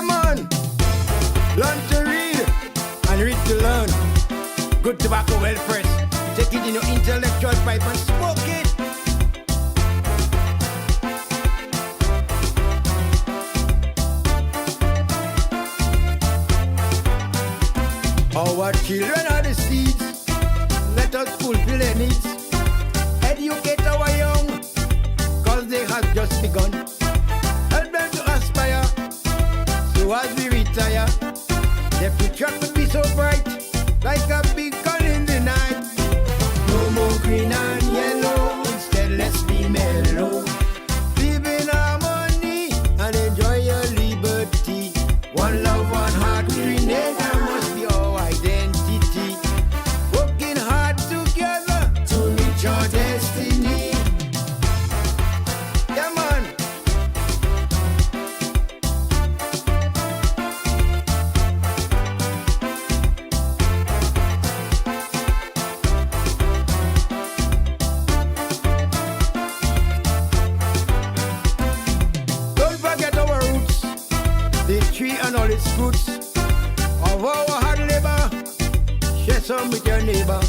Yeah, man. Learn to read and read to learn. Good tobacco well pressed. Take it in your intellectual pipe and smoke it. Our children are the seeds. Let us fulfill their needs. Educate our young, cause they have just begun. Help them to aspire, so as we retire, their future could be so bright, like a beacon in the night. No more green and yellow, instead let's be mellow. Live in harmony and enjoy your liberty. One love, one heart, Grenada must be our identity. Working hard together to reach our destiny. Yeah, man. Don't forget our roots, the tree and all its fruits. Of our hard labor, share some with your neighbor.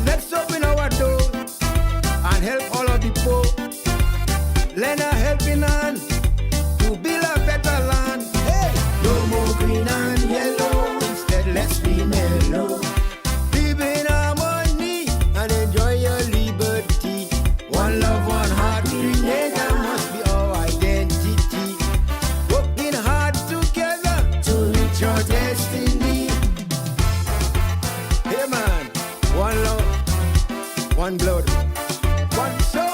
Let's open our door and help all of the poor. Lend a helping hand to build a better land. Hey! No more green and yellow, instead let's be mellow. Live in harmony and enjoy your liberty. One love, one heart, Grenada must be our identity. Working hard together to reach our destiny. Hey man, one love, one blood, one soul.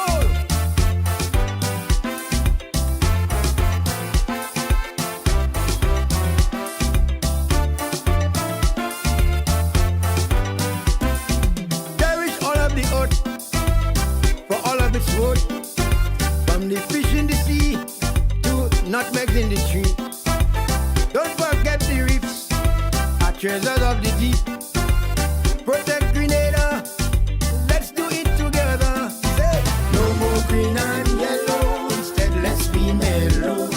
Cherish all of the earth for all of its worth. From the fish in the sea to nutmegs in the tree. Don't forget the reefs, our treasures of the deep. Protect Grenada, let's do it together. Say, no more green and yellow, instead let's be mellow.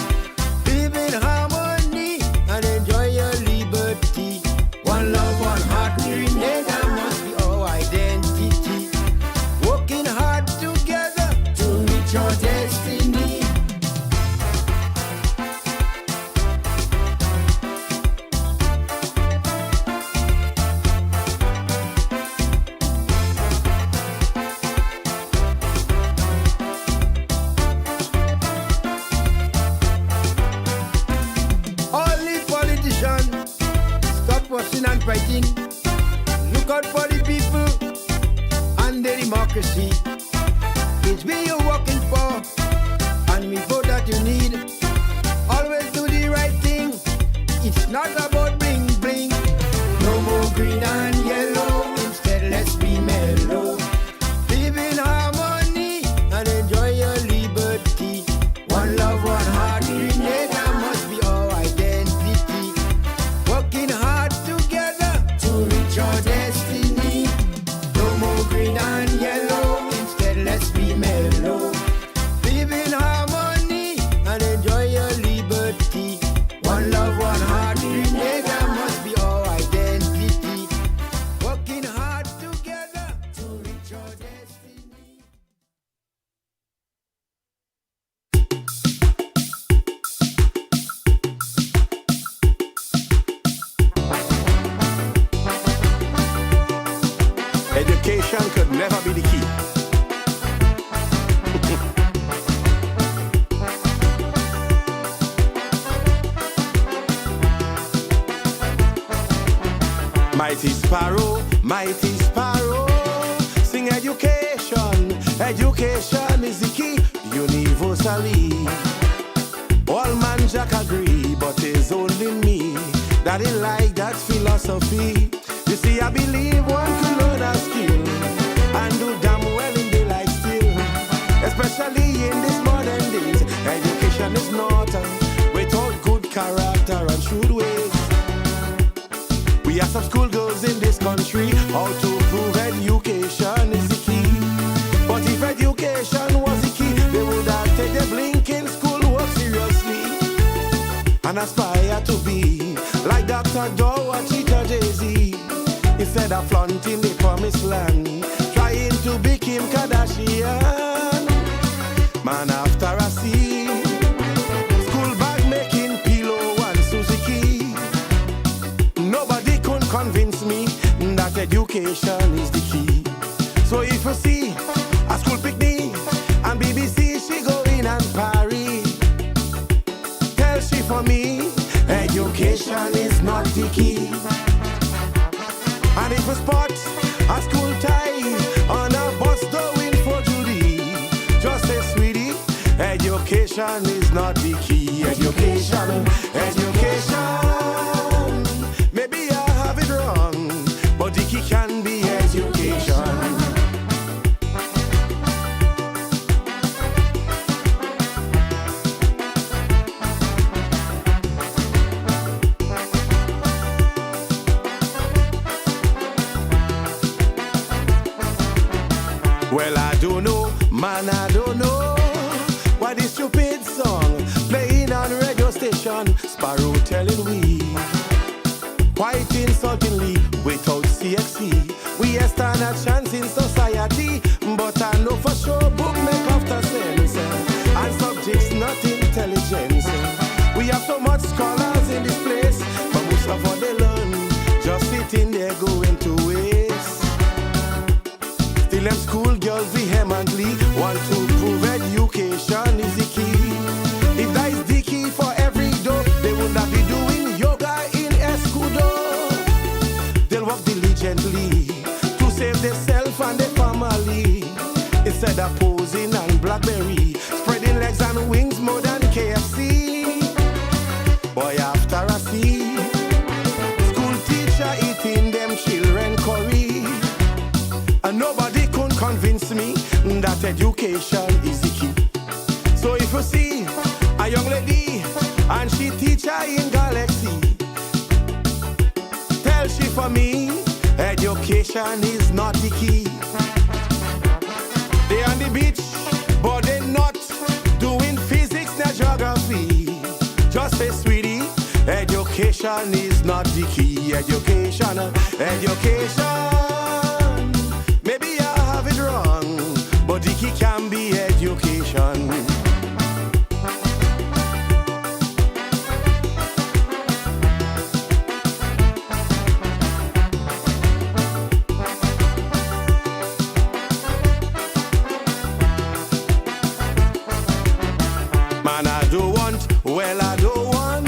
Live in harmony and enjoy your liberty. One love, one heart, Grenada must be our identity. Working hard together to reach our destiny. All the politicians, stop fussing and fighting. Look out for the people and the democracy. It's me you're working for, and me vote that you need. Always do the right thing. It's not about bling bling. No more green and yellow, instead let's be mellow. Live in harmony and enjoy your liberty. One love, one heart, Grenada must be our identity. Working hard together to reach our destiny. No more green and yellow, instead let's be mellow. Live in harmony and enjoy your liberty. One love, one heart, Grenada must be our identity. Working hard together to reach our destiny. Education could never be the key. Mighty sparrow, sing education. Education is the key, universally. All man Jack agree, but it's only me that he like that philosophy. You see, I believe one could learn a skill and do damn well in the life still. Especially in these modern days, education is not without good character and shrewd ways. We have some schoolgirls in this country, how to prove education is the key. But if education was the key, they would have taken their blinking schoolwork seriously. And and aspire to be like Dr. Joe or Cheetah Jay-Z. Instead of flaunting the promised land, trying to be Kim Kardashian. Man after I see school bag making pillow and Suzuki. Nobody could convince me that education is the key. So if you see a school picnic and BBC she going and party, tell she for me education is not the key. And if you spot a school tie on a bus going for Judy, just say sweetie, education is not the key. Education, education. Maybe I have it wrong, but the key can be education. Well, I don't know, man, I don't know why this stupid song playing on radio station, Sparrow telling we quite insultingly, without CXC we a stand a chance in society. But I know for sure book make after sense and subjects not intelligence. We have so much scholars in this place, but most of what they learn just sitting there going to waste. Still them school girls vehemently want to prove education is the key. If that is the key for every dope, they would not be doing yoga in Escudo. They'll work diligently to save themselves and their family, instead of posing on BlackBerry, spreading legs and wings more than KFC. Boy, after I see school teacher eating them children curry, and nobody could convince me that education is the key. So if you see a young lady and she teacher in Galaxy, tell she for me education is not the key. They on the beach, but they not doing physics nor geography. Just say sweetie, education is not the key. Education, education. Maybe I have it wrong, but the key can be education. Man, I don't want, well, I don't want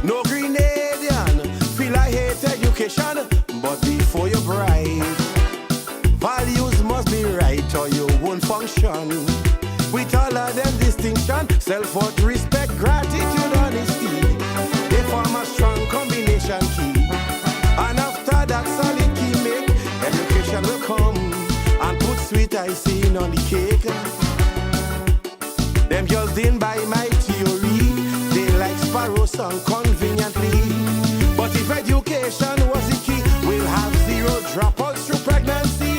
no Grenadian. Feel I hate education, but before you bright, values must be right or you won't function. With all of them distinction, self-worth, respect, gratitude, honesty, they form a strong combination key. And after that solid key make, education will come and put sweet icing on the cake. Them girls didn't buy my theory, they like Sparrow song conveniently. But if education was the key, we'll have zero dropouts through pregnancy.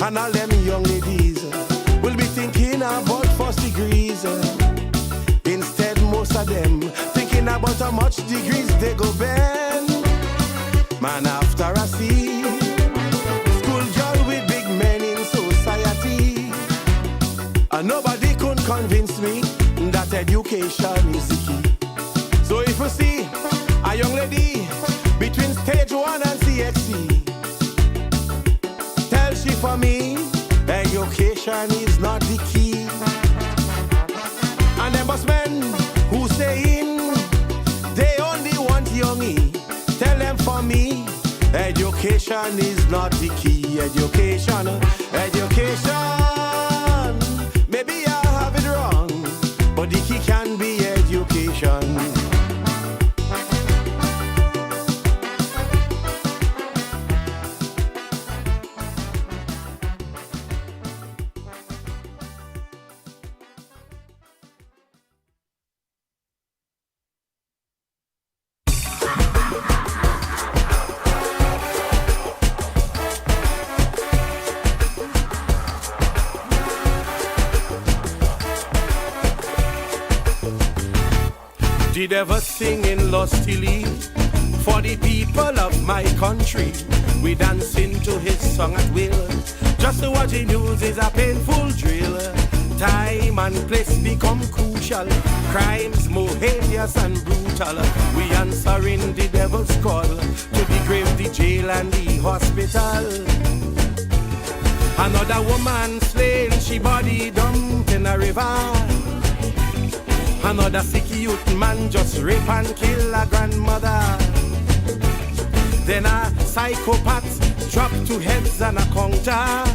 And all them young ladies will be thinking about first degrees. Instead, most of them thinking about how much degrees they go bend. Man, after I see school girl with big men in society, and nobody could convince me that education is the key. So if you see a young lady between stage 1 and CXC, tell she for me, education is not the key. And them boss men who saying they only want youngie, tell them for me, education is not the key. Education, education. Maybe I have it wrong, but the key can be education. did ever sing in lustily for the people of my country. We dance into his song at will. Just to watch the news is a painful drill. Time and place become crucial. Crimes more heinous and brutal. We answering the devil's call to the grave, the jail and the hospital. Another woman slain, she body dumped in a river. Another sick youth man just rape and kill a grandmother. Then a psychopath drop two heads and a counter,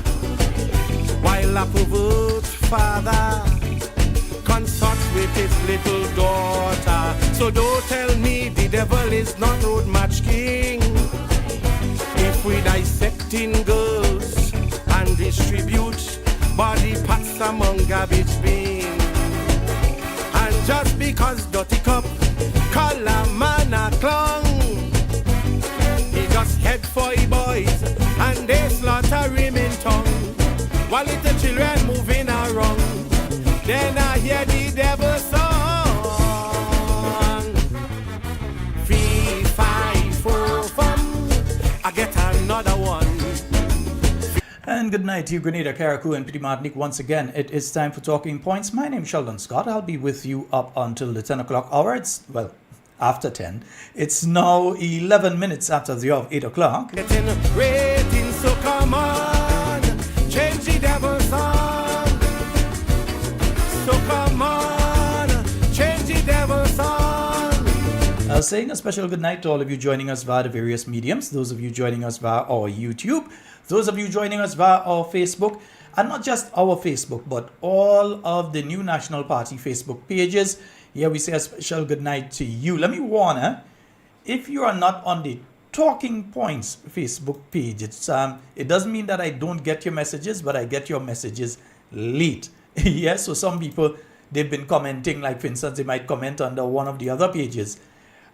while a pervert father consorts with his little daughter. So don't tell me the devil is not road match king. If we dissecting girls and distribute body parts among garbage bin, and just because dirty cup call a man a clown, he just head for the boys and they slaughter him in tongue. While little children moving around, then I hear the devil song. 3, 5, 4, fum, I get another one. And good night to you, Grenada, Carriacou, and Petit Martinique. Once again, it is time for Talking Points. My name is Sheldon Scott. I'll be with you up until the 10 o'clock hour. It's, well, after 10. It's now 11 minutes after the hour of 8 o'clock. Getting ratings, so come on, change the devil's song. So come on, change the devil's song. Saying a special good night to all of you joining us via the various mediums. Those of you joining us via our YouTube. Those of you joining us via our Facebook. And not just our Facebook, but all of the New National Party Facebook pages. Yeah, we say a special good night to you. Let me warn you, if you are not on the Talking Points Facebook page, it doesn't mean that I don't get your messages, but I get your messages late. Yes, so some people, they've been commenting, like for instance, they might comment under one of the other pages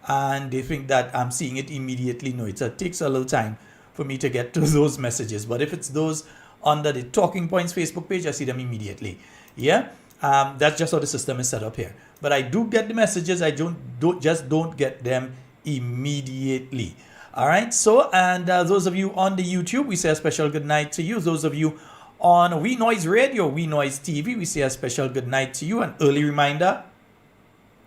and they think that I'm seeing it immediately. No, it takes a little time for me to get to those messages. But if it's those under the Talking Points Facebook page, I see them immediately. Yeah, that's just how the system is set up here. But I do get the messages. I just don't get them immediately. All right. So, and those of you on the YouTube, we say a special good night to you. Those of you on We Noise Radio, We Noise TV, we say a special good night to you. An early reminder.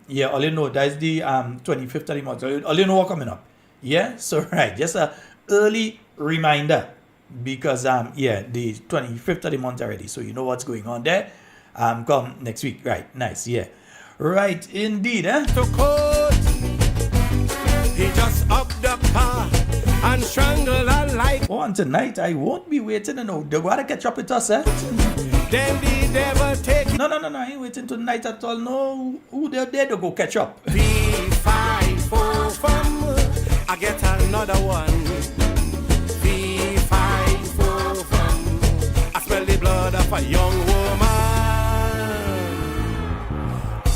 Yeah, all you know, that's the 25th of the month. All you know what coming up. Yeah. So, right. Just a early reminder because, yeah, the 25th of the month already. So, you know what's going on there. Come next week. Right. Nice. Yeah. Right, indeed, eh? To court, he just up the car and strangle a light. Oh, and tonight I won't be waiting. No, they gotta catch up with us, eh? Then the devil take. No, I ain't waiting tonight at all. No, who they're there to go catch up. 3, 5, 4, fum, I get another one. 3, 5, 4, fum, I smell the blood of a young woman.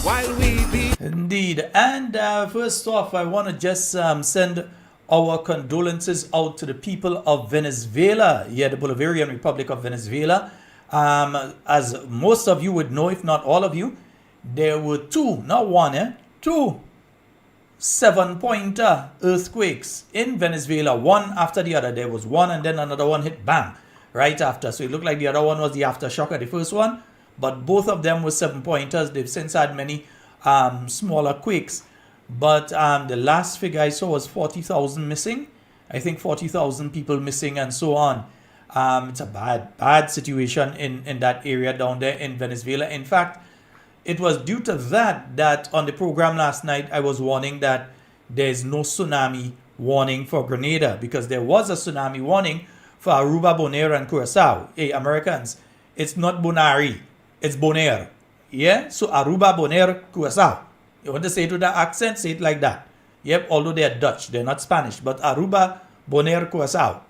While we be indeed. And first off, I want to just send our condolences out to the people of Venezuela. Yeah, the Bolivarian Republic of Venezuela. As most of you would know, if not all of you, there were two 7-point earthquakes in Venezuela, one after the other. There was one and then another one hit bam right after. So it looked like the other one was the aftershock of the first one. But both of them were 7-pointers. They've since had many smaller quakes. But the last figure I saw was 40,000 missing. I think 40,000 people missing and so on. It's a bad situation in that area down there in Venezuela. In fact, it was due to that on the program last night, I was warning that there's no tsunami warning for Grenada because there was a tsunami warning for Aruba, Bonaire, and Curacao. Hey, Americans, it's not Bonari. It's Bonaire. Yeah? So Aruba, Bonaire, Curacao. You want to say it with that accent? Say it like that. Yep, although they're Dutch. They're not Spanish. But Aruba, Bonaire, Curacao.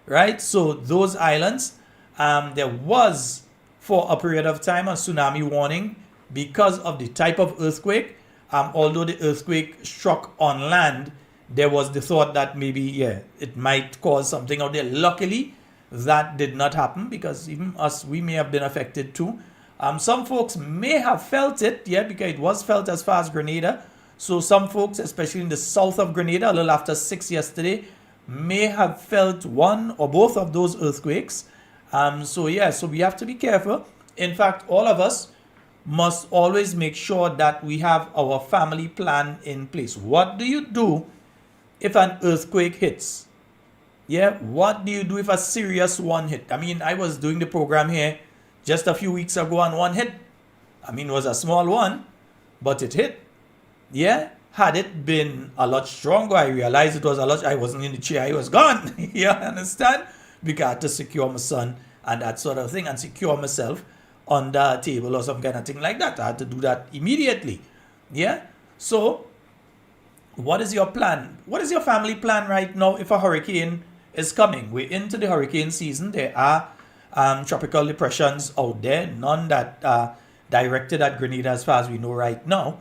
Right? So those islands, there was for a period of time a tsunami warning because of the type of earthquake. Although the earthquake struck on land, there was the thought that maybe, yeah, it might cause something out there. Luckily, that did not happen because even us, we may have been affected too. Some folks may have felt it, yeah, because it was felt as far as Grenada. So some folks, especially in the south of Grenada, a little after 6 yesterday, may have felt one or both of those earthquakes. So we have to be careful. In fact, all of us must always make sure that we have our family plan in place. What do you do if an earthquake hits? Yeah, what do you do if a serious one hit? I mean, I was doing the program here just a few weeks ago and one hit. I mean, it was a small one, but it hit. Yeah, had it been a lot stronger, I realized it was a lot. I wasn't in the chair, I was gone. Yeah, understand? Because I had to secure my son and that sort of thing, and secure myself on the table or some kind of thing like that. I had to do that immediately. Yeah, so what is your plan? What is your family plan right now if a hurricane is coming? We're into the hurricane season. There are tropical depressions out there, none that are directed at Grenada as far as we know right now.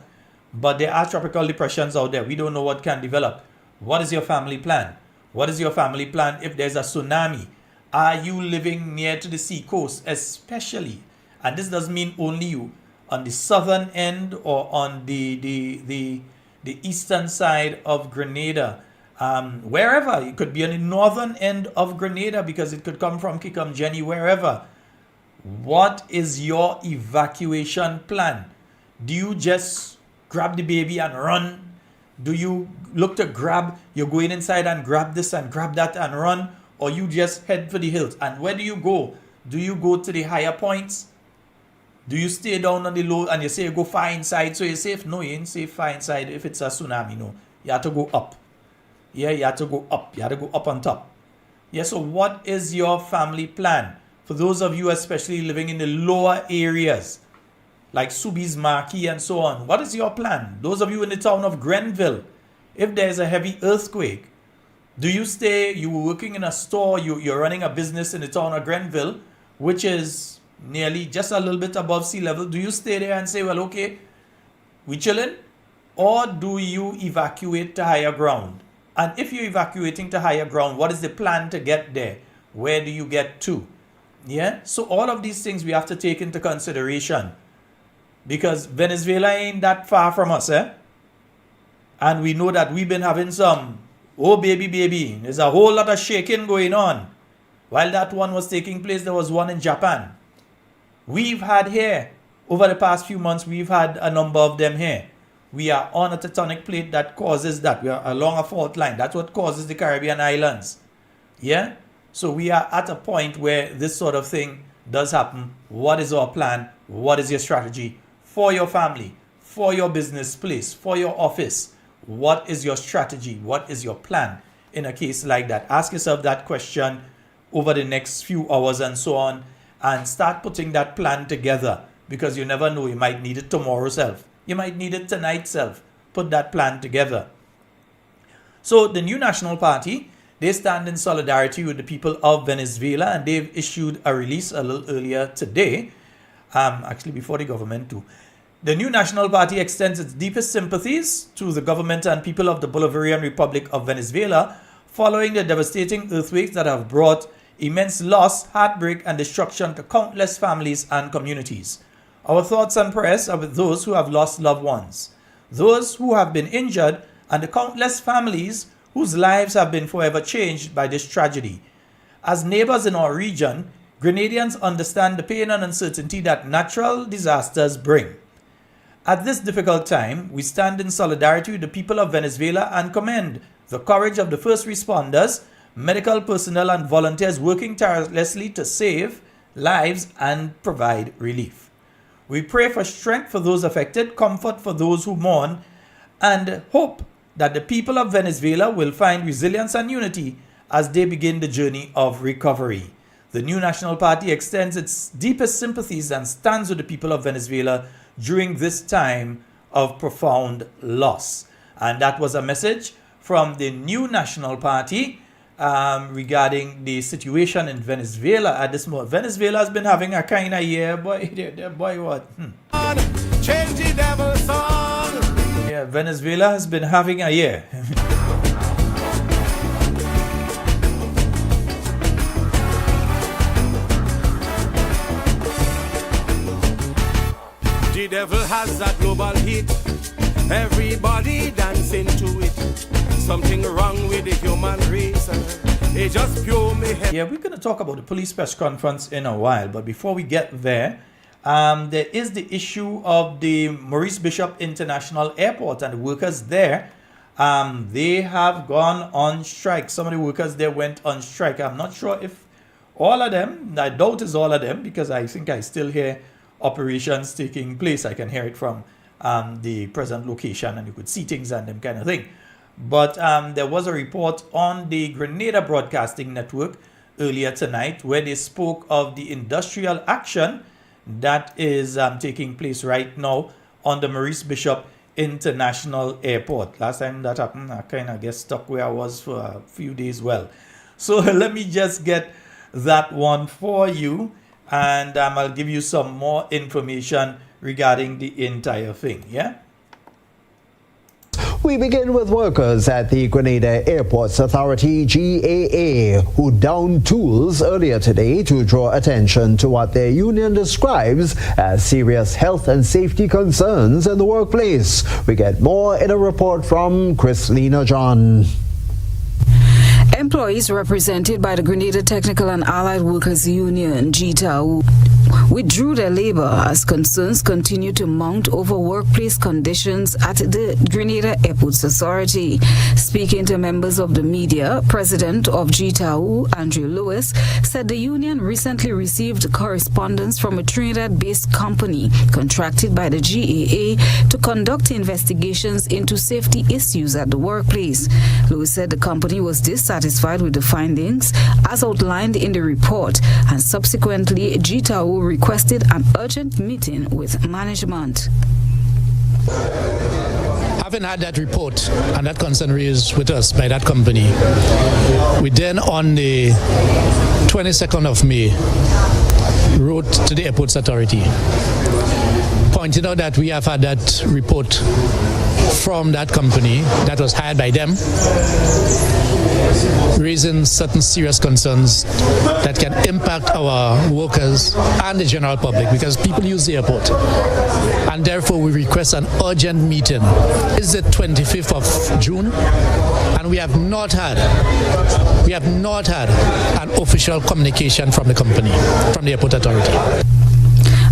But there are tropical depressions out there. We don't know what can develop. What is your family plan? What is your family plan if there's a tsunami? Are you living near to the sea coast, especially? And this doesn't mean only you. On the southern end or on the eastern side of Grenada. Wherever. It could be on the northern end of Grenada because it could come from Kikamjeni, wherever. What is your evacuation plan? Do you just grab the baby and run? Do you look to grab, you're going inside and grab this and grab that and run? Or you just head for the hills? And where do you go? Do you go to the higher points? Do you stay down on the low and you say you go far inside so you're safe? No, you ain't safe far inside if it's a tsunami. No, you have to go up. Yeah, you have to go up. You have to go up on top. Yeah, so what is your family plan? For those of you especially living in the lower areas, like Subi's Marquis and so on, what is your plan? Those of you in the town of Grenville, if there's a heavy earthquake, do you stay, you were working in a store, you're running a business in the town of Grenville, which is nearly just a little bit above sea level. Do you stay there and say, well, okay, we chilling? Or do you evacuate to higher ground? And if you're evacuating to higher ground, what is the plan to get there? Where do you get to? Yeah, so all of these things we have to take into consideration. Because Venezuela ain't that far from us, eh? And we know that we've been having some, oh baby, there's a whole lot of shaking going on. While that one was taking place, there was one in Japan. We've had here, over the past few months, we've had a number of them here. We are on a tectonic plate that causes that. We are along a fault line. That's what causes the Caribbean islands. Yeah? So we are at a point where this sort of thing does happen. What is our plan? What is your strategy for your family, for your business place, for your office? What is your strategy? What is your plan in a case like that? Ask yourself that question over the next few hours and so on, and start putting that plan together, because you never know, you might need it tomorrow self. You might need it tonight self. Put that plan together. So the New National Party, they stand in solidarity with the people of Venezuela, and they've issued a release a little earlier today, actually before the government too. The New National Party extends its deepest sympathies to the government and people of the Bolivarian Republic of Venezuela following the devastating earthquakes that have brought immense loss, heartbreak, and destruction to countless families and communities. Our thoughts and prayers are with those who have lost loved ones, those who have been injured, and the countless families whose lives have been forever changed by this tragedy. As neighbors in our region, Grenadians understand the pain and uncertainty that natural disasters bring. At this difficult time, we stand in solidarity with the people of Venezuela and commend the courage of the first responders, medical personnel, and volunteers working tirelessly to save lives and provide relief. We pray for strength for those affected, comfort for those who mourn, and hope that the people of Venezuela will find resilience and unity as they begin the journey of recovery. The New National Party extends its deepest sympathies and stands with the people of Venezuela during this time of profound loss. And that was a message from the New National Party regarding the situation in Venezuela at this moment. Venezuela has been having a kind of year, boy what? Change the devil's song. Yeah, Venezuela has been having a year. The devil has a global hit. Everybody dancing to it. Something wrong with the human race. It's just pure mayhem. Yeah, we're going to talk about the police press conference in a while, but before we get there, there is the issue of the Maurice Bishop International Airport and the workers there. They have gone on strike. Some of the workers there went on strike. I'm not sure if all of them, I doubt it's all of them, because I think I still hear operations taking place. I can hear it from the present location, and you could see things and them kind of thing. But there was a report on the Grenada Broadcasting Network earlier tonight where they spoke of the industrial action that is taking place right now on the Maurice Bishop International Airport. Last time that happened, I kind of get stuck where I was for a few days. Well, so let me just get that one for you, and I'll give you some more information regarding the entire thing. Yeah. We begin with workers at the Grenada Airports Authority, GAA, who downed tools earlier today to draw attention to what their union describes as serious health and safety concerns in the workplace. We get more in a report from Chrislina John. Employees represented by the Grenada Technical and Allied Workers Union, GTAU, withdrew their labor as concerns continue to mount over workplace conditions at the Grenada Airports Authority. Speaking to members of the media, President of GTAU, Andrew Lewis, said the union recently received correspondence from a Trinidad-based company contracted by the GAA to conduct investigations into safety issues at the workplace. Lewis said the company was dissatisfied with the findings as outlined in the report, and subsequently GTAU requested an urgent meeting with management. Having had that report and that concern raised with us by that company, we then on the 22nd of May wrote to the Airports Authority pointing out that we have had that report from that company that was hired by them, raising certain serious concerns that can impact our workers and the general public, because people use the airport. And therefore we request an urgent meeting. It's the 25th of June, and we have not had an official communication from the company, from the Airport Authority.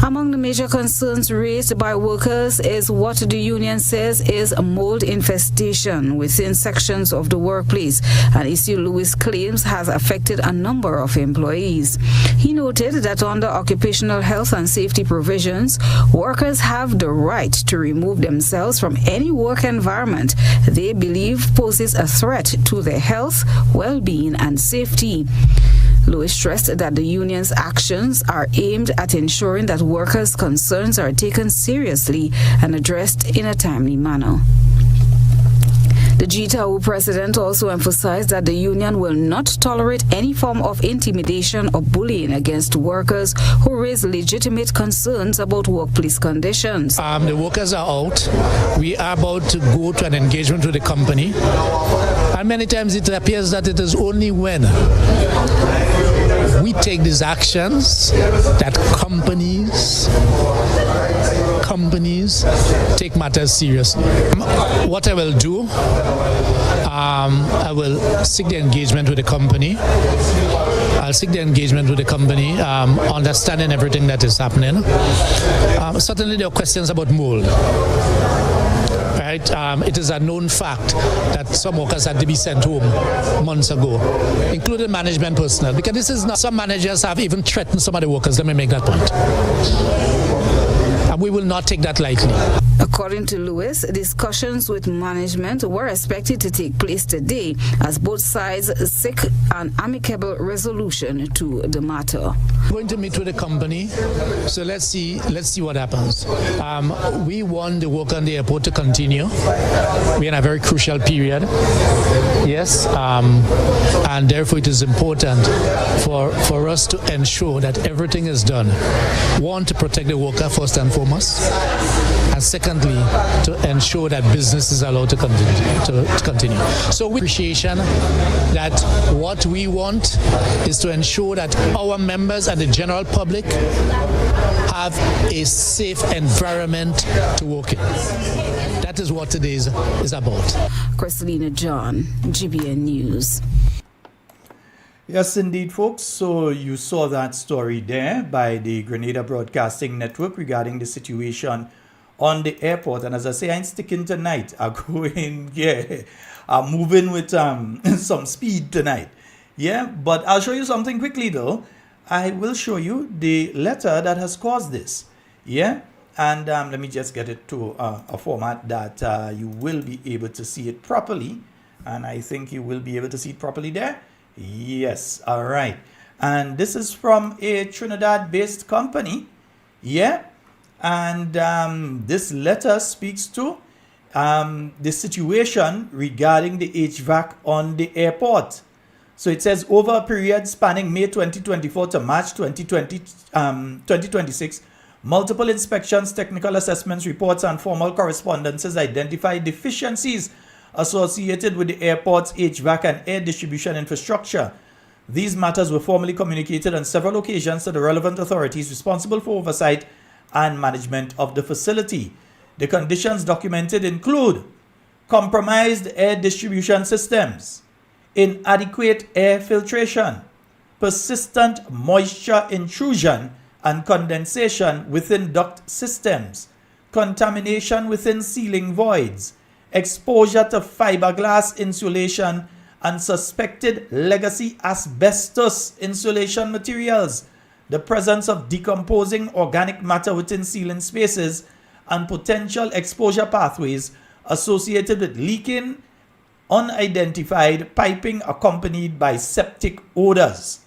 Among the major concerns raised by workers is what the union says is a mold infestation within sections of the workplace, an issue Lewis claims has affected a number of employees. He noted that under occupational health and safety provisions, workers have the right to remove themselves from any work environment they believe poses a threat to their health, well-being, and safety. Lewis stressed that the union's actions are aimed at ensuring that workers' concerns are taken seriously and addressed in a timely manner. The GTAU president also emphasized that the union will not tolerate any form of intimidation or bullying against workers who raise legitimate concerns about workplace conditions. The workers are out. We are about to go to an engagement with the company. And many times it appears that it is only when we take these actions that companies take matters seriously. What I will do, I will seek the engagement with the company. I'll seek the engagement with the company, understanding everything that is happening. Certainly there are questions about mold. Right? It is a known fact that some workers had to be sent home months ago, including management personnel, because this is not, some managers have even threatened some of the workers. Let me make that point. And we will not take that lightly. According to Lewis, discussions with management were expected to take place today as both sides seek an amicable resolution to the matter. We're going to meet with the company, so let's see what happens. We want the work on the airport to continue. We're in a very crucial period. Yes, and therefore it is important for us to ensure that everything is done. One, to protect the worker first and foremost, and and secondly, to ensure that business is allowed to continue. So with appreciation that what we want is to ensure that our members and the general public have a safe environment to work in. That is what today is about. Christelina John, GBN News. Yes, indeed, folks. So you saw that story there by the Grenada Broadcasting Network regarding the situation on the airport. And as I say, I'm sticking tonight. I'm going, I'm moving with some speed tonight. Yeah, but I'll show you something quickly though. I will show you the letter that has caused this. Yeah, and let me just get it to a format that you will be able to see it properly. And I think you will be able to see it properly there. Yes, all right. And this is from a Trinidad-based company. Yeah, and this letter speaks to the situation regarding the HVAC on the airport. So it says, over a period spanning May 2024 to March 2026, multiple inspections, technical assessments, reports, and formal correspondences identified deficiencies associated with the airport's HVAC and air distribution infrastructure. These matters were formally communicated on several occasions to the relevant authorities responsible for oversight and management of the facility. The conditions documented include compromised air distribution systems, inadequate air filtration, persistent moisture intrusion and condensation within duct systems, contamination within ceiling voids, exposure to fiberglass insulation and suspected legacy asbestos insulation materials, the presence of decomposing organic matter within ceiling spaces, and potential exposure pathways associated with leaking, unidentified piping accompanied by septic odors.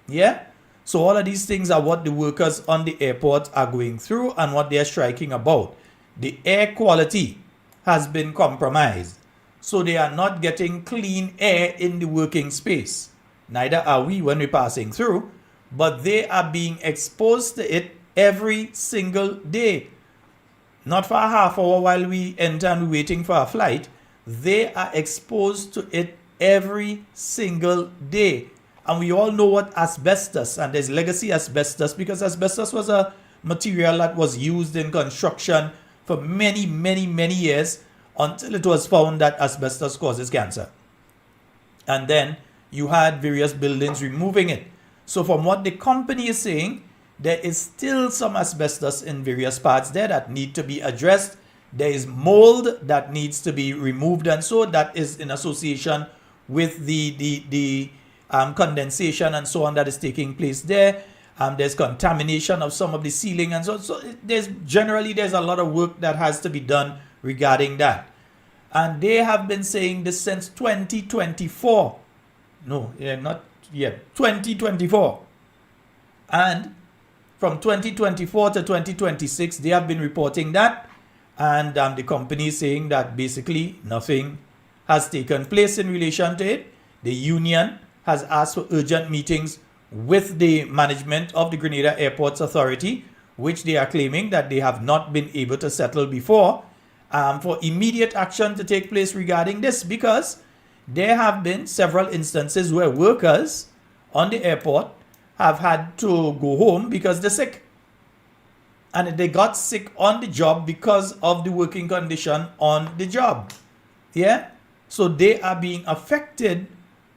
Yeah? So all of these things are what the workers on the airport are going through and what they're striking about. The air quality has been compromised. So they are not getting clean air in the working space. Neither are we when we're passing through, but they are being exposed to it every single day. Not for a half hour while we enter and we're waiting for a flight. They are exposed to it every single day. And we all know what asbestos, and there's legacy asbestos, because asbestos was a material that was used in construction for many, many, many years until it was found that asbestos causes cancer. And then you had various buildings removing it. So from what the company is saying, there is still some asbestos in various parts there that need to be addressed. There is mold that needs to be removed, and so that is in association with the condensation and so on that is taking place there. There's contamination of some of the ceiling, and so there's a lot of work that has to be done regarding that. And they have been saying this since 2024. 2024. And from 2024 to 2026, they have been reporting that. And the company is saying that basically nothing has taken place in relation to it. The union has asked for urgent meetings with the management of the Grenada Airports Authority, which they are claiming that they have not been able to settle before, for immediate action to take place regarding this, because there have been several instances where workers on the airport have had to go home because they're sick. And they got sick on the job because of the working condition on the job. Yeah? So they are being affected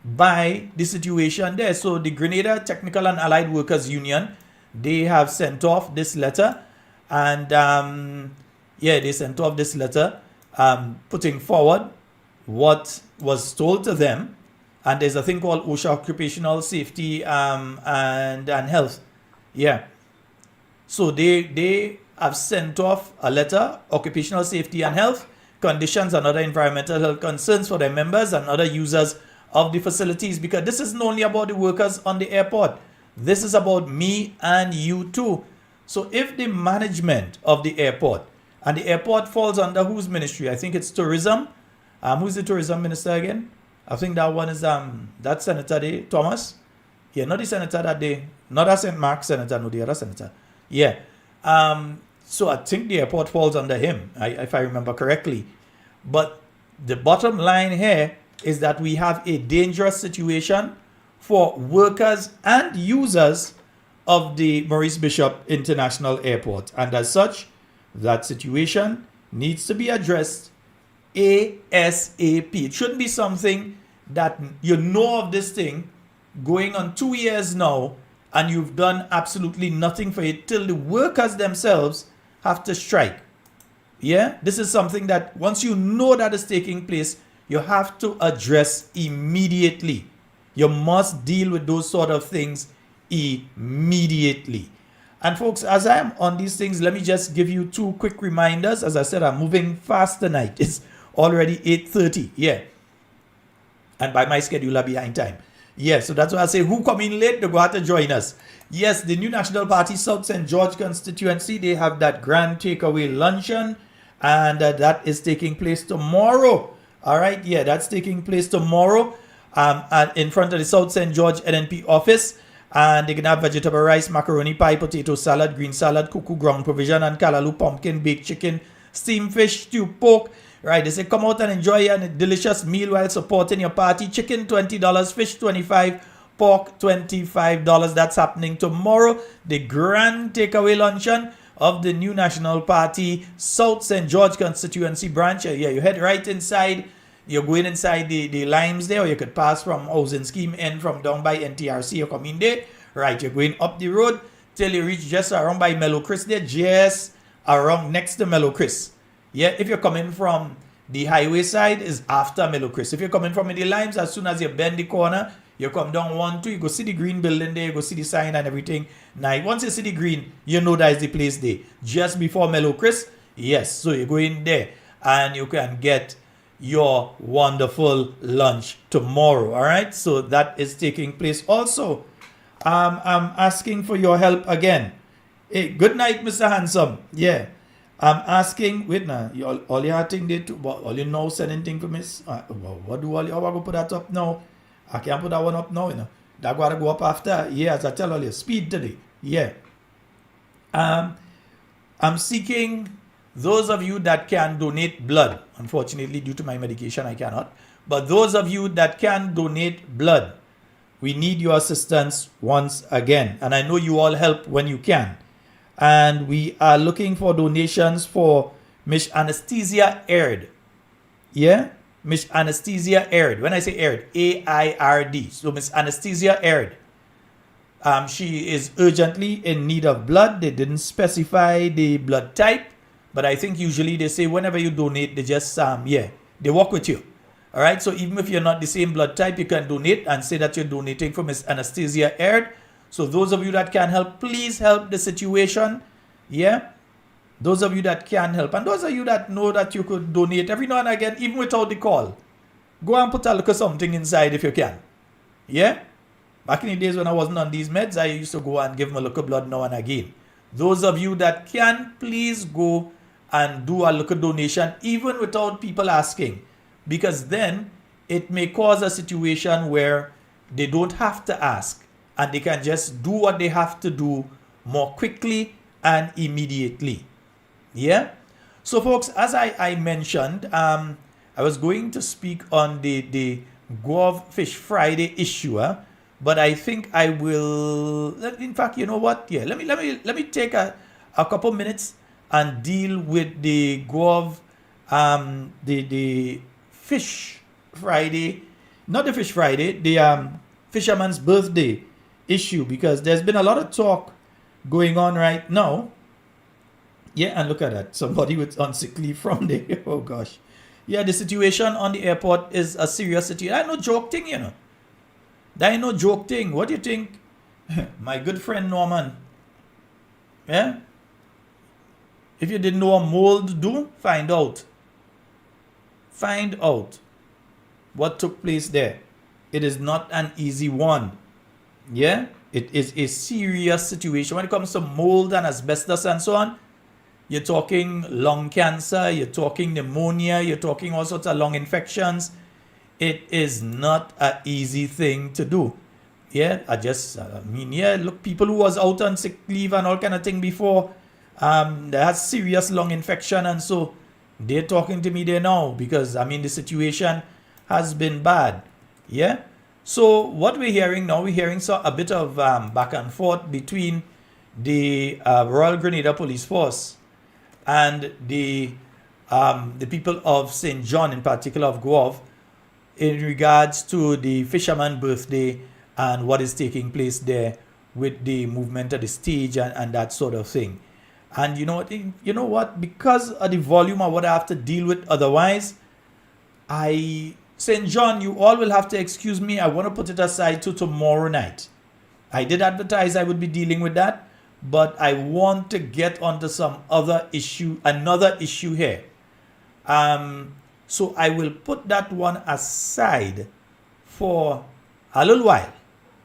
by the situation there. So the Grenada Technical and Allied Workers Union, they have sent off this letter, and they sent off this letter putting forward what was told to them. And there's a thing called OSHA, Occupational Safety and Health. Yeah. So they have sent off a letter, Occupational Safety and Health, conditions and other environmental health concerns for their members and other users of the facilities, because this isn't only about the workers on the airport. This is about me and you too. So if the management of the airport, and the airport falls under whose ministry? I think it's tourism. Who's the tourism minister again? I think that one is that Senator Day, Thomas. Yeah, not the senator that day, not a St. Mark senator, no, the other senator. Yeah. So I think the airport falls under him, if I remember correctly. But the bottom line here is that we have a dangerous situation for workers and users of the Maurice Bishop International Airport. And as such, that situation needs to be addressed ASAP. It shouldn't be something that you know of this thing going on 2 years now and you've done absolutely nothing for it till the workers themselves have to strike. Yeah, this is something that once you know that is taking place, you have to address immediately. You must deal with those sort of things immediately. And folks, as I am on these things, let me just give you 2 quick reminders. As I said, I'm moving fast tonight. It's already 8:30. Yeah. And by my schedule, I'm behind time. Yeah, so that's why I say, who come in late, they go have to join us. Yes, the New National Party South St. George constituency, they have that grand takeaway luncheon. And that is taking place tomorrow. All right, yeah, that's taking place tomorrow in front of the South St. George NNP office. And they can have vegetable rice, macaroni pie, potato salad, green salad, cuckoo ground provision, and callaloo pumpkin, baked chicken, steamed fish, stewed pork. Right, they say come out and enjoy a delicious meal while supporting your party. Chicken $20, fish $25, pork $25. That's happening tomorrow. The grand takeaway luncheon of the New National Party South St. George constituency branch. Yeah, you head right inside. You're going inside the limes there, or you could pass from housing scheme in from down by NTRC. You come in there. Right, you're going up the road till you reach just around by Mellow Chris there, just around next to Mellow Chris. Yeah, if you're coming from the highway side, is after Mellow Chris. If you're coming from in the limes, as soon as you bend the corner, you come down 1, 2, you go see the green building there, you go see the sign and everything. Now, once you see the green, you know that is the place there. Just before Mellow Chris, yes, so you go in there and you can get your wonderful lunch tomorrow. All right, so that is taking place. Also, I'm asking for your help again. Hey, good night, Mr. Handsome. Yeah, I'm asking. Wait now, all you have thing there too, but all you know send anything for Miss. What do all you? How I go put that up now? I can't put that one up now. You know, that gotta go up after. Yeah, as I tell all you, speed today. Yeah. I'm seeking those of you that can donate blood. Unfortunately, due to my medication, I cannot. But those of you that can donate blood, we need your assistance once again. And I know you all help when you can. And we are looking for donations for Miss Anesthesia Aird. Yeah? Miss Anesthesia Aird. When I say Aird, A-I-R-D. So Miss Anesthesia Aird. She is urgently in need of blood. They didn't specify the blood type. But I think usually they say whenever you donate, they just, they work with you. All right? So even if you're not the same blood type, you can donate and say that you're donating for Miss Anesthesia Aird. So those of you that can help, please help the situation. Yeah? Those of you that can help. And those of you that know that you could donate every now and again, even without the call, go and put a look at something inside if you can. Yeah? Back in the days when I wasn't on these meds, I used to go and give them a look of blood now and again. Those of you that can, please go and do a look at donation, even without people asking. Because then it may cause a situation where they don't have to ask. And they can just do what they have to do more quickly and immediately. Yeah? So folks, as I mentioned, I was going to speak on the Gov Fish Friday issue, but I think I will, in fact, you know what? Yeah, let me take a couple minutes and deal with the Gov, the Fish Friday, not the Fish Friday, the Fisherman's Birthday issue, because there's been a lot of talk going on right now. Yeah, and look at that. Somebody with on sick leave from there. Oh gosh. Yeah, the situation on the airport is a serious situation. That ain't no joke thing, you know. That ain't no joke thing. What do you think? My good friend Norman. Yeah? If you didn't know what mold do, find out. Find out what took place there. It is not an easy one. Yeah? It is a serious situation. When it comes to mold and asbestos and so on, you're talking lung cancer, you're talking pneumonia, you're talking all sorts of lung infections. It is not an easy thing to do. Yeah, look, people who was out on sick leave and all kind of thing before, They had serious lung infection, and so they're talking to me there now because I mean the situation has been bad. Yeah. So what we're hearing now, we're hearing a bit of back and forth between the Royal Grenada Police Force and the people of St. John, in particular of Guelph, in regards to the fisherman birthday and what is taking place there with the movement of the stage and that sort of thing. And you know what? Because of the volume of what I have to deal with otherwise, St. John, you all will have to excuse me. I want to put it aside to tomorrow night. I did advertise I would be dealing with that, but I want to get onto some other issue, another issue here. So I will put that one aside for a little while.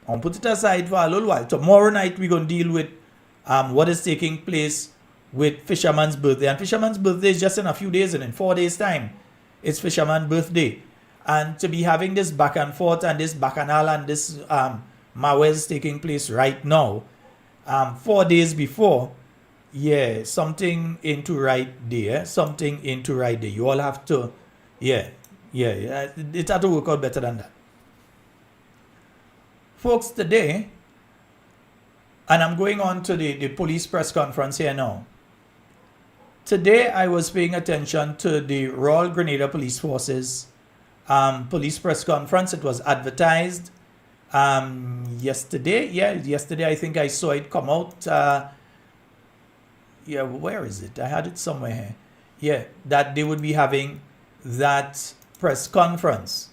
I'll put it aside for a little while. Tomorrow night we're going to deal with what is taking place with Fisherman's birthday. And Fisherman's birthday is just in a few days, and in 4 days' time, it's Fisherman's birthday. And to be having this back and forth and this bacchanal and this mawes taking place right now, 4 days before, yeah, something into right there, something into right there. You all have to, it had to work out better than that. Folks, today, and I'm going on to the police press conference here now. Today, I was paying attention to the Royal Grenada Police Force's police press conference. It was advertised yesterday. Yesterday I think I saw it come out. Where is it? I had it somewhere here. Yeah, that they would be having that press conference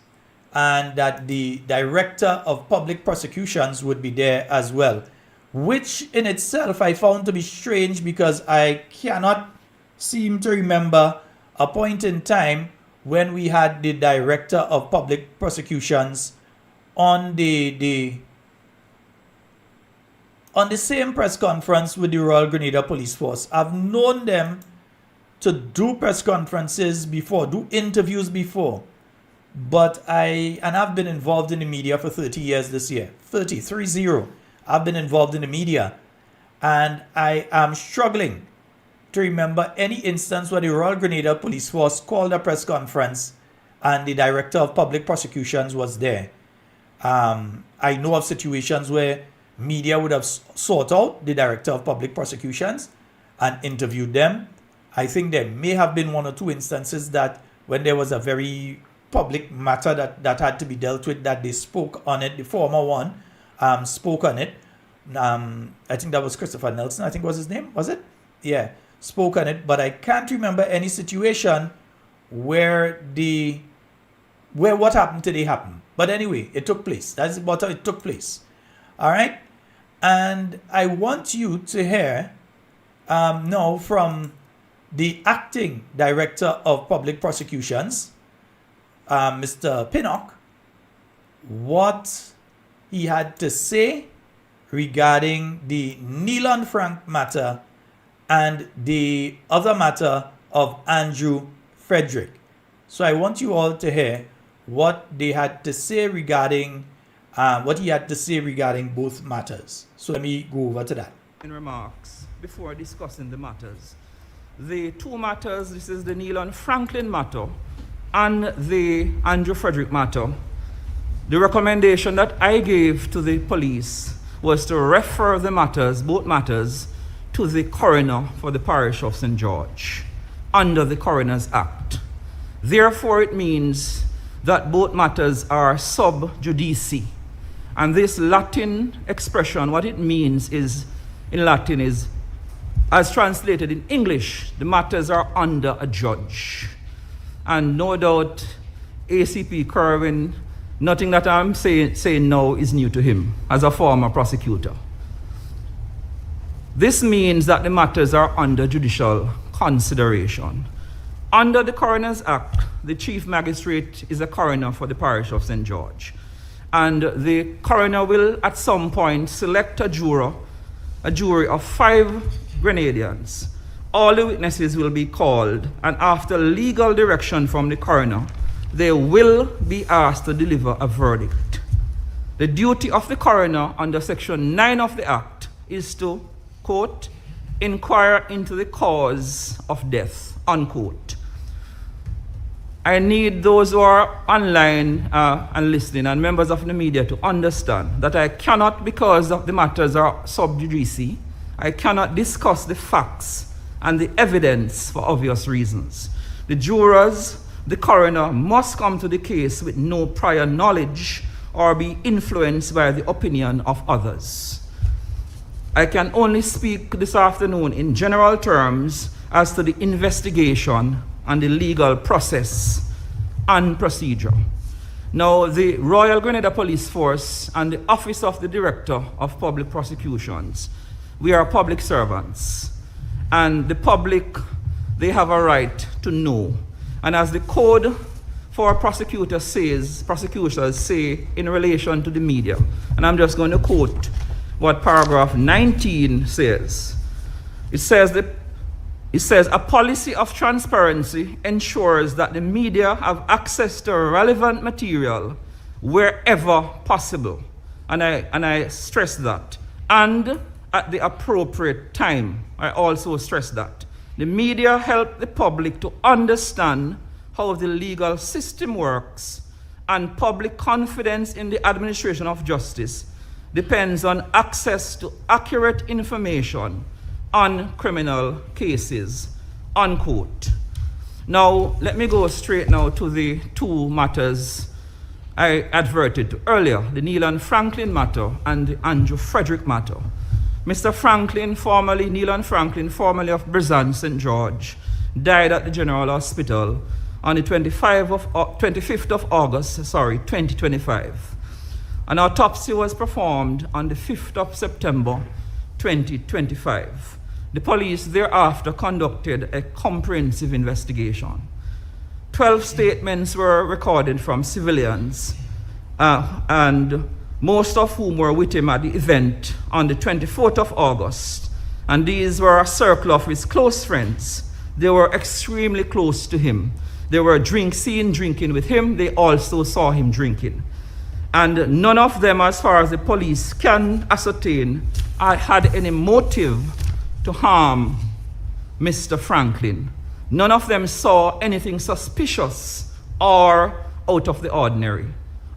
and that the Director of Public Prosecutions would be there as well, which in itself I found to be strange because I cannot seem to remember a point in time when we had the Director of Public Prosecutions on the same press conference with the Royal Grenada Police Force. I've known them to do press conferences before, do interviews before, but I've been involved in the media for 30 years this year. 30. I've been involved in the media, and I am struggling to remember any instance where the Royal Grenada Police Force called a press conference and the Director of Public Prosecutions was there. I know of situations where media would have sought out the Director of Public Prosecutions and interviewed them. I think there may have been one or two instances that when there was a very public matter that had to be dealt with, that they spoke on it. The former one spoke on it. I think that was Christopher Nelson, I think was his name, was it? Yeah, spoke on it, but I can't remember any situation where what happened today happened. But anyway, it took place. That's about how it took place. All right? And I want you to hear now from the acting Director of Public Prosecutions, Mr. Pinnock, what he had to say regarding the Neil Frank matter and the other matter of Andrew Frederick. So I want you all to hear what they had to say regarding what he had to say regarding both matters. So let me go over to that. In remarks before discussing the matters. The two matters, this is the Neil Franklin matter and the Andrew Frederick matter. The recommendation that I gave to the police was to refer the matters, both matters, to the coroner for the parish of St. George under the Coroner's Act. Therefore, it means that both matters are sub judice. And this Latin expression, what it means is, in Latin is, as translated in English, the matters are under a judge. And no doubt, ACP Kerwin, nothing that I'm saying now is new to him as a former prosecutor. This means that the matters are under judicial consideration. Under the Coroner's Act, the Chief Magistrate is a coroner for the parish of St. George. And the coroner will, at some point, select a jury of 5 Grenadians. All the witnesses will be called, and after legal direction from the coroner, they will be asked to deliver a verdict. The duty of the coroner under Section 9 of the Act is to, quote, inquire into the cause of death, unquote. I need those who are online and listening and members of the media to understand that I cannot, because of the matters are sub judice, I cannot discuss the facts and the evidence for obvious reasons. The jurors, the coroner must come to the case with no prior knowledge or be influenced by the opinion of others. I can only speak this afternoon in general terms as to the investigation and the legal process and procedure. Now, the Royal Grenada Police Force and the Office of the Director of Public Prosecutions, we are public servants, and the public, they have a right to know. And as the code for prosecutors say in relation to the media, and I'm just going to quote what paragraph 19 says. It says, a policy of transparency ensures that the media have access to relevant material wherever possible. And I stress that. And at the appropriate time, I also stress that. The media help the public to understand how the legal system works, and public confidence in the administration of justice depends on access to accurate information on criminal cases, unquote. Now, let me go straight now to the two matters I adverted to earlier, the Neelan Franklin matter and the Andrew Frederick matter. Mr. Franklin, formerly Neelan Franklin, formerly of Brizan St. George, died at the General Hospital on the 25th of August, 2025. An autopsy was performed on the 5th of September, 2025. The police thereafter conducted a comprehensive investigation. 12 statements were recorded from civilians, and most of whom were with him at the event on the 24th of August. And these were a circle of his close friends. They were extremely close to him. They were seen drinking with him. They also saw him drinking. And none of them, as far as the police can ascertain, had any motive to harm Mr. Franklin. None of them saw anything suspicious or out of the ordinary.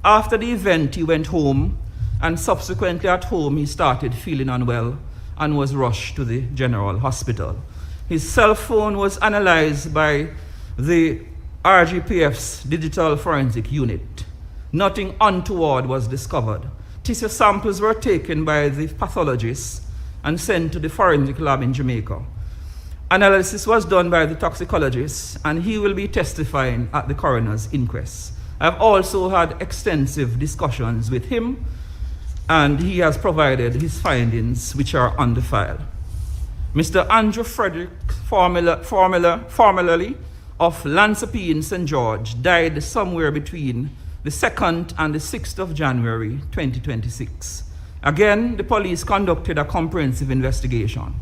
After the event, he went home, and subsequently at home, he started feeling unwell and was rushed to the General Hospital. His cell phone was analyzed by the RGPF's Digital Forensic Unit. Nothing untoward was discovered. Tissue samples were taken by the pathologists and sent to the forensic lab in Jamaica. Analysis was done by the toxicologist, and he will be testifying at the coroner's inquest. I've also had extensive discussions with him, and he has provided his findings, which are on the file. Mr. Andrew Frederick, formerly of Lansapine St. George, died somewhere between the 2nd and the 6th of January, 2026. Again, the police conducted a comprehensive investigation.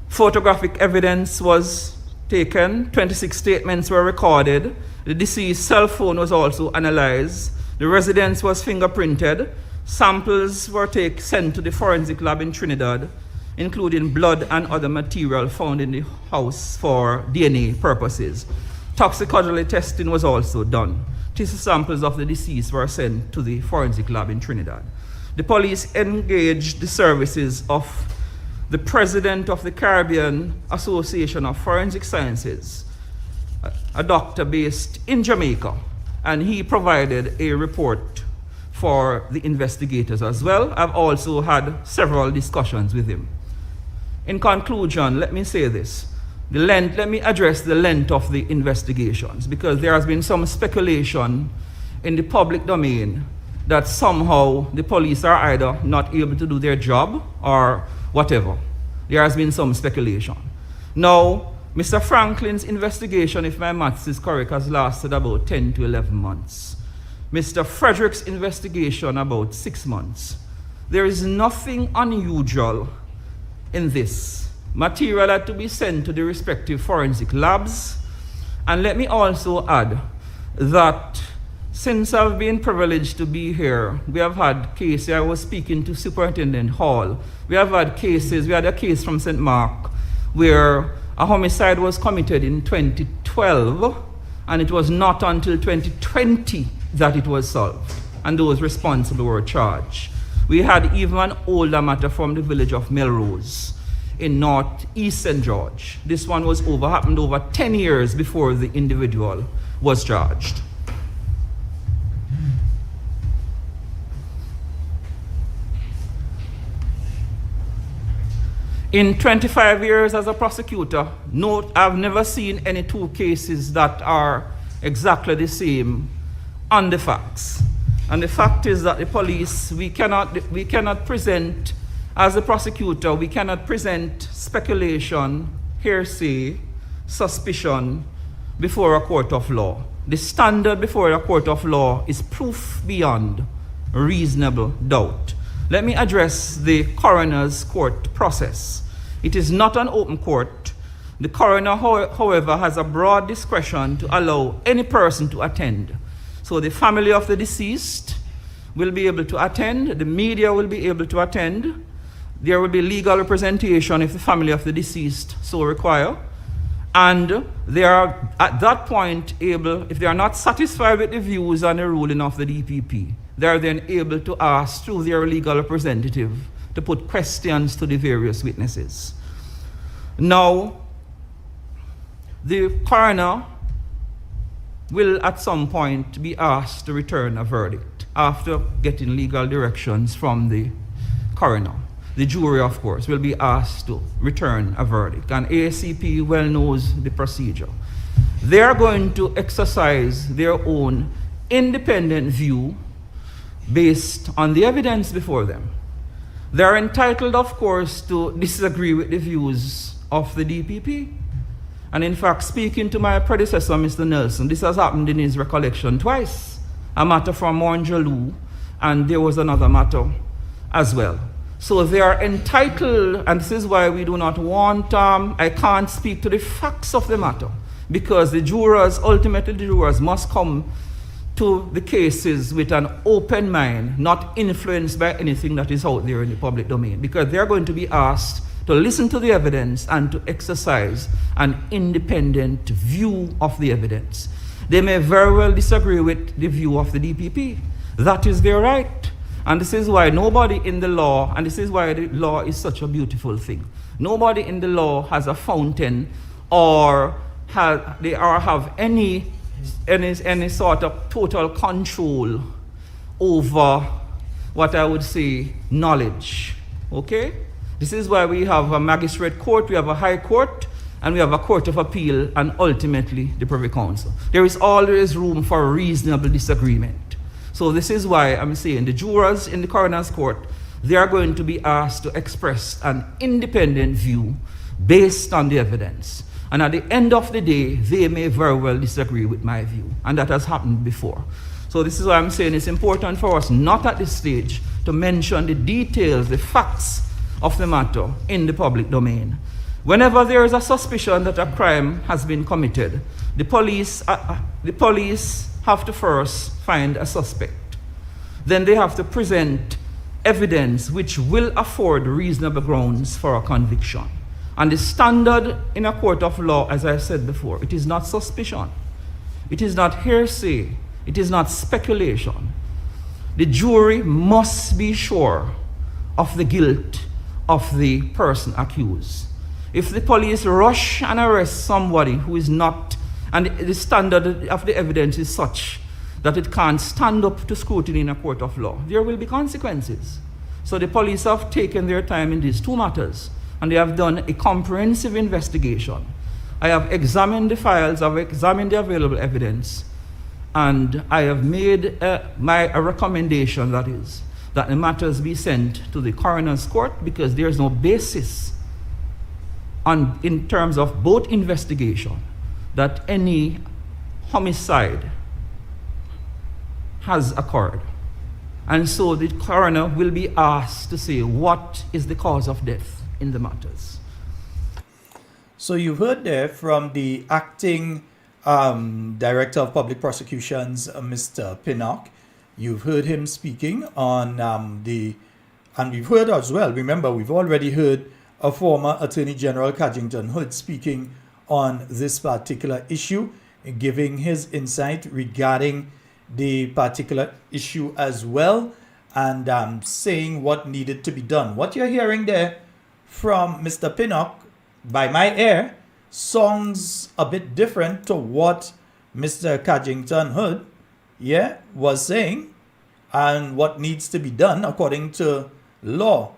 Photographic evidence was taken, 26 statements were recorded, the deceased's cell phone was also analyzed, the residence was fingerprinted, samples were sent to the forensic lab in Trinidad, including blood and other material found in the house for DNA purposes. Toxicology testing was also done. Tissue samples of the deceased were sent to the forensic lab in Trinidad. The police engaged the services of the president of the Caribbean Association of Forensic Sciences, a doctor based in Jamaica, and he provided a report for the investigators as well. I've also had several discussions with him. In conclusion, let me say this. Let me address the length of the investigations, because there has been some speculation in the public domain that somehow the police are either not able to do their job or whatever. There has been some speculation. Now, Mr. Franklin's investigation, if my maths is correct, has lasted about 10 to 11 months. Mr. Frederick's investigation, about 6 months. There is nothing unusual in this. Material had to be sent to the respective forensic labs. And let me also add that since I've been privileged to be here, we have had cases. I was speaking to Superintendent Hall. We have had cases. We had a case from St. Mark where a homicide was committed in 2012, and it was not until 2020 that it was solved, and those responsible were charged. We had even an older matter from the village of Melrose in northeast St. George. This one happened over 10 years before the individual was charged. In 25 years as a prosecutor, I've never seen any two cases that are exactly the same on the facts. And the fact is that the police, we cannot present, as a prosecutor, we cannot present speculation, hearsay, suspicion before a court of law. The standard before a court of law is proof beyond reasonable doubt. Let me address the coroner's court process. It is not an open court. The coroner, however, has a broad discretion to allow any person to attend. So the family of the deceased will be able to attend, the media will be able to attend, there will be legal representation if the family of the deceased so require, and they are at that point able, if they are not satisfied with the views and the ruling of the DPP, they are then able to ask through their legal representative to put questions to the various witnesses. Now, the coroner will at some point be asked to return a verdict after getting legal directions from the coroner. The jury, of course, will be asked to return a verdict, and ACP well knows the procedure. They are going to exercise their own independent view based on the evidence before them. They are entitled, of course, to disagree with the views of the DPP. And in fact, speaking to my predecessor, Mr. Nelson, this has happened in his recollection twice. A matter from Monjaloo, and there was another matter as well. So they are entitled, and this is why we do not want, I can't speak to the facts of the matter, because the jurors, ultimately the jurors must come to the cases with an open mind, not influenced by anything that is out there in the public domain, because they're going to be asked to listen to the evidence and to exercise an independent view of the evidence. They may very well disagree with the view of the DPP. That is their right. And this is why nobody in the law, and this is why the law is such a beautiful thing, nobody in the law has a fountain or have any sort of total control over what I would say knowledge. Okay? This is why we have a magistrate court, we have a high court, and we have a court of appeal, and ultimately the Privy Council. There is always room for reasonable disagreement. So this is why I'm saying the jurors in the coroner's court, they are going to be asked to express an independent view based on the evidence. And at the end of the day, they may very well disagree with my view, and that has happened before. So this is why I'm saying it's important for us not at this stage to mention the details, the facts of the matter in the public domain. Whenever there is a suspicion that a crime has been committed, the police have to first find a suspect. Then they have to present evidence which will afford reasonable grounds for a conviction. And the standard in a court of law, as I said before, it is not suspicion, it is not hearsay, it is not speculation. The jury must be sure of the guilt of the person accused. If the police rush and arrest somebody who is not, and the standard of the evidence is such that it can't stand up to scrutiny in a court of law, there will be consequences. So the police have taken their time in these two matters, and they have done a comprehensive investigation. I have examined the files, I've examined the available evidence, and I have made a recommendation, that is, that the matters be sent to the coroner's court, because there is no basis in terms of both investigation that any homicide has occurred. And so the coroner will be asked to say what is the cause of death in the matters. So you heard there from the acting Director of Public Prosecutions, Mr. Pinnock. You've heard him speaking on and we've heard as well, remember, we've already heard a former Attorney General Cadgington Hood speaking on this particular issue, giving his insight regarding the particular issue as well, and saying what needed to be done. What you're hearing there from Mr. Pinnock, by my ear, sounds a bit different to what Mr. Cadgington Hood, was saying, and what needs to be done according to law.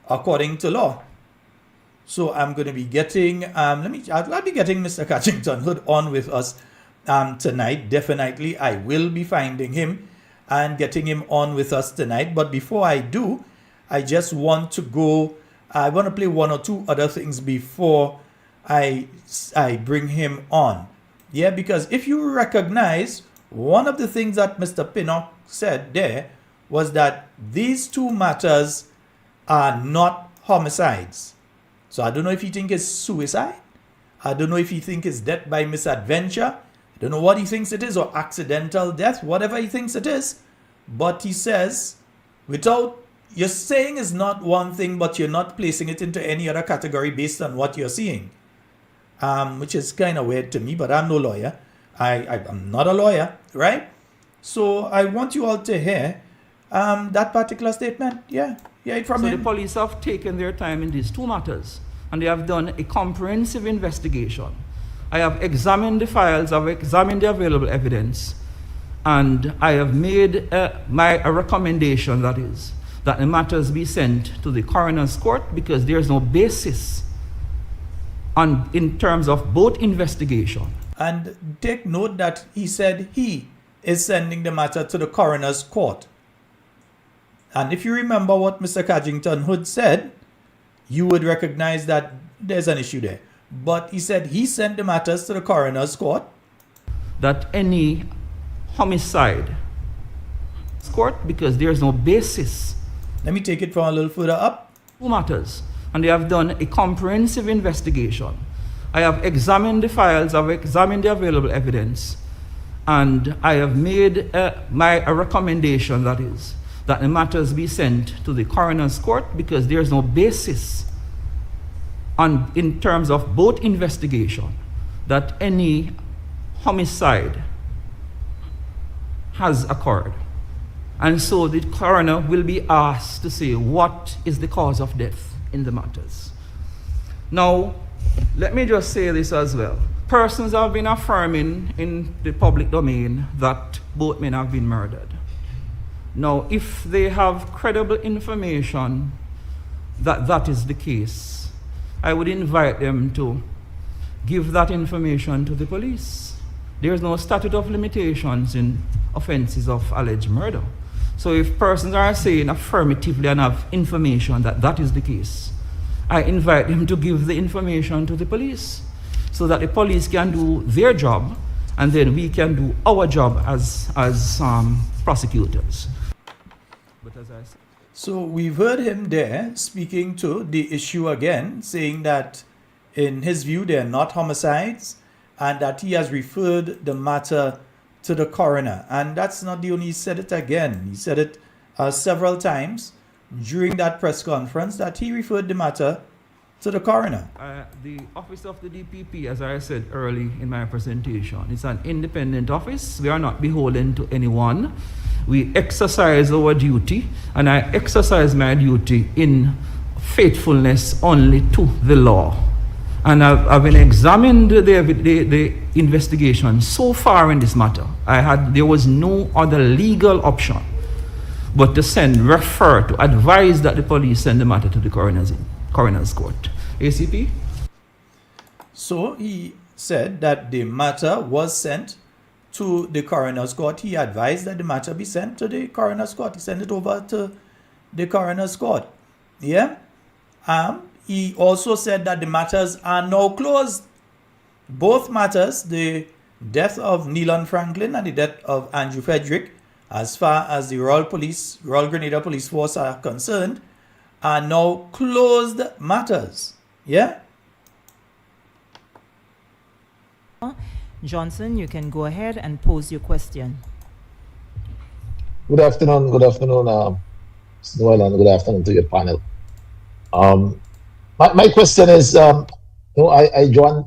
According to law. So I'm going to be getting, I'll be getting Mr. Cadgington Hood on with us tonight. Definitely, I will be finding him and getting him on with us tonight. But before I do, I just want to go, I want to play one or two other things before I bring him on. Because if you recognize, one of the things that Mr. Pinnock said there was that these two matters are not homicides. So I don't know if he thinks it's suicide. I don't know if he thinks it's death by misadventure. I don't know what he thinks it is, or accidental death, whatever he thinks it is. But he says, you're saying is not one thing, but you're not placing it into any other category based on what you're seeing. Which is kind of weird to me, but I'm no lawyer. I'm not a lawyer, right? So I want you all to hear that particular statement. From him. The police have taken their time in these two matters, and they have done a comprehensive investigation. I have examined the files, I've examined the available evidence, and I have made a recommendation, that is, that the matters be sent to the coroner's court, because there is no basis in terms of both investigation. And take note that he said he is sending the matter to the coroner's court. And if you remember what Mr. Cadgington Hood said, you would recognize that there's an issue there. But he said he sent the matters to the coroner's court. That any homicide court, because there's no basis. Let me take it from a little further up. Two matters, and they have done a comprehensive investigation. I have examined the files, I've examined the available evidence, and I have made a recommendation, that is, that the matters be sent to the coroner's court, because there is no basis in terms of both investigation that any homicide has occurred. And so the coroner will be asked to say what is the cause of death in the matters. Now, let me just say this as well. Persons have been affirming in the public domain that both men have been murdered. Now, if they have credible information that that is the case, I would invite them to give that information to the police. There is no statute of limitations in offenses of alleged murder. So if persons are saying affirmatively and have information that that is the case, I invite them to give the information to the police so that the police can do their job, and then we can do our job as prosecutors. But as I said, so we've heard him there speaking to the issue again, saying that in his view they're not homicides, and that he has referred the matter to the coroner. And that's not the only, he said it again. He said it several times during that press conference that he referred the matter to the coroner. The office of the DPP, as I said early in my presentation, is an independent office. We are not beholden to anyone. We exercise our duty, and I exercise my duty in faithfulness only to the law. And I've been examined the investigation so far in this matter. There was no other legal option but to refer to advise that the police send the matter to the coroner's court. ACP? So he said that the matter was sent to the coroner's court. He advised that the matter be sent to the coroner's court. He sent it over to the coroner's court. He also said that the matters are now closed. Both matters, the death of Nealon Franklin and the death of Andrew Frederick, as far as the Royal Grenada Police Force are concerned, are now closed matters. Johnson, you can go ahead and pose your question. Good afternoon, Mr. Noel, and good afternoon to your panel. My question is, I joined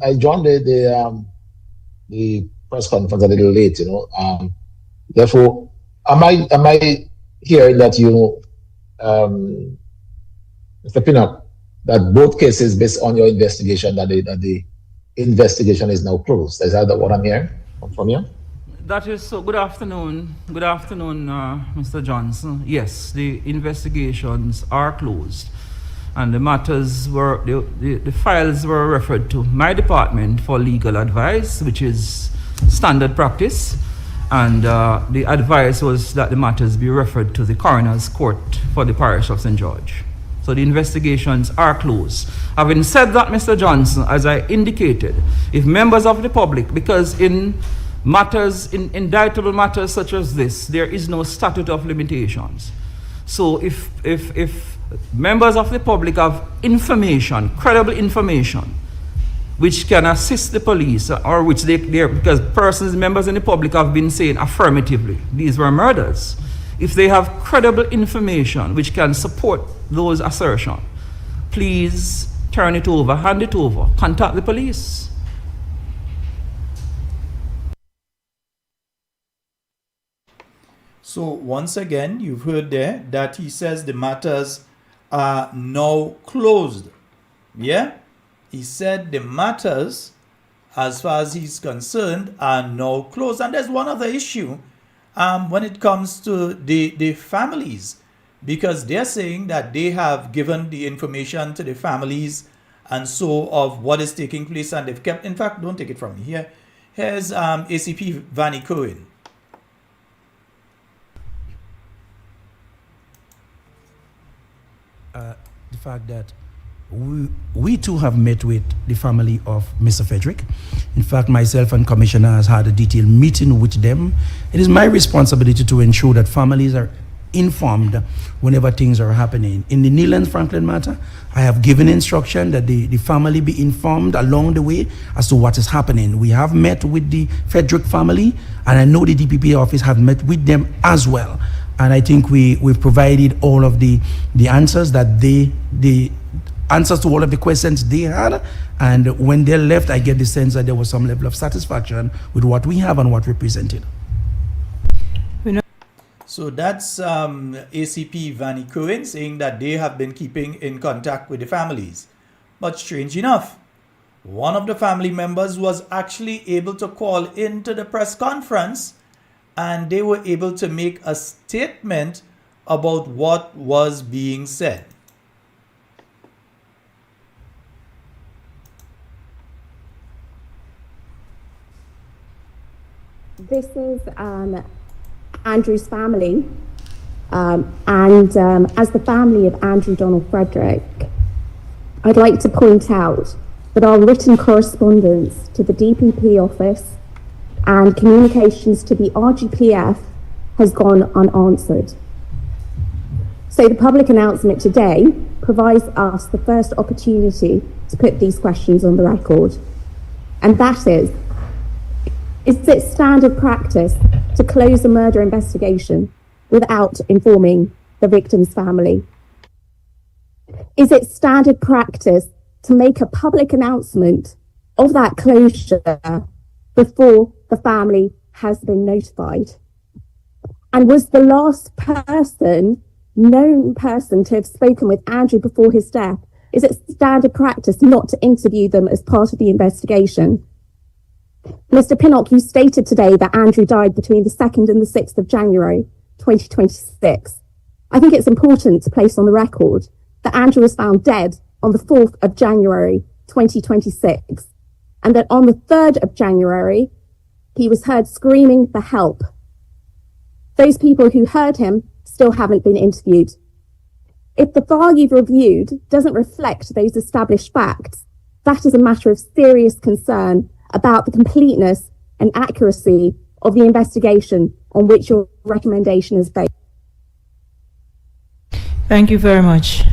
the press conference a little late, therefore, am I hearing that Mr. Pinnock, that both cases based on your investigation, that the investigation is now closed? Is that what I'm hearing from you? That is so. Good afternoon. Good afternoon, Mr. Johnson. Yes, the investigations are closed, and the matters were, the files were referred to my department for legal advice, which is standard practice, and the advice was that the matters be referred to the coroner's court for the parish of St. George. So the investigations are closed. Having said that, Mr. Johnson, as I indicated, if members of the public, because in matters, in indictable matters such as this, there is no statute of limitations. So if members of the public have information, credible information, which can assist the police, or which because members in the public have been saying affirmatively, these were murders. If they have credible information which can support those assertions, please turn it over, hand it over, contact the police. So once again, you've heard there that he says the matters are now closed. Yeah? He said the matters, as far as he's concerned, are now closed. And there's one other issue when it comes to the families, because they're saying that they have given the information to the families and so of what is taking place, and they've kept, in fact, don't take it from me here. Here's ACP Vanny Cohen. The fact that we too have met with the family of Mr. Frederick. In fact, myself and Commissioner has had a detailed meeting with them. It is my responsibility to ensure that families are informed whenever things are happening. In the Neil and Franklin matter, I have given instruction that the family be informed along the way as to what is happening. We have met with the Frederick family, and I know the DPP office have met with them as well. And I think we've provided all of the answers that the answers to all of the questions they had. And when they left, I get the sense that there was some level of satisfaction with what we have and what we presented. So that's ACP Vanny Cohen saying that they have been keeping in contact with the families. But strange enough, one of the family members was actually able to call into the press conference, and they were able to make a statement about what was being said. This is Andrew's family, and as the family of Andrew Donald Frederick, I'd like to point out that our written correspondence to the DPP office and communications to the RGPF has gone unanswered. So the public announcement today provides us the first opportunity to put these questions on the record. And that is it standard practice to close a murder investigation without informing the victim's family? Is it standard practice to make a public announcement of that closure before the family has been notified? And was the last known person to have spoken with Andrew before his death, is it standard practice not to interview them as part of the investigation? Mr. Pinnock, you stated today that Andrew died between the 2nd and the 6th of January 2026. I think it's important to place on the record that Andrew was found dead on the 4th of January 2026, and that on the 3rd of January, he was heard screaming for help. Those people who heard him still haven't been interviewed. If the file you've reviewed doesn't reflect those established facts, that is a matter of serious concern about the completeness and accuracy of the investigation on which your recommendation is based. Thank you very much.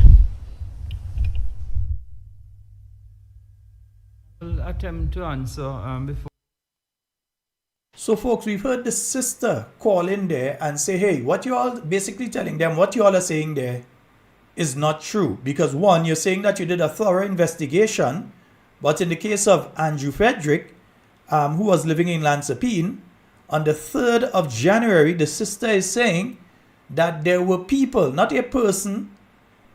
I'll attempt to answer before. So, folks, we've heard the sister call in there and say, hey, what you all basically telling them, what you all are saying there is not true. Because, one, you're saying that you did a thorough investigation, but in the case of Andrew Frederick, who was living in Lansapine, on the 3rd of January, the sister is saying that there were people, not a person,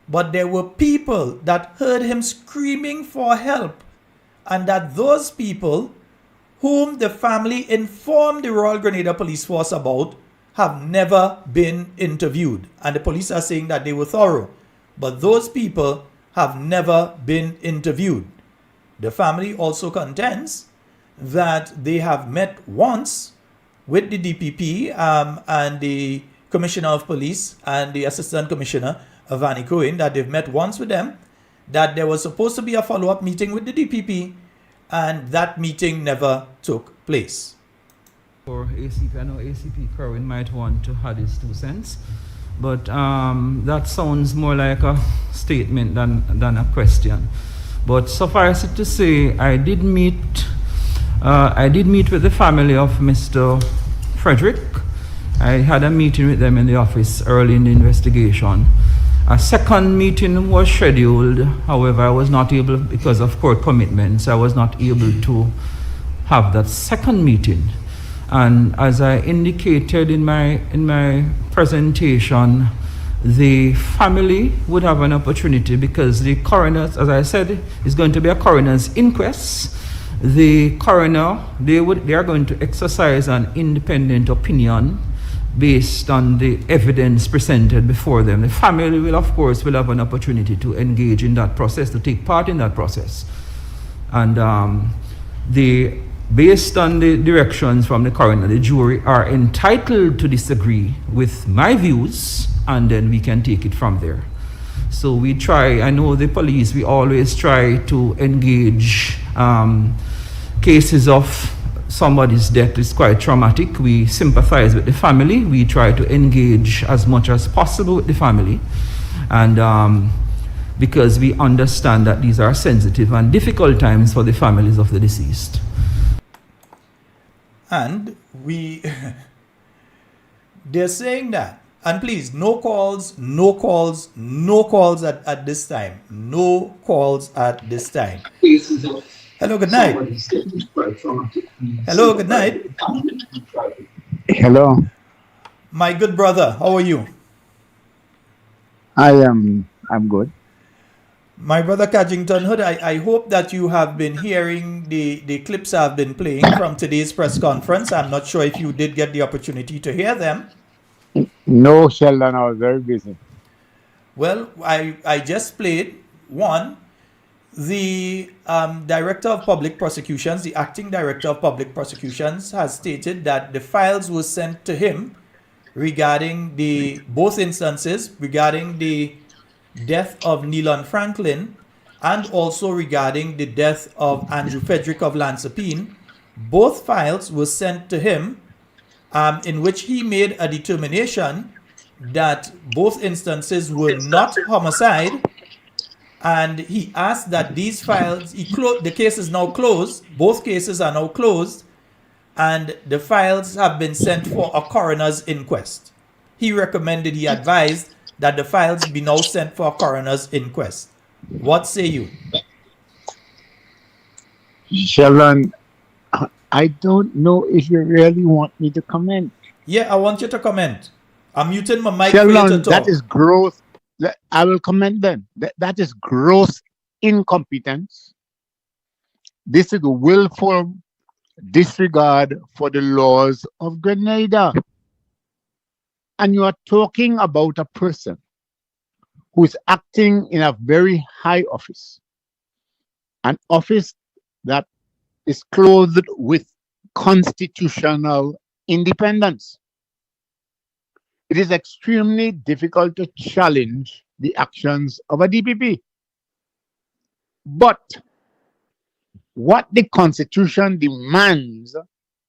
but there were people that heard him screaming for help, and that those people whom the family informed the Royal Grenada Police Force about have never been interviewed. And the police are saying that they were thorough, but those people have never been interviewed. The family also contends that they have met once with the DPP and the Commissioner of Police and the Assistant Commissioner, Avani Cohen, that they've met once with them, that there was supposed to be a follow-up meeting with the DPP, and that meeting never took place. For ACP, I know ACP Kerwin might want to add his 2 cents, but that sounds more like a statement than a question. But suffice it to say, I did meet with the family of Mr. Frederick. I had a meeting with them in the office early in the investigation. A second meeting was scheduled. However, I was not able, because of court commitments, I was not able to have that second meeting. And as I indicated in my presentation, the family would have an opportunity, because the coroner, as I said, is going to be a coroner's inquest. The coroner, they are going to exercise an independent opinion based on the evidence presented before them. The family will, of course, have an opportunity to engage in that process, to take part in that process. And based on the directions from the coroner, the jury are entitled to disagree with my views, and then we can take it from there. So we try, I know the police, we always try to engage cases of somebody's death is quite traumatic. We sympathize with the family. We try to engage as much as possible with the family. And because we understand that these are sensitive and difficult times for the families of the deceased. And they're saying that, and please, no calls at this time. No calls at this time. Hello, good night. Hello, good night. Hello. My good brother, how are you? I'm good. My brother Cadgington Hood, I hope that you have been hearing the clips I've been playing from today's press conference. I'm not sure if you did get the opportunity to hear them. No, Sheldon, I was very busy. Well, I just played one. The Director of Public Prosecutions, the Acting Director of Public Prosecutions, has stated that the files were sent to him regarding both instances, regarding the death of Nealon Franklin and also regarding the death of Andrew Frederick of Lansapine. Both files were sent to him, in which he made a determination that both instances were not homicide, and he asked that these files, the case is now closed, both cases are now closed, and the files have been sent for a coroner's inquest. He advised that the files be now sent for a coroner's inquest. What say you? Sheldon, I don't know if you really want me to comment. Yeah, I want you to comment. I'm muting my mic Sheldon, for you to talk. that is gross. I will comment then. That is gross incompetence. This is willful disregard for the laws of Grenada. And you are talking about a person who is acting in a very high office, an office that is clothed with constitutional independence. It is extremely difficult to challenge the actions of a DPP. But what the Constitution demands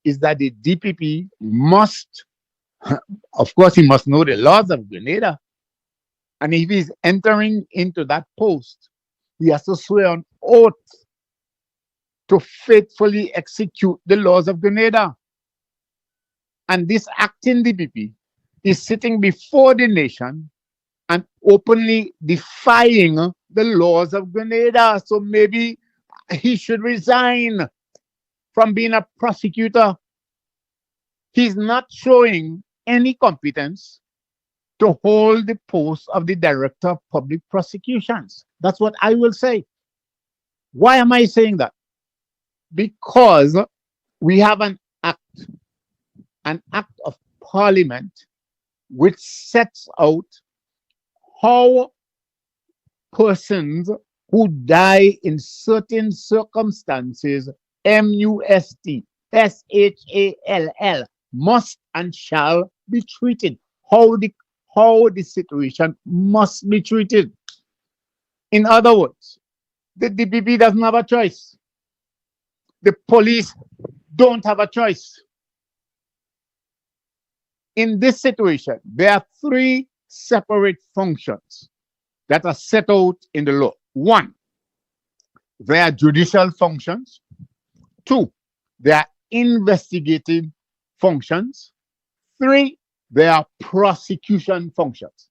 is that the DPP must, of course, he must know the laws of Grenada. And if he's entering into that post, he has to swear on oath to faithfully execute the laws of Grenada. And this acting DPP is sitting before the nation and openly defying the laws of Grenada. So maybe he should resign from being a prosecutor. He's not showing any competence to hold the post of the Director of Public Prosecutions. That's what I will say. Why am I saying that? Because we have an act of Parliament which sets out how persons who die in certain circumstances, MUST, SHALL, must and shall be treated. How the situation must be treated. In other words, the DPP doesn't have a choice. The police don't have a choice. In this situation, there are three separate functions that are set out in the law. One, there are judicial functions. Two, there are investigative functions. Three, there are prosecution functions.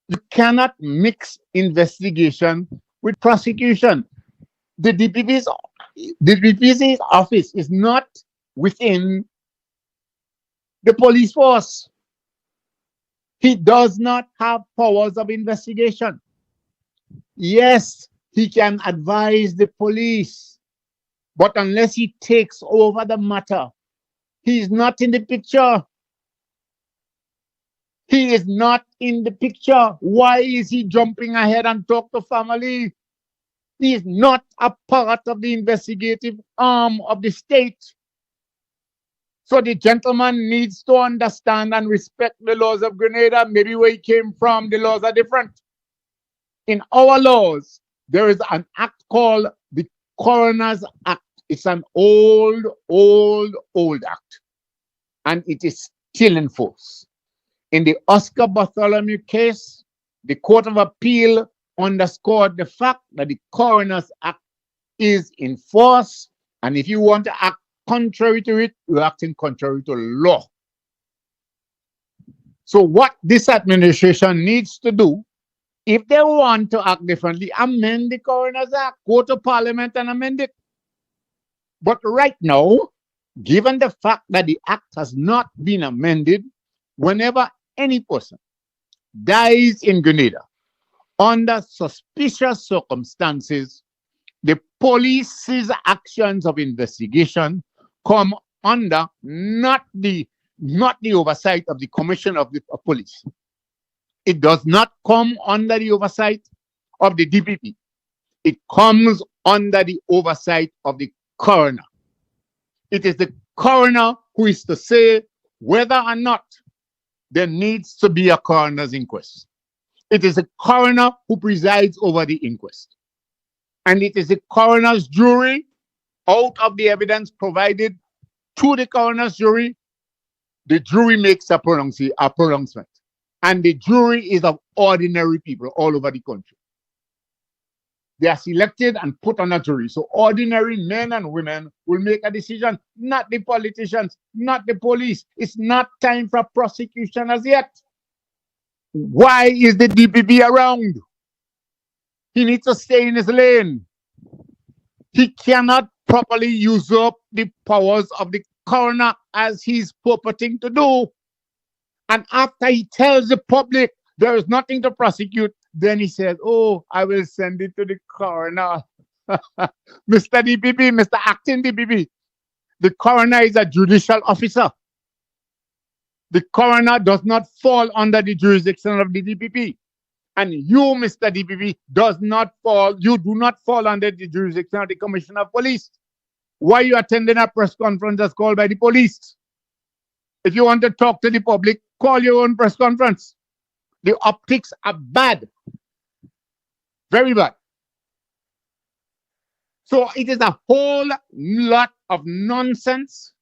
You cannot mix investigation with prosecution. The DPP's office is not within the police force. He does not have powers of investigation. Yes, he can advise the police, but unless he takes over the matter, he is not in the picture. He is not in the picture. Why is he jumping ahead and talk to family? He is not a part of the investigative arm of the state. So the gentleman needs to understand and respect the laws of Grenada. Maybe where he came from, the laws are different. In our laws, there is an act called the Coroner's Act. It's an old act. And it is still in force. In the Oscar Bartholomew case, the Court of Appeal underscored the fact that the Coroner's Act is in force. And if you want to act contrary to it, you're acting contrary to law. So what this administration needs to do, if they want to act differently, amend the Coroner's Act, go to Parliament and amend it. But right now, given the fact that the act has not been amended, whenever any person dies in Grenada under suspicious circumstances, the police's actions of investigation come under not the oversight of the Commissioner of the Police. It does not come under the oversight of the DPP. It comes under the oversight of the coroner. It is the coroner who is to say whether or not there needs to be a coroner's inquest. It is the coroner who presides over the inquest. And it is the coroner's jury, out of the evidence provided to the coroner's jury, the jury makes a pronouncement. And the jury is of ordinary people all over the country. They are selected and put on a jury. So ordinary men and women will make a decision, not the politicians, not the police. It's not time for prosecution as yet. Why is the DPP around? He needs to stay in his lane. He cannot properly usurp the powers of the coroner as he's purporting to do. And after he tells the public there is nothing to prosecute, then he says, oh, I will send it to the coroner. Mr. DPP, Mr. Acting DPP, the coroner is a judicial officer. The coroner does not fall under the jurisdiction of the DPP. And you, Mr. DPP, you do not fall under the jurisdiction of the Commissioner of Police. Why are you attending a press conference that's called by the police? If you want to talk to the public, call your own press conference. The optics are bad. Very bad. So it is a whole lot of nonsense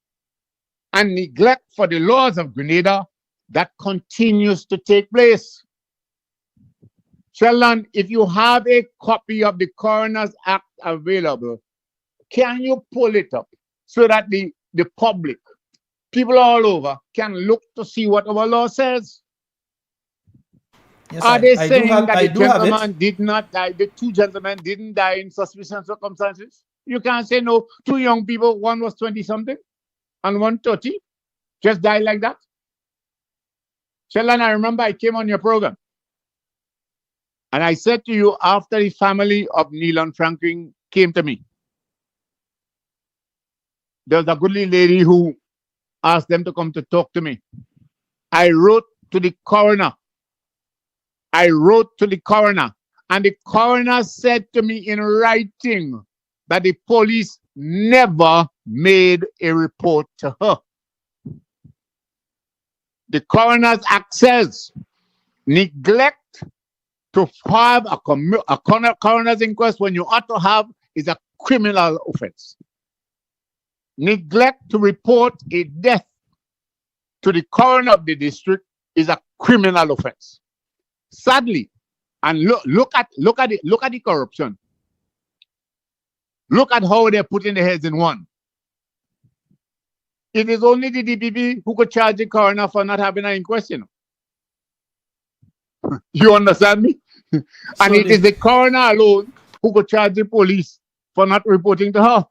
and neglect for the laws of Grenada that continues to take place. Sheldon, if you have a copy of the Coroner's Act available, can you pull it up so that the the public, people all over, can look to see what our law says. Yes, Are they I do saying have- that I the do have it. gentleman did not die, the two gentlemen didn't die in suspicious circumstances? You can't say no. Two young people, one was 20-something and one 30, just died like that. Sheldon, I remember I came on your program and I said to you, after the family of Neil Franklin came to me, there's a goodly lady who asked them to come to talk to me. I wrote to the coroner. And the coroner said to me in writing that the police never made a report to her. The coroner's act says neglect to have a coroner's inquest when you ought to have is a criminal offense. Neglect to report a death to the coroner of the district is a criminal offense. Sadly, and look at the corruption. Look at how they're putting their heads in one. It is only the DPP who could charge the coroner for not having an inquest. You understand me? And it is the coroner alone who could charge the police for not reporting to her.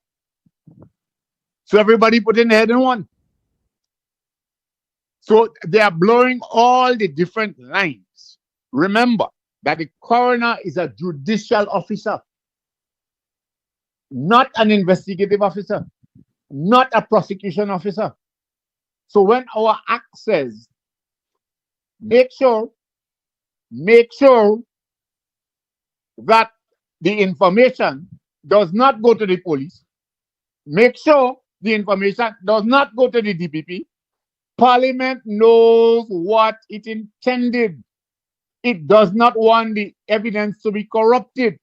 So everybody putting their head in one. So they are blurring all the different lines. Remember that the coroner is a judicial officer, not an investigative officer, not a prosecution officer. So when our act says, make sure that the information does not go to the police, make sure the information does not go to the DPP, Parliament knows what it intended. It does not want the evidence to be corrupted.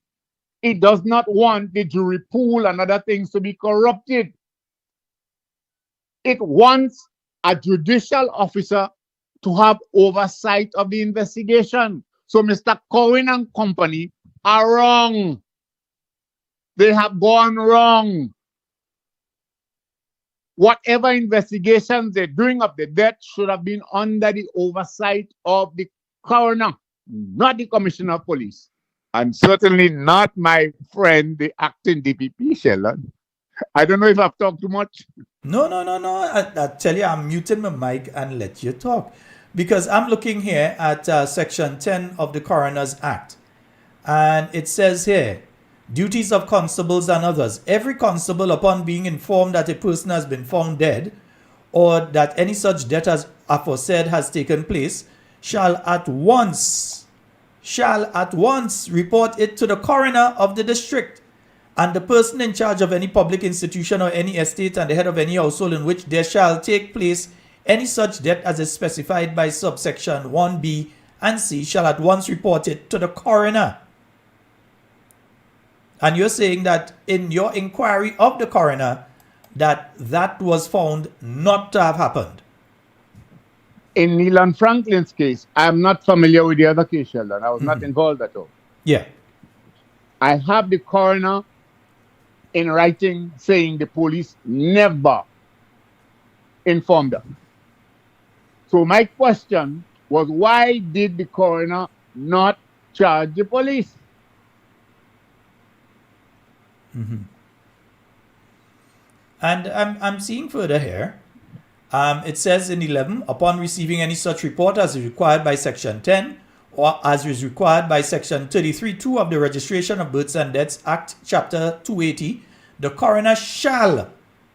It does not want the jury pool and other things to be corrupted. It wants a judicial officer to have oversight of the investigation. So Mr. Cohen and company are wrong. They have gone wrong. Whatever investigations they're doing of the death should have been under the oversight of the coroner, not the commissioner of police, and certainly not my friend, the acting DPP, Sheldon. I don't know if I've talked too much. No. I tell you, I'm muting my mic and let you talk. Because I'm looking here at Section 10 of the Coroner's Act. And it says here, duties of constables and others. Every constable, upon being informed that a person has been found dead, or that any such death as aforesaid has taken place, shall at once report it to the coroner of the district, and the person in charge of any public institution or any estate and the head of any household in which there shall take place any such death as is specified by subsection 1B and C shall at once report it to the coroner. And you're saying that in your inquiry of the coroner, that was found not to have happened. In Neil Franklin's case, I'm not familiar with the other case, Sheldon. I was not involved at all. Yeah. I have the coroner in writing saying the police never informed her. So my question was, why did the coroner not charge the police? And I'm seeing further here. It says in 11, upon receiving any such report as is required by Section 10 or as is required by Section 33(2) of the Registration of Births and Deaths Act, Chapter 280, the coroner shall,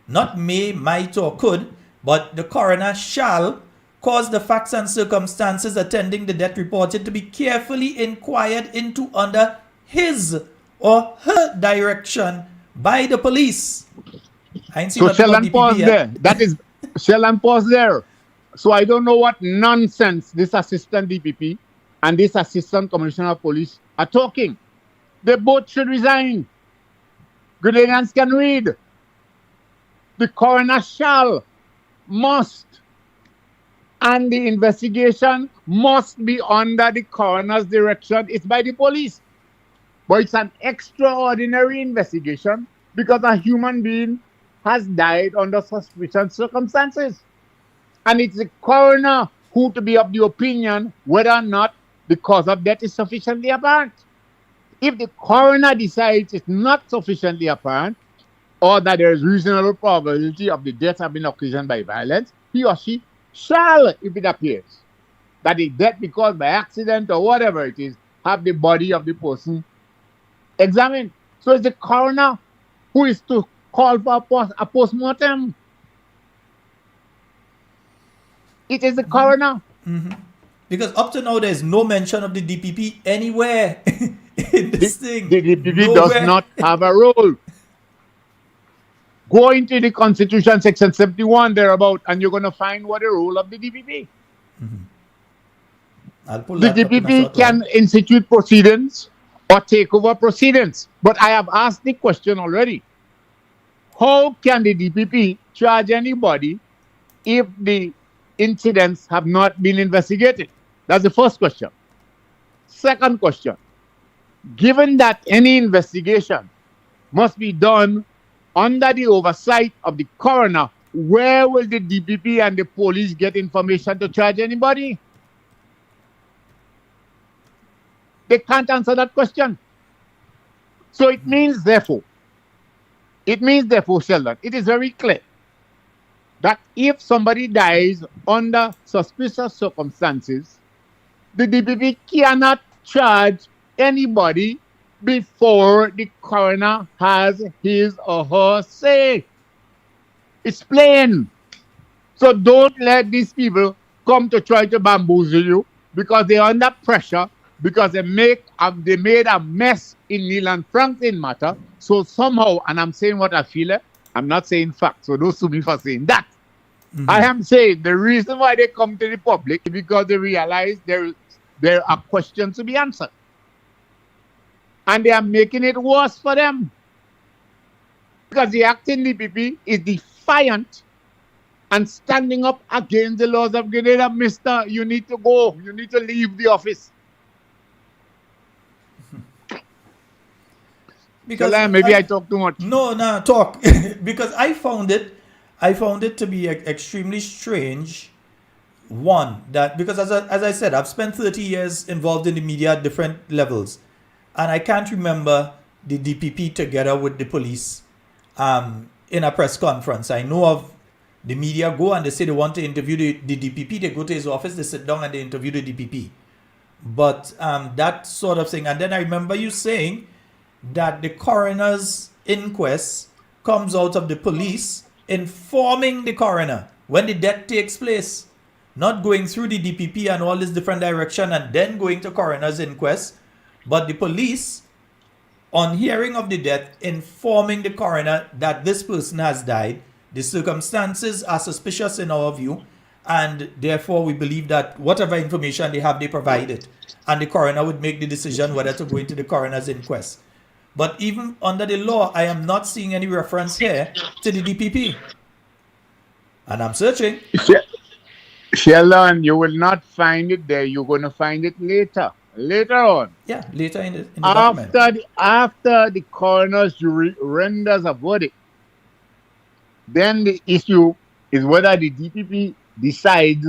not may, might, or could, but the coroner shall cause the facts and circumstances attending the death reported to be carefully inquired into under his or her direction by the police. I ain't seen So nothing about Sheldon, pause DPP yet. there. That is Sheldon, pause there. So I don't know what nonsense this assistant DPP and this assistant commissioner of police are talking. They both should resign. Grenadians can read. The coroner shall, must, and the investigation must be under the coroner's direction. It's by the police. But it's an extraordinary investigation because a human being has died under suspicious circumstances. And it's the coroner who to be of the opinion whether or not the cause of death is sufficiently apparent. If the coroner decides it's not sufficiently apparent, or that there is reasonable probability of the death having been occasioned by violence, he or she shall, if it appears that the death be caused by accident or whatever it is, have the body of the person examined. So it's the coroner who is to call for a post-mortem. It is the coroner. Mm-hmm. Because up to now, there's no mention of the DPP anywhere in this thing. The DPP Nowhere. does not have a role. Go into the Constitution, section 71, thereabout, and you're going to find what the role of the DPP. Mm-hmm. I'll pull The that up in a DPP short can while. institute proceedings or take over proceedings. But I have asked the question already. How can the DPP charge anybody if the incidents have not been investigated? That's the first question. Second question. Given that any investigation must be done under the oversight of the coroner, where will the DPP and the police get information to charge anybody? They can't answer that question. So it means, therefore, Sheldon, it is very clear that if somebody dies under suspicious circumstances, the DPP cannot charge anybody before the coroner has his or her say. It's plain. So don't let these people come to try to bamboozle you because they're under pressure, because they made a mess in Neil and Franklin matter. So somehow, and I'm saying what I feel, I'm not saying facts, so don't sue me for saying that. Mm-hmm. I am saying the reason why they come to the public is because they realize there are questions to be answered. And they are making it worse for them. Because the acting DPP is defiant and standing up against the laws of Grenada. Mister, you need to go. You need to leave the office. Because maybe I talk too much. No, talk. Because I found it to be extremely strange. One, that because as I said, I've spent 30 years involved in the media at different levels. And I can't remember the DPP together with the police in a press conference. I know of the media go and they say they want to interview the DPP. They go to his office, they sit down and they interview the DPP. But that sort of thing. And then I remember you saying that the coroner's inquest comes out of the police informing the coroner when the death takes place. Not going through the DPP and all this different direction and then going to coroner's inquest. But the police, on hearing of the death, informing the coroner that this person has died, the circumstances are suspicious in our view, and therefore we believe that whatever information they have, they provide it. And the coroner would make the decision whether to go into the coroner's inquest. But even under the law, I am not seeing any reference here to the DPP. And I'm searching. Sheldon, you will not find it there. You're going to find it later. Later on. Yeah, later in the document. After the coroner's jury renders a verdict, then the issue is whether the DPP decides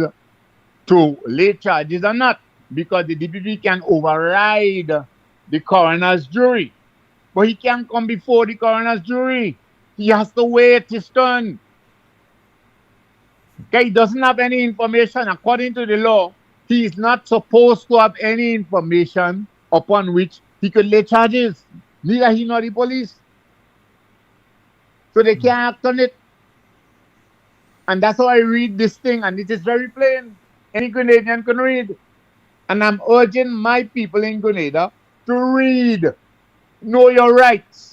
to lay charges or not, because the DPP can override the coroner's jury. But he can't come before the coroner's jury. He has to wait his turn. Okay, he doesn't have any information according to the law. He is not supposed to have any information upon which he could lay charges. Neither he nor the police. So they can't act on it. And that's how I read this thing. And it is very plain. Any Grenadian can read. And I'm urging my people in Grenada to read. Know your rights.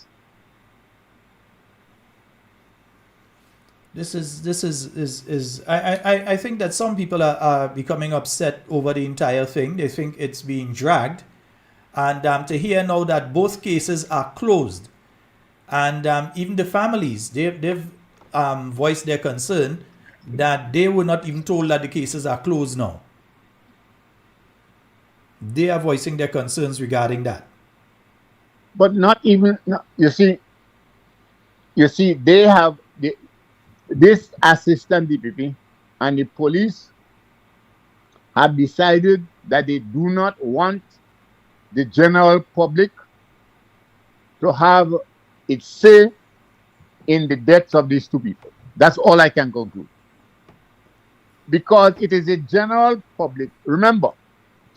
This is I think that some people are becoming upset over the entire thing. They think it's being dragged. And to hear now that both cases are closed. And even the families, they've voiced their concern that they were not even told that the cases are closed now. They are voicing their concerns regarding that. But not even, you see, they have this assistant DPP and the police have decided that they do not want the general public to have its say in the deaths of these two people. That's all I can conclude. Because it is a general public. Remember,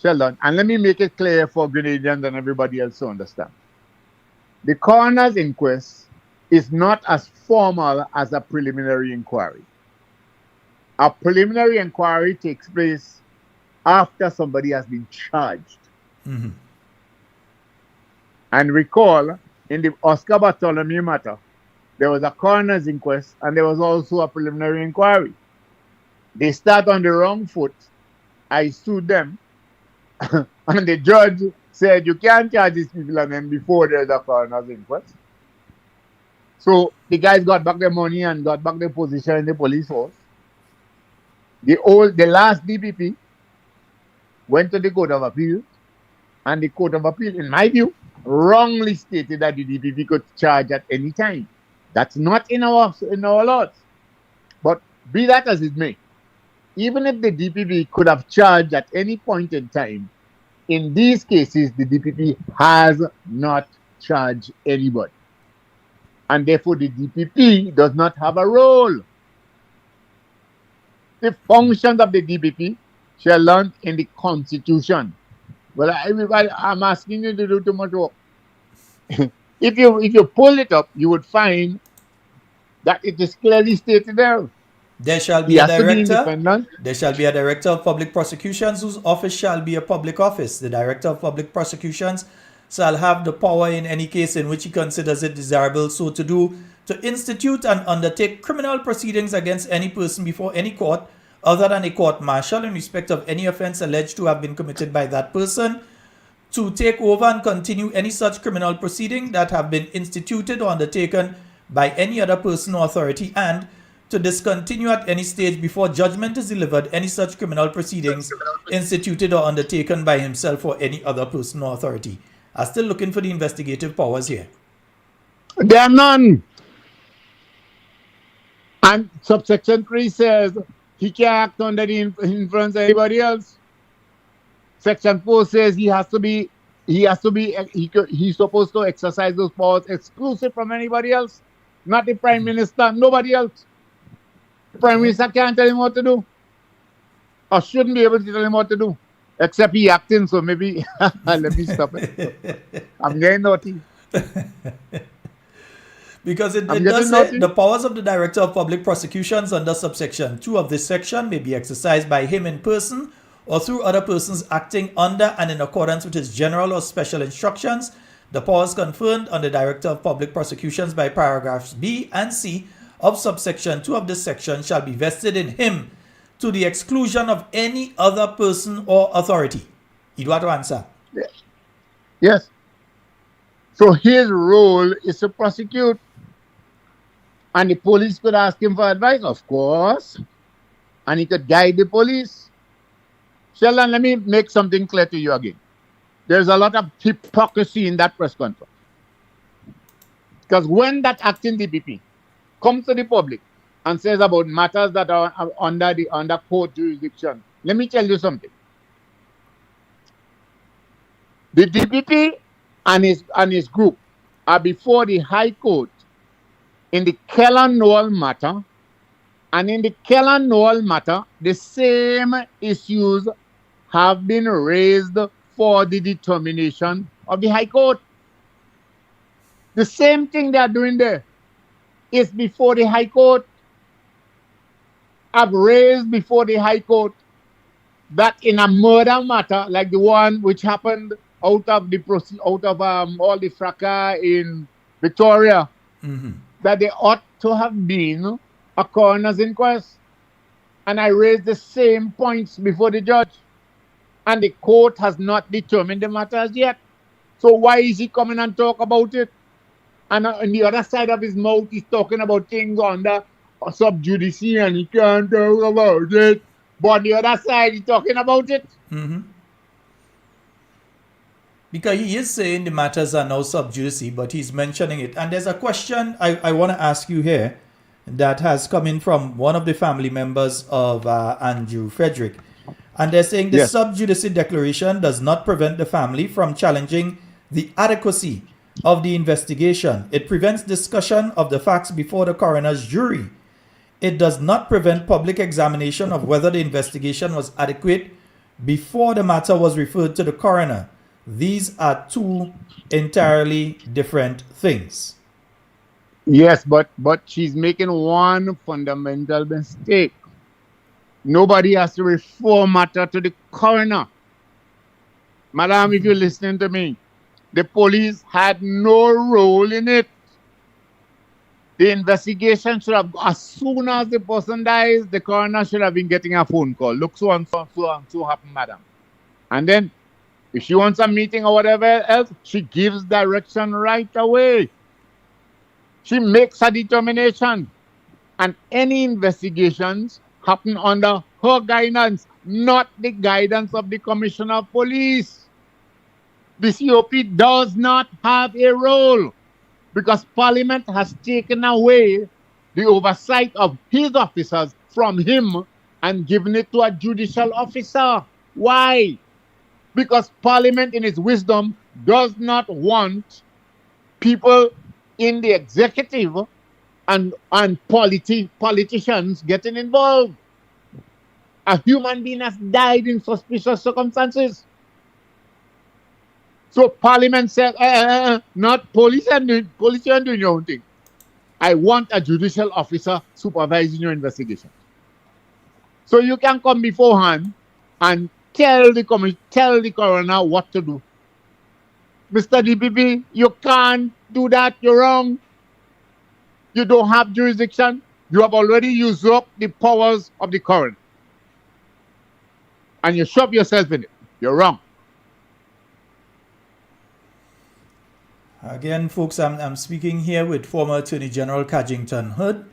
Sheldon, and let me make it clear for Grenadians and everybody else to understand. The coroner's inquest is not as formal as a preliminary inquiry. A preliminary inquiry takes place after somebody has been charged. Mm-hmm. And recall, in the Oscar Bartholomew matter, there was a coroner's inquest and there was also a preliminary inquiry. They start on the wrong foot. I sued them. And the judge said, you can't charge these people and then before there's a coroner's inquest. So the guys got back their money and got back their position in the police force. The last DPP went to the Court of Appeal, and the Court of Appeal, in my view, wrongly stated that the DPP could charge at any time. That's not in our laws. But be that as it may, even if the DPP could have charged at any point in time, in these cases, the DPP has not charged anybody. And therefore, the DPP does not have a role. The functions of the DPP shall learn in the Constitution. Well, I'm asking you to do too much work. If you pull it up, you would find that it is clearly stated there. There shall be a director. There shall be a director of public prosecutions whose office shall be a public office. The director of public prosecutions shall have the power in any case in which he considers it desirable so to do, to institute and undertake criminal proceedings against any person before any court other than a court-martial in respect of any offense alleged to have been committed by that person, to take over and continue any such criminal proceeding that have been instituted or undertaken by any other person or authority, and to discontinue at any stage before judgment is delivered any such criminal proceedings instituted or undertaken by himself or any other person or authority. I'm still looking for the investigative powers here. There are none. And subsection 3 says he can't act under the influence of anybody else. Section 4 says he's supposed to exercise those powers exclusive from anybody else, not the Prime Minister, nobody else. The Prime Minister can't tell him what to do, or shouldn't be able to tell him what to do, except he acting, so maybe let me stop it. I'm getting naughty. Because it does say the powers of the Director of Public Prosecutions under subsection 2 of this section may be exercised by him in person or through other persons acting under and in accordance with his general or special instructions. The powers conferred on the Director of Public Prosecutions by paragraphs B and C of subsection 2 of this section shall be vested in him to the exclusion of any other person or authority. You do have to answer. Yes. So his role is to prosecute. And the police could ask him for advice, of course. And he could guide the police. Sheldon, let me make something clear to you again. There's a lot of hypocrisy in that press conference. Because when that acting DPP comes to the public and says about matters that are under court jurisdiction, let me tell you something. The DPP and his group are before the High Court in the Kellan Noel matter, and in the Kellan Noel matter, the same issues have been raised for the determination of the High Court. The same thing they are doing there is before the High Court. I've raised before the High Court that in a murder matter like the one which happened out of all the fracas in Victoria, that there ought to have been a coroner's inquest. And I raised the same points before the judge. And the court has not determined the matter as yet. So why is he coming and talk about it? And on the other side of his mouth, he's talking about things under sub judice and he can't talk about it. But on the other side, he's talking about it. Because he is saying the matters are now sub judice, but he's mentioning it. And there's a question I want to ask you here. that has come in from one of the family members of Andrew Frederick. And they're saying the Yes. sub judice declaration does not prevent the family from challenging the adequacy of the investigation. It prevents discussion of the facts before the coroner's jury. It does not prevent public examination of whether the investigation was adequate before the matter was referred to the coroner. These are two entirely different things. Yes, but she's making one fundamental mistake. Nobody has to refer matter to the coroner. Madam, if you're listening to me, the police had no role in it. The investigation should have, as soon as the person dies, the coroner should have been getting a phone call. Look, so and so happened, madam. And then, if she wants a meeting or whatever else, she gives direction right away. She makes a determination. And any investigations happen under her guidance, not the guidance of the Commissioner of Police. The COP does not have a role because Parliament has taken away the oversight of his officers from him and given it to a judicial officer. Why? Because Parliament, in its wisdom, does not want people in the executive and politicians getting involved. A human being has died in suspicious circumstances. So Parliament said, not police and doing your own thing. I want a judicial officer supervising your investigation. So you can come beforehand and tell the coroner what to do. Mr. DPP, you can't do that. You're wrong. You don't have jurisdiction. You have already usurped the powers of the coroner. And you shove yourself in it. You're wrong. Again, folks, I'm speaking here with former Attorney General Cadgington Hood.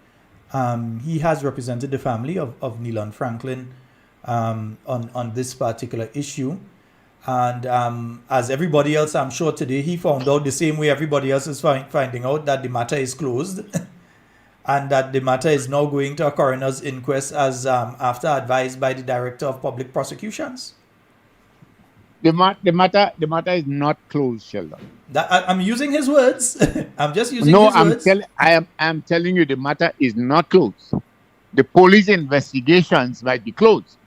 He has represented the family of Nealon Franklin on this particular issue. And as everybody else, I'm sure today, he found out the same way everybody else is finding out that the matter is closed and that the matter is now going to a coroner's inquest as after advised by the Director of Public Prosecutions. The matter is not closed, Sheldon. I'm using his words. I'm just using his words. I'm telling you the matter is not closed. The police investigations might be closed,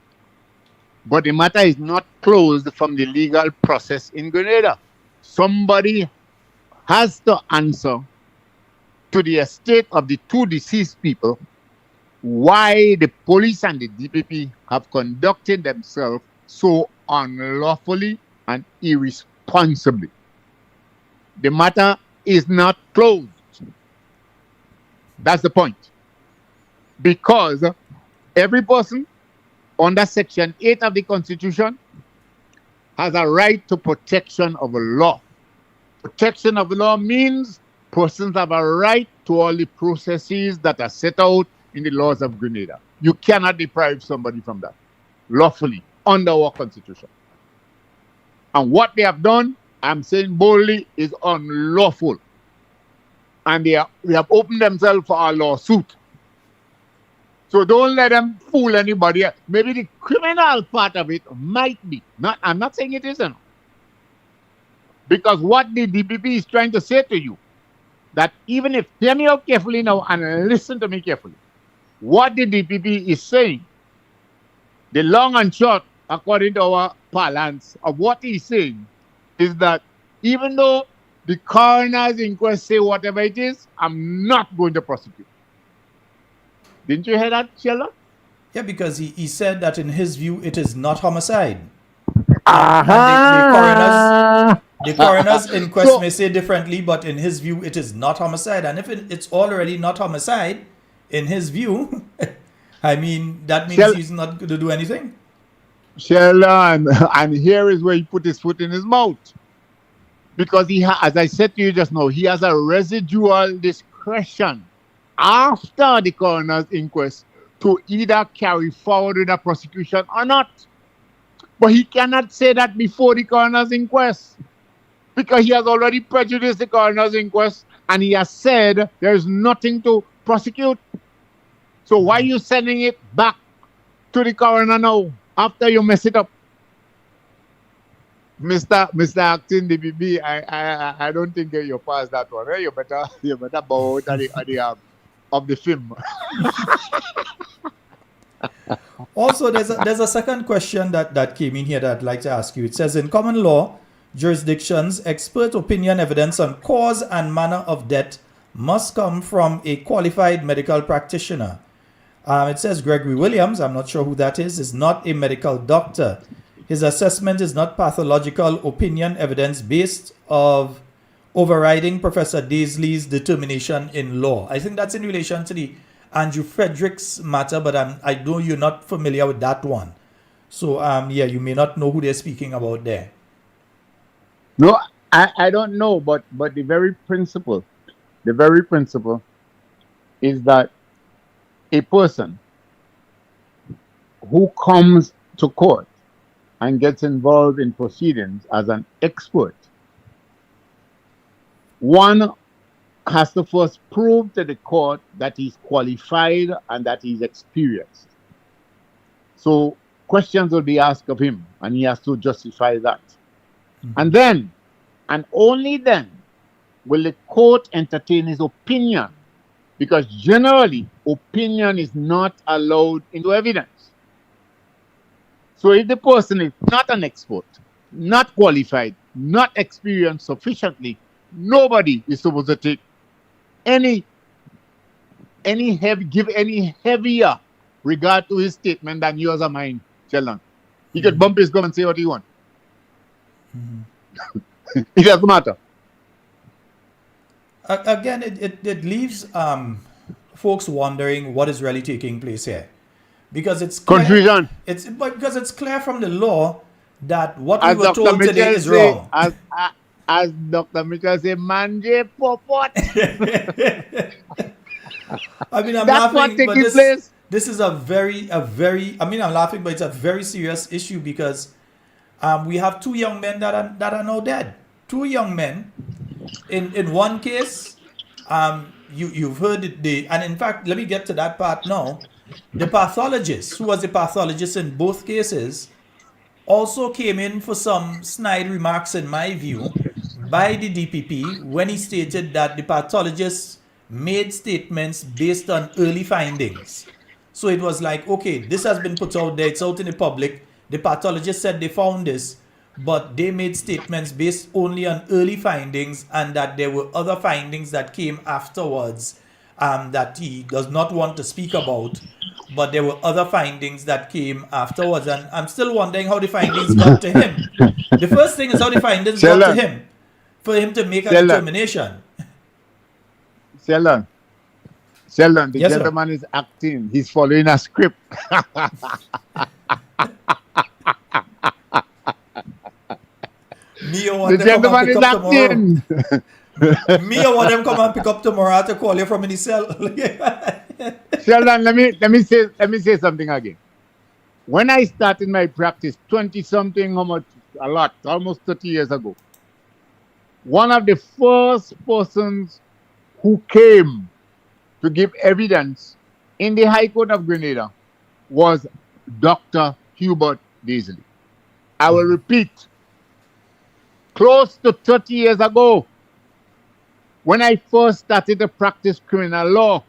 but the matter is not closed from the legal process in Grenada. Somebody has to answer to the estate of the two deceased people why the police and the DPP have conducted themselves so unlawfully and irresponsibly. The matter is not closed. That's the point. Because every person under Section 8 of the Constitution has a right to protection of the law. Protection of the law means persons have a right to all the processes that are set out in the laws of Grenada. You cannot deprive somebody from that lawfully under our Constitution. And what they have done, I'm saying boldly, is unlawful. And they have opened themselves for a lawsuit. So don't let them fool anybody else. Maybe the criminal part of it might be. I'm not saying it isn't. Because what the DPP is trying to say to you, that even if, hear me out carefully now and listen to me carefully. What the DPP is saying, the long and short, according to our parlance, of what he's saying, is that even though the coroner's inquest say whatever it is, I'm not going to prosecute. Didn't you hear that, Sheldon? Yeah, because he said that in his view, it is not homicide. The coroner's inquest may say differently, but in his view, it is not homicide. And if it's already not homicide, in his view, I mean, that means he's not going to do anything. Sheldon, and here is where he put his foot in his mouth. Because as I said to you just now, he has a residual discretion after the coroner's inquest to either carry forward with a prosecution or not. But he cannot say that before the coroner's inquest, because he has already prejudiced the coroner's inquest and he has said there is nothing to prosecute. So why you sending it back to the coroner now after you mess it up? Mr. Acting DBB, I don't think you pass that one. Eh? You better bow out of the film. Also, there's a second question that came in here that I'd like to ask you. It says, in common law jurisdictions, expert opinion evidence on cause and manner of death must come from a qualified medical practitioner. It says Gregory Williams, I'm not sure who that is not a medical doctor. His assessment is not pathological opinion evidence based of overriding Professor Daisley's determination in law. I think that's in relation to the Andrew Frederick's matter, but I know you're not familiar with that one. So, you may not know who they're speaking about there. No, I don't know, but the very principle is that a person who comes to court and gets involved in proceedings as an expert, one has to first prove to the court that he's qualified and that he's experienced. So questions will be asked of him, and he has to justify that. And then, and only then, will the court entertain his opinion, because generally, opinion is not allowed into evidence. So if the person is not an expert, not qualified, not experienced sufficiently, nobody is supposed to take give any heavier regard to his statement than yours or mine, Sheldon. He could bump his gum and say what he wants. It doesn't matter. Again, it leaves folks wondering what is really taking place here. Because it's clear, confusion. Because it's clear from the law that what we were told today is wrong. As Dr. Mitchell said, manje popot. I mean, I'm That's laughing, what but this is a very, I mean, I'm laughing, but it's a very serious issue because we have two young men that are now dead. Two young men. In one case, you've heard and in fact, let me get to that part now. The pathologist, who was the pathologist in both cases, also came in for some snide remarks, in my view, by the DPP when he stated that the pathologist made statements based on early findings. So it was like, okay, this has been put out there, it's out in the public. The pathologist said they found this, but they made statements based only on early findings, and that there were other findings that came afterwards that he does not want to speak about. But there were other findings that came afterwards, and I'm still wondering how the findings got to him. The first thing is how the findings got to him, for him to make a determination. Sheldon, the gentleman is acting. He's following a script. The gentleman is acting. Me, I want them come and pick up tomorrow to call you from in the cell. Sheldon, let me say something again. When I started my practice 20-something, almost 30 years ago, one of the first persons who came to give evidence in the High Court of Grenada was Dr. Hubert Daisley. I will repeat, close to 30 years ago, when I first started to practice criminal law,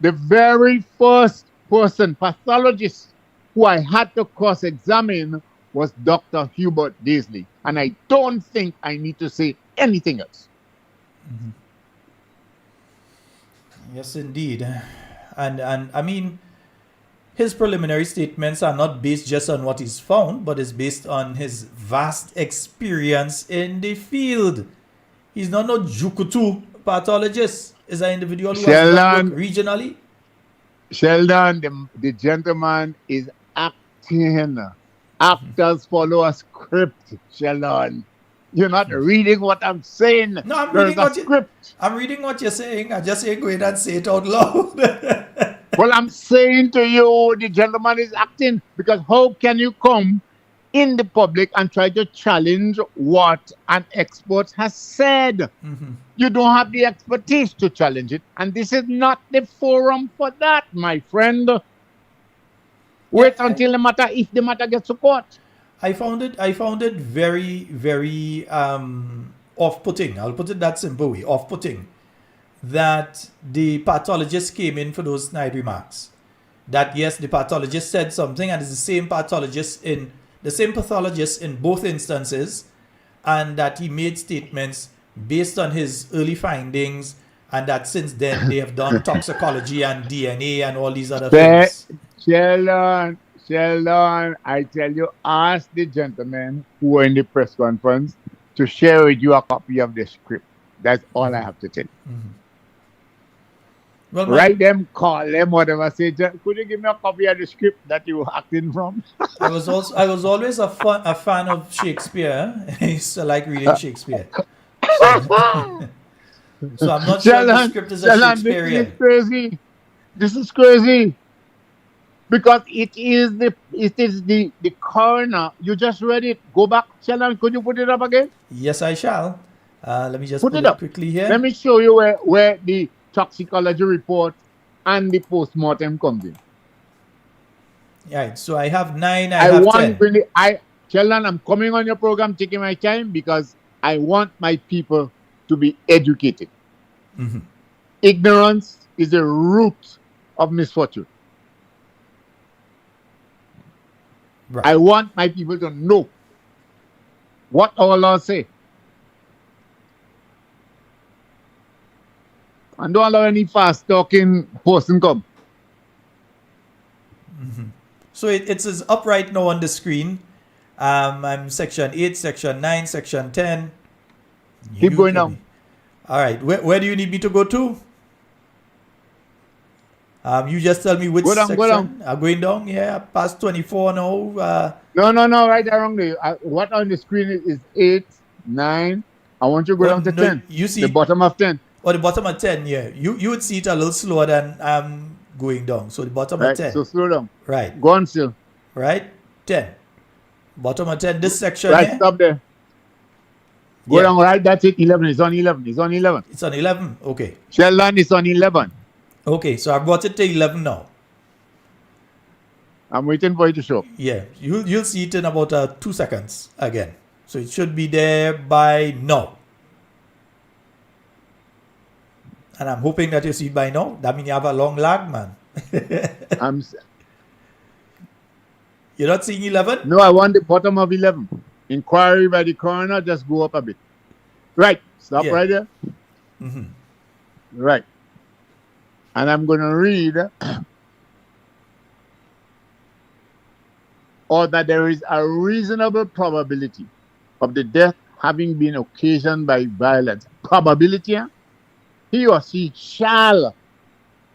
the very first person, pathologist, who I had to cross-examine was Dr. Hubert Daisley. And I don't think I need to say anything else. Mm-hmm. Yes, indeed. And I mean, his preliminary statements are not based just on what he's found, but is based on his vast experience in the field. He's not no Jukutu pathologist. Is an individual who has worked regionally. Sheldon, the gentleman is acting. Actors follow a script, Sheldon. You're not reading what I'm saying. No, I'm reading what you're saying. I just ain't going and say it out loud. Well, I'm saying to you, the gentleman is acting, because how can you come in the public and try to challenge what an expert has said. You don't have the expertise to challenge it, and this is not the forum for that, my friend. Wait until if the matter gets to court. I found it very, very off-putting. I'll put it that simple way, off-putting, that the pathologist came in for those snide remarks. That yes, the pathologist said something, and it's the same pathologist in both instances, and that he made statements based on his early findings, and that since then they have done toxicology and DNA and all these other things. Sheldon, I tell you, ask the gentlemen who were in the press conference to share with you a copy of the script. That's all I have to tell you. Well, write them, call them, whatever. Say, could you give me a copy of the script that you were acting from? I was always a fan of Shakespeare. I used to like reading Shakespeare. So I'm not sure the script is a Shakespearean. This is crazy. Because it is the coroner. You just read it. Go back, Sheldon. Could you put it up again? Yes, I shall. Let me just put it up quickly here. Let me show you where the toxicology report and the post-mortem comes in. Right. So I have 9. I have 10. Sheldon, I'm coming on your program, taking my time because I want my people to be educated. Ignorance is the root of misfortune. Right. I want my people to know what our laws say. And don't allow any fast talking person come. So it is up right now on the screen. I'm section 8, section 9, section 10. Keep going down. All right. Where do you need me to go to? You just tell me which section. Go down. Going down? Yeah, past 24 now. No, right around there. What on the screen is 8, 9. I want you to go down to 10. You see the bottom of 10. Oh, the bottom of 10, yeah. You would see it a little slower than I'm going down. So the bottom of 10. So slow down. Right. Go on still. Right? 10. Bottom of 10, this section right, here. Stop there. Go down, right? That's it. 11. It's on 11. It's on 11. Okay. Sheldon is on 11. Okay, so I brought it to 11 now. I'm waiting for you to show. Yeah, you'll see it in about 2 seconds again. So it should be there by now. And I'm hoping that you see it by now. That means you have a long lag, man. You're not seeing 11? No, I want the bottom of 11. Inquiry by the coroner, just go up a bit. Right, stop right there. Right. And I'm going to read, or that there is a reasonable probability of the death having been occasioned by violence. Probability, he or she shall,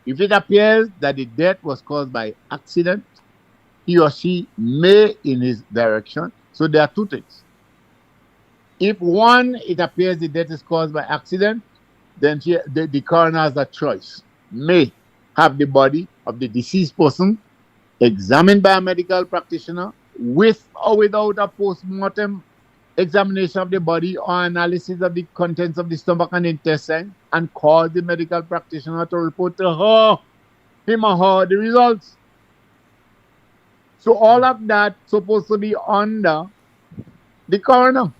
if it appears that the death was caused by accident, he or she may in his direction. So there are two things. If one, it appears the death is caused by accident, then the coroner has a choice. May have the body of the deceased person examined by a medical practitioner with or without a post-mortem examination of the body or analysis of the contents of the stomach and intestine, and call the medical practitioner to report to him or her the results. So all of that supposed to be under the coroner.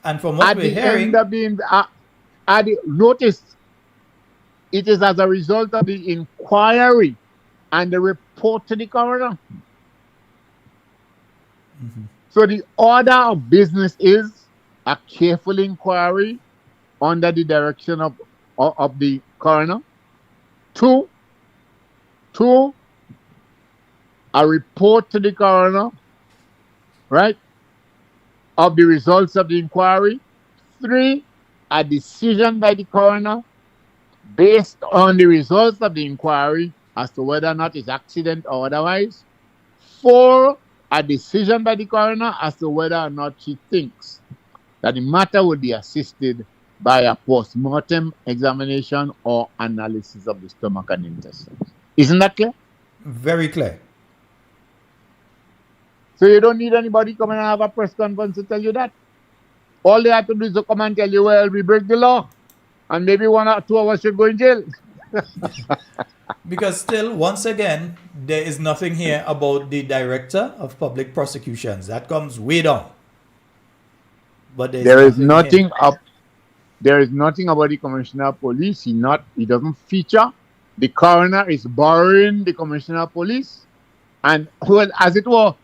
And from what we're hearing, notice it is as a result of the inquiry and the report to the coroner. So the order of business is a careful inquiry under the direction of the coroner. Two, a report to the coroner, right, of the results of the inquiry. 3, a decision by the coroner based on the results of the inquiry as to whether or not it's accident or otherwise. 4, a decision by the coroner as to whether or not she thinks that the matter would be assisted by a post-mortem examination or analysis of the stomach and intestines. Isn't that clear? Very clear. So you don't need anybody coming and have a press conference to tell you that. All they have to do is to come and tell you, well, we break the law. And maybe 1 or 2 of us should go in jail. Because still, once again, there is nothing here about the Director of Public Prosecutions. That comes way down. But there is nothing about the Commissioner of Police. He doesn't feature. The coroner is borrowing the Commissioner of Police. And well, as it were,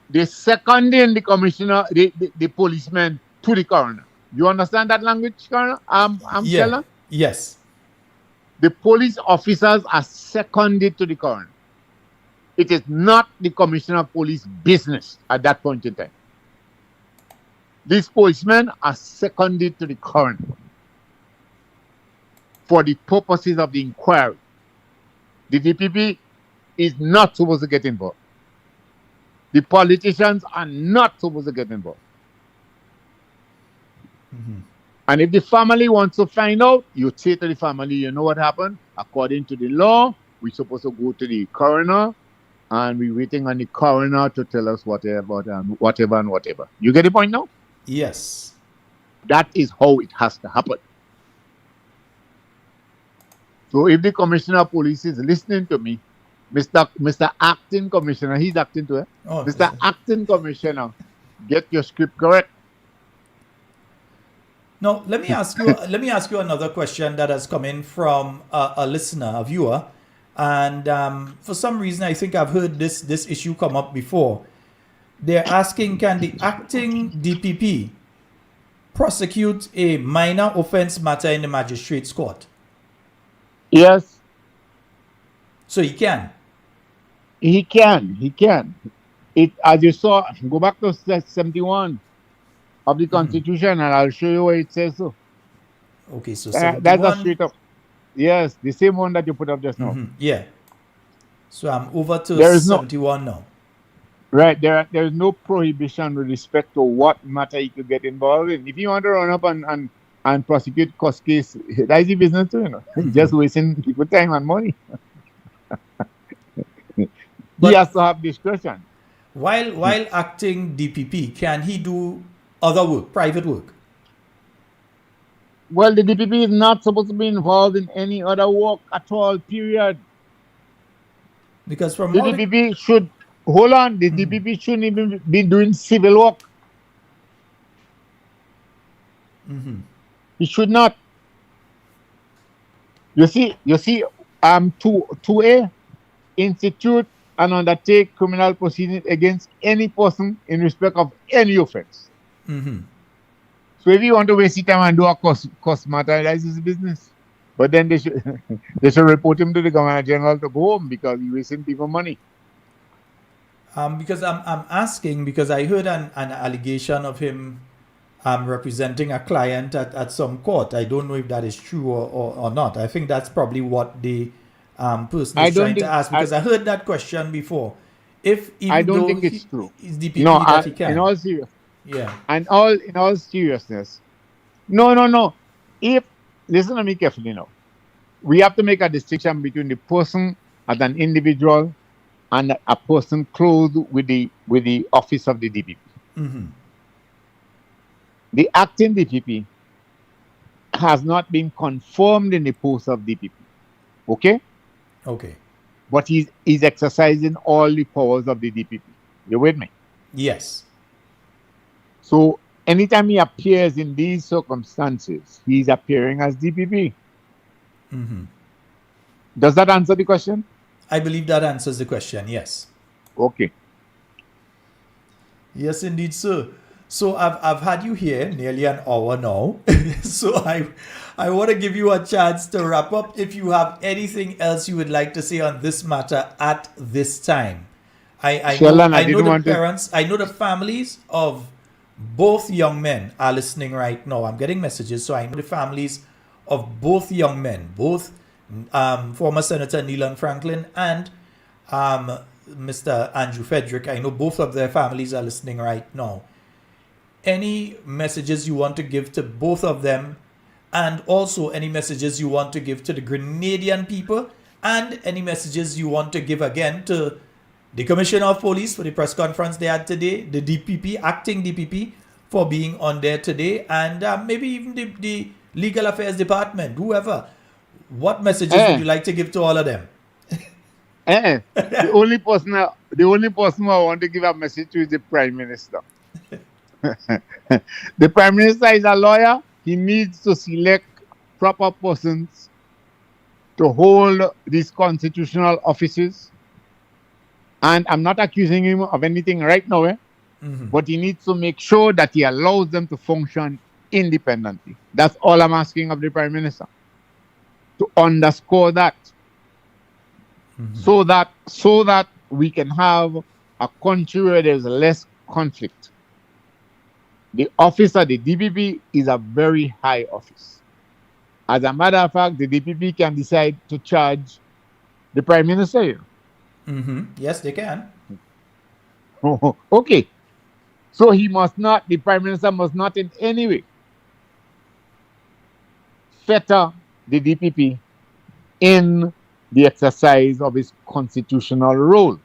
they seconding the commissioner, the policeman to the coroner. You understand that language, coroner? Keller? Yes. The police officers are seconded to the coroner. It is not the commissioner of police business at that point in time. These policemen are seconded to the coroner for the purposes of the inquiry. The DPP is not supposed to get involved. The politicians are not supposed to get involved. Mm-hmm. And if the family wants to find out, you say to the family, you know what happened? According to the law, we're supposed to go to the coroner, and we're waiting on the coroner to tell us whatever and whatever. You get the point now? Yes. That is how it has to happen. So if the Commissioner of Police is listening to me, Mr. Acting Commissioner, he's acting to it. Oh, Mr. Acting Commissioner, get your script correct. Now, let me ask you another question that has come in from a listener, a viewer, and for some reason I think I've heard this issue come up before. They're asking, can the acting DPP prosecute a minor offense matter in the magistrate's court? Yes. So he can? He can. It, as you saw, go back to 71 of the Constitution, and I'll show you where it says so. Okay, so that's a straight up. Yes, the same one that you put up just now. Yeah. So I'm over to 71 now. Right, there is no prohibition with respect to what matter you could get involved in. If you want to run up and prosecute cost case, that's the business too, you know. Just wasting people's time and money. He has to have discretion. While acting DPP, can he do other work, private work? Well, the DPP is not supposed to be involved in any other work at all, period. Because from the DPP should, hold on, the DPP shouldn't even be doing civil work. He should not. You see, 2A, institute and undertake criminal proceedings against any person in respect of any offense. So if you want to waste your time and do a cost matter, that's his business. But then they should report him to the Governor General to go home because he's wasting people money. Because I'm asking because I heard an allegation of him representing a client at some court. I don't know if that is true or not. I think that's probably what the person is trying to ask, because I heard that question before. I don't think it's true. Is DPP that he can? In all seriousness. Yeah. And in all seriousness. No. Listen to me carefully now. We have to make a distinction between the person as an individual and a person clothed with the office of the DPP. The acting DPP has not been confirmed in the post of DPP. Okay? Okay. But he's exercising all the powers of the DPP. You with me? Yes. So anytime he appears in these circumstances, he's appearing as DPP. Does that answer the question? I believe that answers the question, yes. Okay. Yes, indeed, sir. So I've had you here nearly an hour now. So I want to give you a chance to wrap up if you have anything else you would like to say on this matter at this time. I know the parents, I know the families of both young men are listening right now. I'm getting messages, so I know the families of both young men, both former Senator Neelan Franklin and Mr. Andrew Frederick. I know both of their families are listening right now. Any messages you want to give to both of them, and also any messages you want to give to the Grenadian people, and any messages you want to give again to the Commissioner of Police for the press conference they had today, the DPP, acting DPP, for being on there today, and maybe even the Legal Affairs Department, whoever. What messages would you like to give to all of them? The only person who I want to give a message to is the Prime Minister. The Prime Minister is a lawyer. He needs to select proper persons to hold these constitutional offices. And I'm not accusing him of anything right now, but he needs to make sure that he allows them to function independently. That's all I'm asking of the Prime Minister. To underscore that. So that we can have a country where there's less conflict. The office of the DPP is a very high office. As a matter of fact, the DPP can decide to charge the Prime Minister here. Yes, they can. Okay. So the Prime Minister must not in any way fetter the DPP in the exercise of his constitutional role.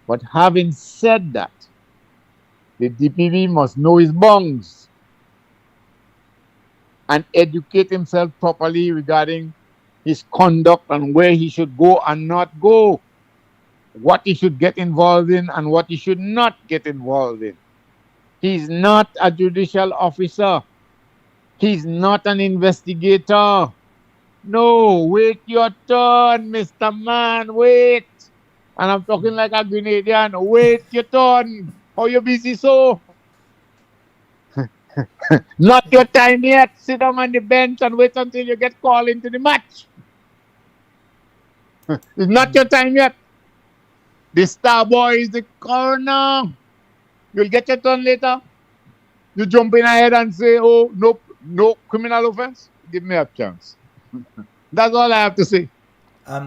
But having said that, the DPP must know his bounds and educate himself properly regarding his conduct and where he should go and not go, what he should get involved in and what he should not get involved in. He's not a judicial officer. He's not an investigator. No, wait your turn, Mr. Man, wait. And I'm talking like a Grenadian. Wait your turn. How you busy so? Not your time yet. Sit down on the bench and wait until you get called into the match. It's not your time yet. The star boy is the coroner. You'll get your turn later. You jump in ahead and say, oh, no criminal offense. Give me a chance. That's all I have to say.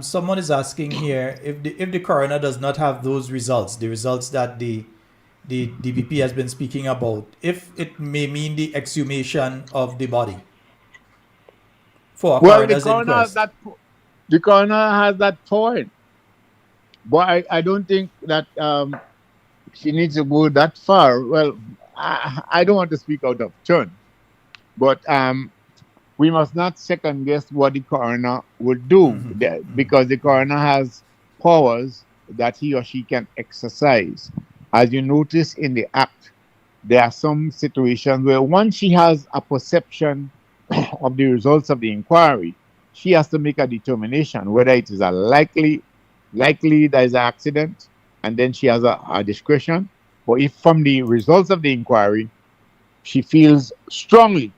Someone is asking here if the coroner does not have those results, the results that the DPP has been speaking about, if it may mean the exhumation of the body for a coroner's inquest. The coroner has that point, but I don't think that she needs to go that far. Well, I don't want to speak out of turn, but we must not second guess what the coroner would do because the coroner has powers that he or she can exercise. As you notice in the act, there are some situations where once she has a perception of the results of the inquiry, she has to make a determination whether it is a likely there is an accident, and then she has a discretion. Or if from the results of the inquiry, she feels strongly,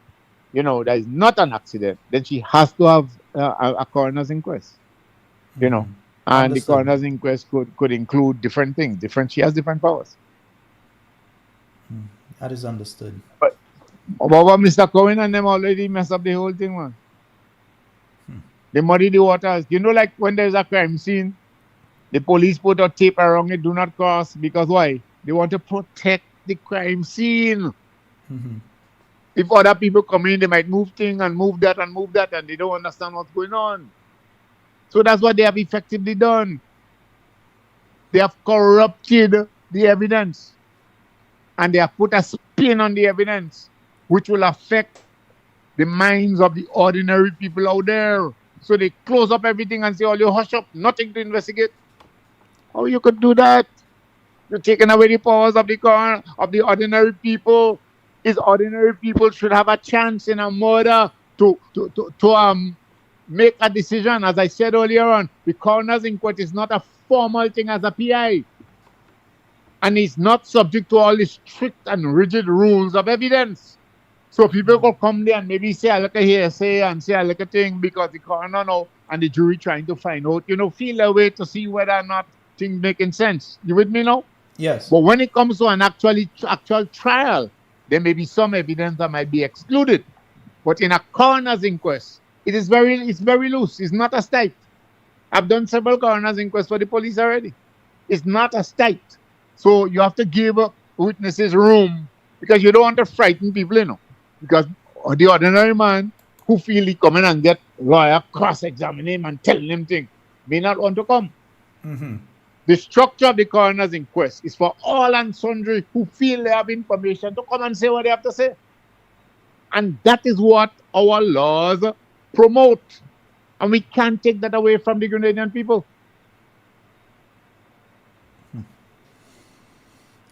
there is not an accident, then she has to have a coroner's inquest, And Understood. the coroner's inquest could include different things. She has different powers. That is understood. But about Mr. Cohen and them already messed up the whole thing, man. They muddy the waters. Like when there's a crime scene, the police put a tape around it, do not cross, because why? They want to protect the crime scene. If other people come in, they might move things and move that, and they don't understand what's going on. So that's what they have effectively done. They have corrupted the evidence. And they have put a spin on the evidence, which will affect the minds of the ordinary people out there. So they close up everything and say, oh, you hush up, nothing to investigate. How you could do that? You're taking away the powers of the ordinary people. Is ordinary people should have a chance in a murder to make a decision. As I said earlier on, the coroner's inquest is not a formal thing as a PI. And it's not subject to all the strict and rigid rules of evidence. So people could come there and maybe say a little hearsay and say a little thing because the coroner know and the jury trying to find out, feel a way to see whether or not things making sense. You with me now? Yes. But when it comes to an actual trial, there may be some evidence that might be excluded. But in a coroner's inquest, it's very loose. It's not as tight. I've done several coroner's inquests for the police already. It's not as tight. So you have to give witnesses room because you don't want to frighten people, Because the ordinary man who feel he come in and get lawyer cross-examining him and telling him things may not want to come. The The structure of the coroner's inquest is for all and sundry who feel they have information to come and say what they have to say. And that is what our laws promote. And we can't take that away from the Grenadian people.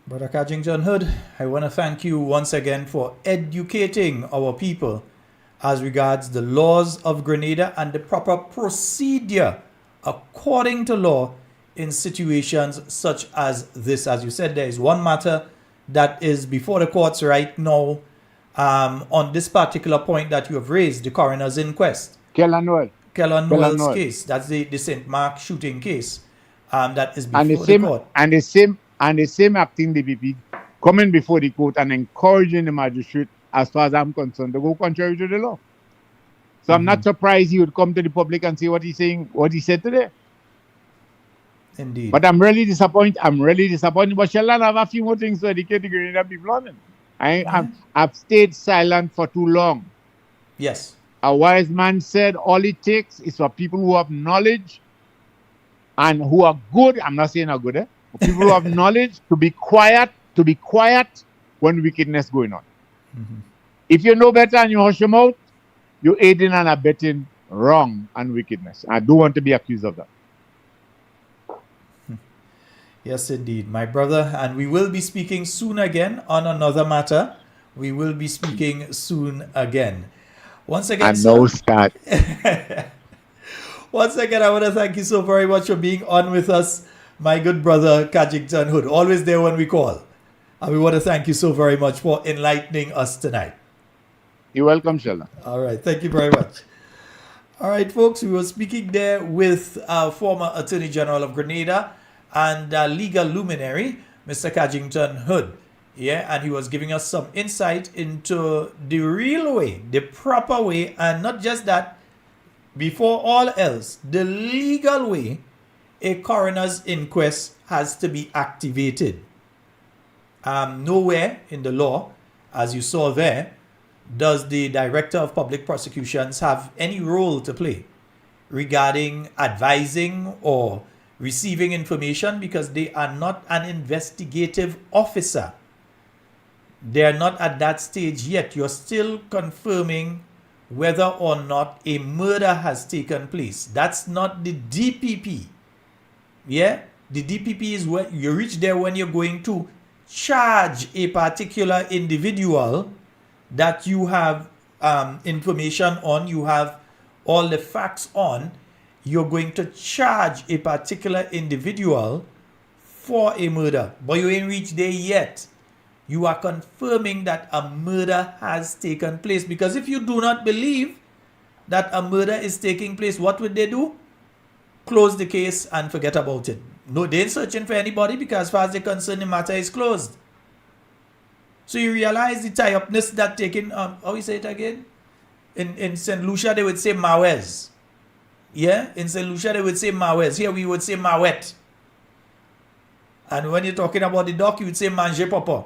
Brother Cadgington Hood, I want to thank you once again for educating our people as regards the laws of Grenada and the proper procedure according to law in situations such as this. As you said, there is one matter that is before the courts right now on this particular point that you have raised, the coroner's inquest. Kellan Noel's case. That's the St. Mark shooting case that is before the court. And the same acting DPP coming before the court and encouraging the magistrate, as far as I'm concerned, to go contrary to the law. So I'm not surprised he would come to the public and say what he said today. Indeed. But I'm really disappointed. But Sheldon, I have a few more things to educate the Grenadian people on it. I've stayed silent for too long. Yes. A wise man said all it takes is for people who have knowledge and who are good. I'm not saying are good, people who have knowledge to be quiet when wickedness going on. If you know better and you hush your mouth, you're aiding and abetting wrong and wickedness. I don't want to be accused of that. Yes, indeed, my brother. And we will be speaking soon again on another matter. We will be speaking soon again. Once again, once again, I want to thank you so very much for being on with us, my good brother Cadgington Hood. Always there when we call. And we want to thank you so very much for enlightening us tonight. You're welcome, Sheldon. All right. Thank you very much. All right, folks. We were speaking there with former Attorney General of Grenada and legal luminary, Mr. Cadgington Hood. Yeah, and he was giving us some insight into the real way, the proper way, and not just that, before all else, the legal way a coroner's inquest has to be activated. Nowhere in the law, as you saw there, does the Director of Public Prosecutions have any role to play regarding advising or receiving information, because they are not an investigative officer. They are not at that stage yet. You're still confirming whether or not a murder has taken place. That's not the DPP. Yeah? The DPP is when you reach there when you're going to charge a particular individual that you have information on, you have all the facts on. You're going to charge a particular individual for a murder, but you ain't reached there yet. You are confirming that a murder has taken place, because if you do not believe that a murder is taking place, what would they do? Close the case and forget about it. No, they ain't searching for anybody, because as far as they're concerned, the matter is closed. So you realize the tie-upness that taking, how you say it again? In St. Lucia, they would say Mawez. Yeah? In St. Lucia, they would say Mawez. Here we would say Mawet. And when you're talking about the doc, you would say Manger Papa.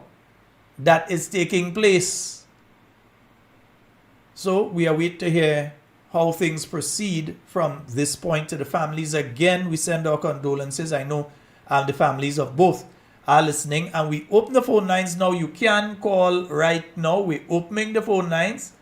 That is taking place. So we await to hear how things proceed from this point to the families. Again, we send our condolences. I know the families of both are listening. And we open the phone lines now. You can call right now. We're opening the phone lines.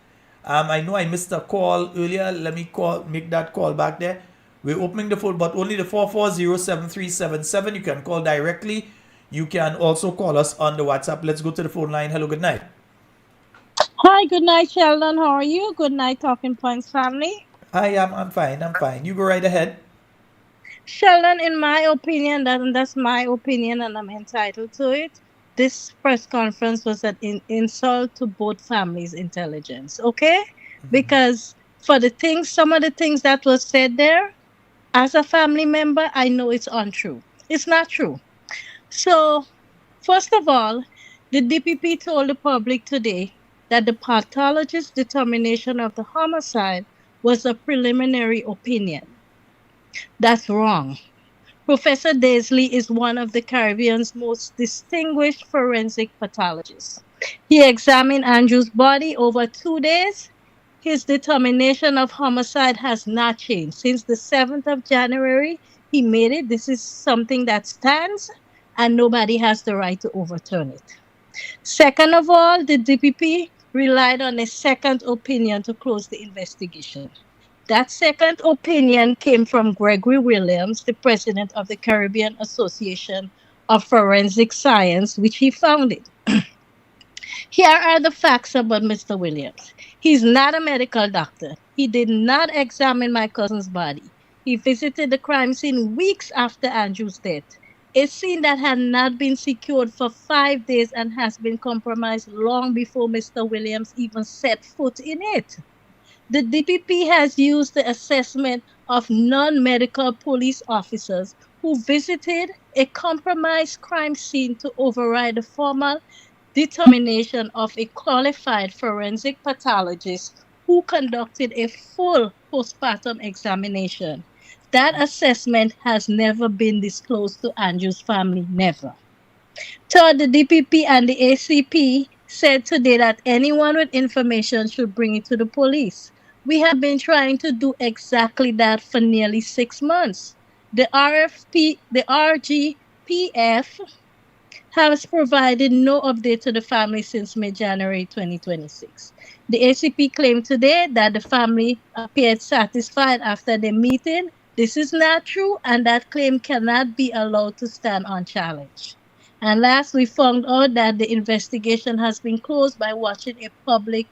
I know I missed a call earlier. Let me make that call back there. We're opening the phone, but only the 440-7377. You can call directly. You can also call us on the WhatsApp. Let's go to the phone line. Hello, good night. Hi, good night, Sheldon. How are you? Good night, Talking Points family. Hi, I'm fine. I'm fine. You go right ahead. Sheldon, in my opinion, that's my opinion, and I'm entitled to it. This press conference was an insult to both families' intelligence, okay? Because for some of the things that was said there, as a family member, I know it's untrue. It's not true. So, first of all, the DPP told the public today that the pathologist's determination of the homicide was a preliminary opinion. That's wrong. Professor Daisley is one of the Caribbean's most distinguished forensic pathologists. He examined Andrew's body over 2 days. His determination of homicide has not changed. Since the 7th of January, He made it. This is something that stands, and nobody has the right to overturn it. Second of all, the DPP relied on a second opinion to close the investigation. That second opinion came from Gregory Williams, the president of the Caribbean Association of Forensic Science, which he founded. Here are the facts about Mr. Williams. He's not a medical doctor. He did not examine my cousin's body. He visited the crime scene weeks after Andrew's death, a scene that had not been secured for 5 days and has been compromised long before Mr. Williams even set foot in it. The DPP has used the assessment of non-medical police officers who visited a compromised crime scene to override the formal determination of a qualified forensic pathologist who conducted a full postpartum examination. That assessment has never been disclosed to Andrew's family, never. Third, the DPP and the ACP said today that anyone with information should bring it to the police. We have been trying to do exactly that for nearly 6 months. The RGPF has provided no update to the family since mid-January 2026. The ACP claimed today that the family appeared satisfied after the meeting. This is not true, and that claim cannot be allowed to stand unchallenged. And last, we found out that the investigation has been closed by watching a public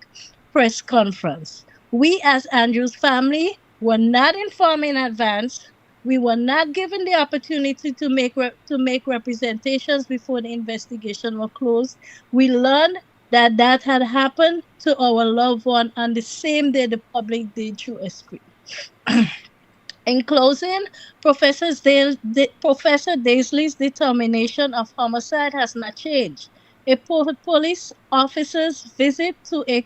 press conference. We, as Andrew's family, were not informed in advance. We were not given the opportunity to make representations before the investigation was closed. We learned that that had happened to our loved one on the same day the public did through a screen. In closing, Professor Daisley's determination of homicide has not changed. A police officer's visit to a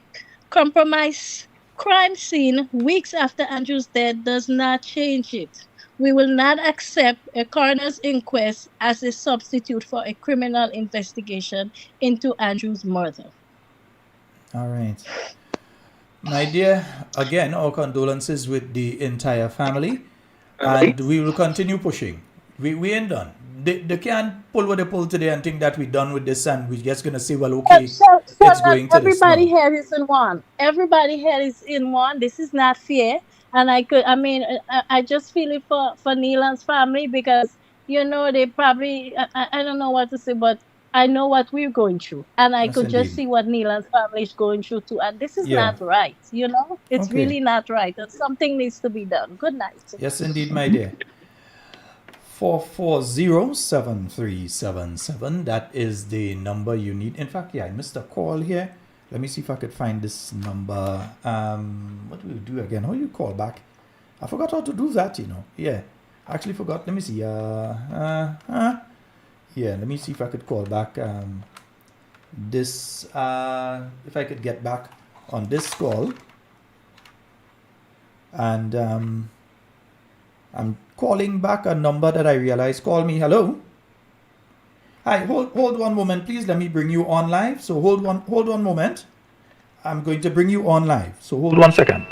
compromised crime scene weeks after Andrew's death does not change it. We will not accept a coroner's inquest as a substitute for a criminal investigation into Andrew's murder. All right. My dear, again, our condolences with the entire family, and we will continue pushing. We ain't done. They can't pull what they pull today and think that we're done with this and we're just going to say, well, okay, it's going to this. Everybody here is in one. Everybody here is in one. This is not fair. And I just feel it for Neelan's family because, they probably, I don't know what to say, but I know what we're going through. And I could just see what Neelan's family is going through too. And this is not right, It's really not right. And something needs to be done. Good night. Yes, indeed, my dear. 440-7377. That is the number you need. In fact, I missed a call here. Let me see if I could find this number. What do we do again? How do you call back? I forgot how to do that, Yeah, I actually forgot. Let me see. Let me see if I could call back this. If I could get back on this call. And I'm calling back a number that I realized. Call me. Hello. Hi, hold one moment, please. Let me bring you on live. So hold one moment. I'm going to bring you on live. So hold 1 second.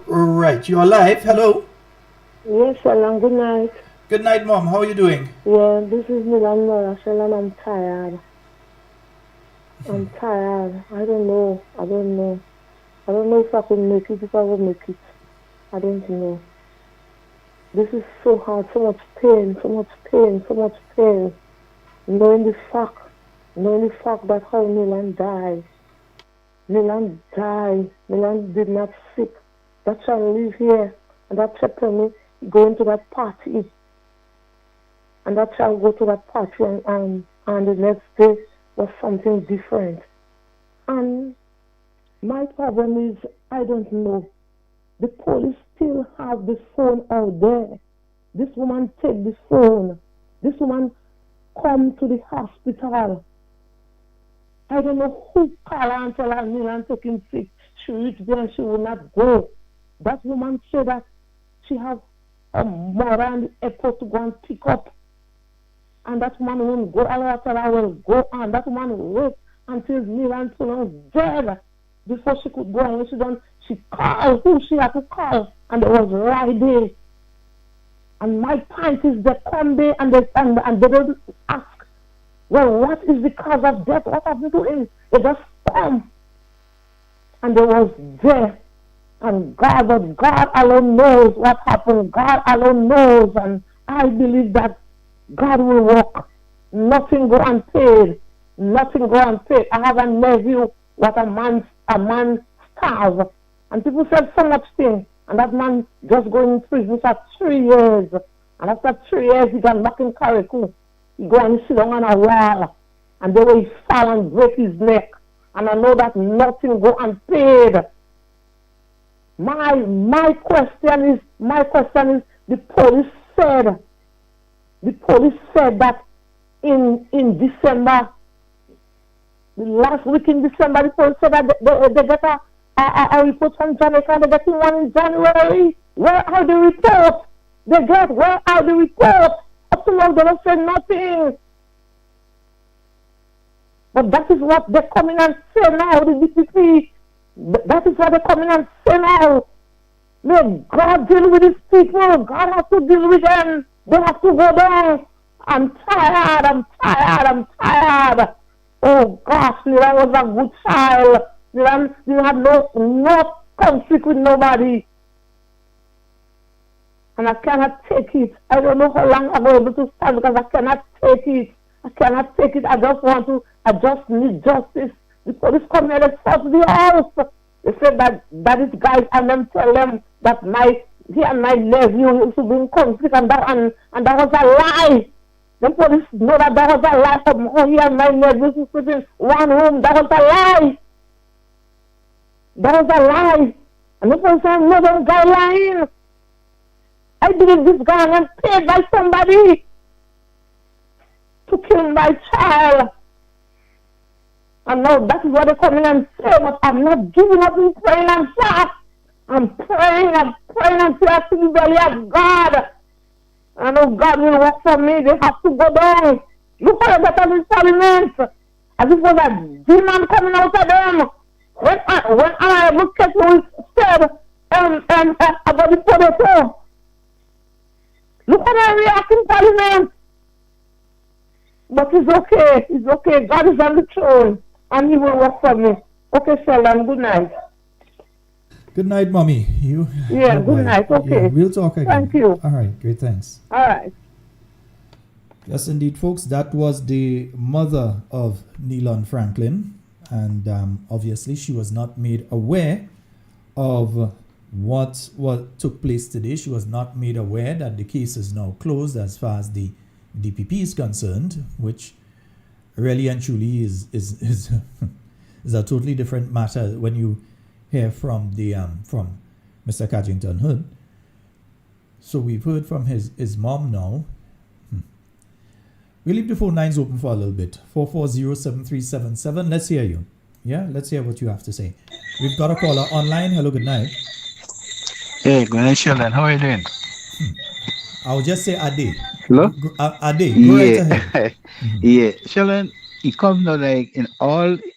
Right, you're live. Hello. Yes, Shalom. Good night. Good night, Mom. How are you doing? Yeah, this is Milan Mora. Shalom, I'm tired. I'm tired. I don't know. I don't know if I could make it, if I would make it. I don't know. This is so hard, so much pain. Knowing the fact that how Milan died. Milan did not sick. That child live here. And that child tell me going to that party. And that child go to that party and the next day was something different. And my problem is, I don't know. The police still have the phone out there. This woman take the phone. This woman come to the hospital. I don't know who called her and tell her Milan taking sick. She reached there and she will not go. That woman said that she have a mother and the airport to go and pick up. And that woman won't go. I tell her will go on. That woman wait until Milan was dead before she could go. And when she done, she called who she had to call. And it was right there. And my point is they come there and they don't ask, well, what is the cause of death? What happened to him? They just come. And they was there. And God alone knows what happened. God alone knows. And I believe that God will work. Nothing go unpaid. Nothing go unpaid. I have a nephew what a man starved. And people said so much things. And that man just going in prison for 3 years. And after 3 years, he got back in Carriacou. He go and sit down on a wall. And they will fall and break his neck. And I know that nothing go unpaid. My question is, the police said that in December, the last week in December, the police said that they got a report from Jamaica, they got one in January. Where are the reports? Where are the reports? Up to now, they don't say nothing. But that is what they're coming and say now, the DPP. That is what they're coming and say now. May God deal with these people. God has to deal with them. They have to go down. I'm tired. Oh gosh, Nilan was a good child. Nilan had no conflict with nobody. And I cannot take it. I don't know how long I'm able to stand because I cannot take it. I just need justice. The police come here, they search the house. They said that is guys, and them tell them that he and my nephew used to be in conflict, and that was a lie. The police know that was a lie. Oh, he and my nephew used to sleep in one room. That was a lie. And the police said, no, that guy lying. I believe this guy was paid by somebody to kill my child. And now that is what they come in and say, but I'm not giving up in praying and fast. I'm praying and fast to the belly of God. I know God will work for me. They have to go down. Look how they got in Parliament. As if it was a demon coming out of them. When I look at what said about the potato, look how they react in Parliament. But it's okay. God is on the throne. And he will work for me. Okay, Sheldon, good night. Good night, Mommy. Yeah, good night. Okay. Yeah, we'll talk again. Thank you. All right, great, thanks. All right. Yes, indeed, folks. That was the mother of Nilan Franklin. And obviously, she was not made aware of what took place today. She was not made aware that the case is now closed as far as the DPP is concerned, which really and truly is a totally different matter when you hear from from Mr. Cadgington Hood. So we've heard from his mom now. We'll leave the phone lines open for a little bit. 440-7377. Let's hear you. Yeah, let's hear what you have to say. We've got a caller online. Hello, good night. Hey, good night, Sheldon. How are you doing? I'll just say Ade. Hello? Ade, go right ahead. Yeah, Sheldon, it comes now like in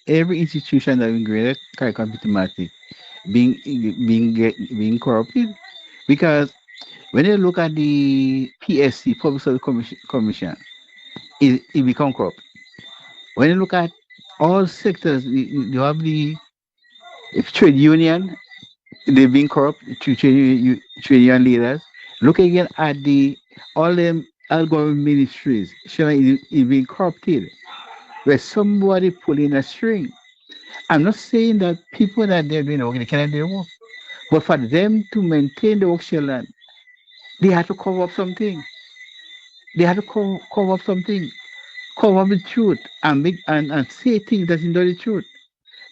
every institution that we created, CARICOM Diplomatic, being corrupted. Because when you look at the PSC, Public Service Commission, it become corrupt. When you look at all sectors, you have the trade union, they've been corrupt, trade union leaders. Look again at all them government ministries, showing it being corrupted, where somebody pulling a string. I'm not saying that people that they're doing work, they cannot do their work, but for them to maintain the work, Sheldon, they have to cover up something. Cover up the truth and say things that is not the truth.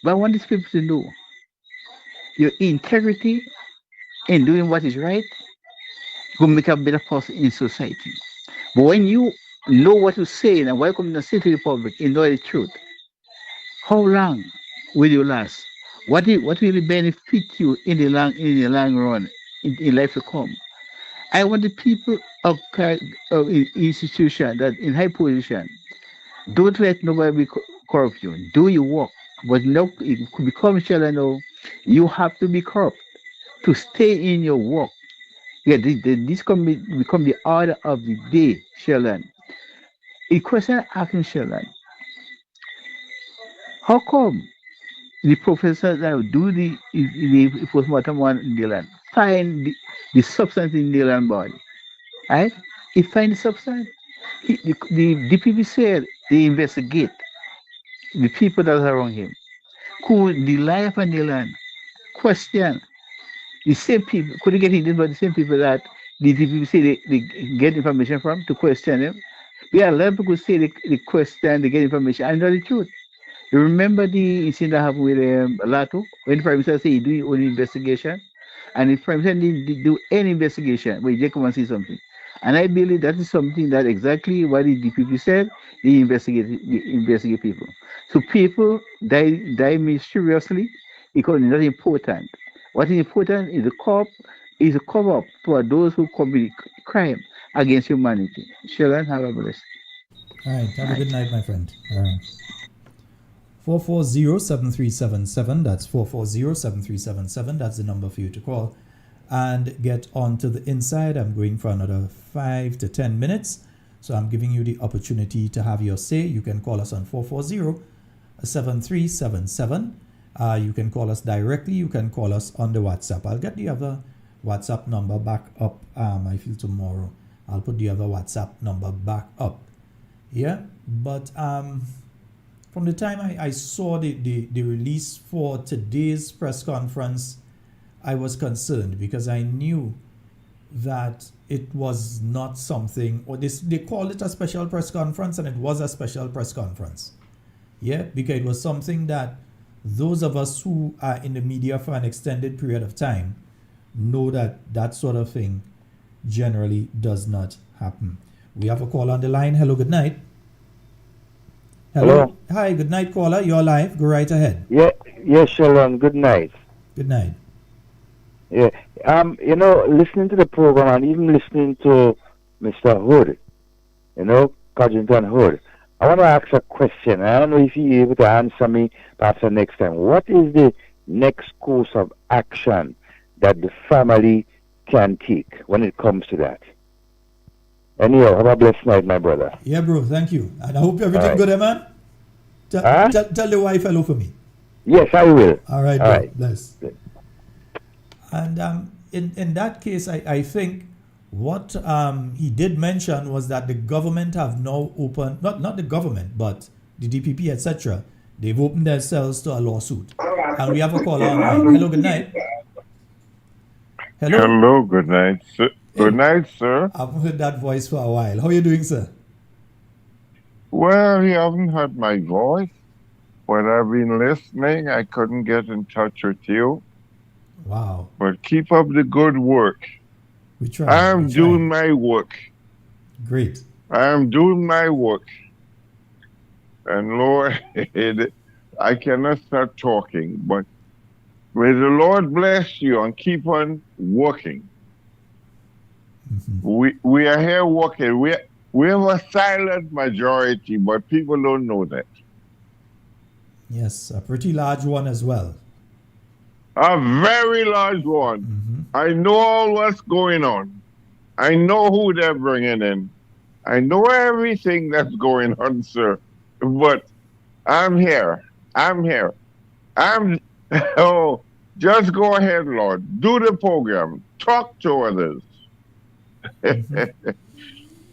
But I want these people to know your integrity in doing what is right will make a better person in society. But when you know what to say and what you come to say to the public and know the truth, how long will you last? What will benefit you in the long run, in life to come? I want the people of institution that in high position, don't let nobody corrupt you. Do your work. But no, it could become, Sheldon, you have to be corrupt to stay in your work. Yeah, this become the order of the day, Sheldon. A question asking Sheldon, how come the professors that do the postmortem one in the land find the substance in the land body, right? He find the substance. The DPP said they investigate the people that are around him. Could the life and the land question the same people? Could they get in this, but the same people that the DPP say they get information from to question them? Yeah, a lot of people say they question, they get information, and know the truth. You remember the incident that happened with Lato when the Prime Minister said he do his own investigation, and the Prime Minister didn't do any investigation, but he just come and see something. And I believe that is something that exactly what the DPP said. They investigate people. So people die mysteriously because it's not important. What is important is a cover up for those who commit crime against humanity. Sheldon, have a blessed. All right. Have a good night, my friend. All right. 440-7377. That's 440-7377. That's the number for you to call and get onto the inside. I'm going for another 5 to 10 minutes. So I'm giving you the opportunity to have your say. You can call us on 440-7377. You can call us directly. You can call us on the WhatsApp. I'll get the other WhatsApp number back up. I feel tomorrow I'll put the other WhatsApp number back up. Yeah, but from the time I saw the release for today's press conference, I was concerned because I knew that it was not something, or they called it a special press conference, and it was a special press conference. Yeah, because it was something that those of us who are in the media for an extended period of time know that that sort of thing generally does not happen. We have a call on the line. Hello, good night. Hello. Hi, good night, caller. You're live. Go right ahead. Yes, Sheldon. Good night. Good night. Yeah. Listening to the program and even listening to Mr. Hood, Codrington Hood, I want to ask a question. I don't know if you're able to answer me perhaps the next time. What is the next course of action that the family can take when it comes to that? Anyhow, have a blessed night, my brother. Yeah, bro. Thank you. And I hope everything good, man. Tell the wife hello for me. Yes, I will. All right, bro. Bless. And in that case, I think what he did mention was that the government have now opened, not the government, but the DPP, etc. They've opened themselves to a lawsuit. And we have a caller online. Hello, good night. Hello. Hello, good night, sir. Good night, sir. I've heard that voice for a while. How are you doing, sir? Well, you haven't heard my voice, but I've been listening. I couldn't get in touch with you. Wow. But keep up the good work. We try. I'm doing my work. Great. I'm doing my work. And Lord, I cannot start talking, but may the Lord bless you and keep on working. Mm-hmm. We are here working. We have a silent majority, but people don't know that. Yes, a pretty large one as well. A very large one. Mm-hmm. I know all what's going on. I know who they're bringing in. I know everything that's going on, sir. But I'm here. Just go ahead, Lord. Do the program. Talk to others. Mm-hmm.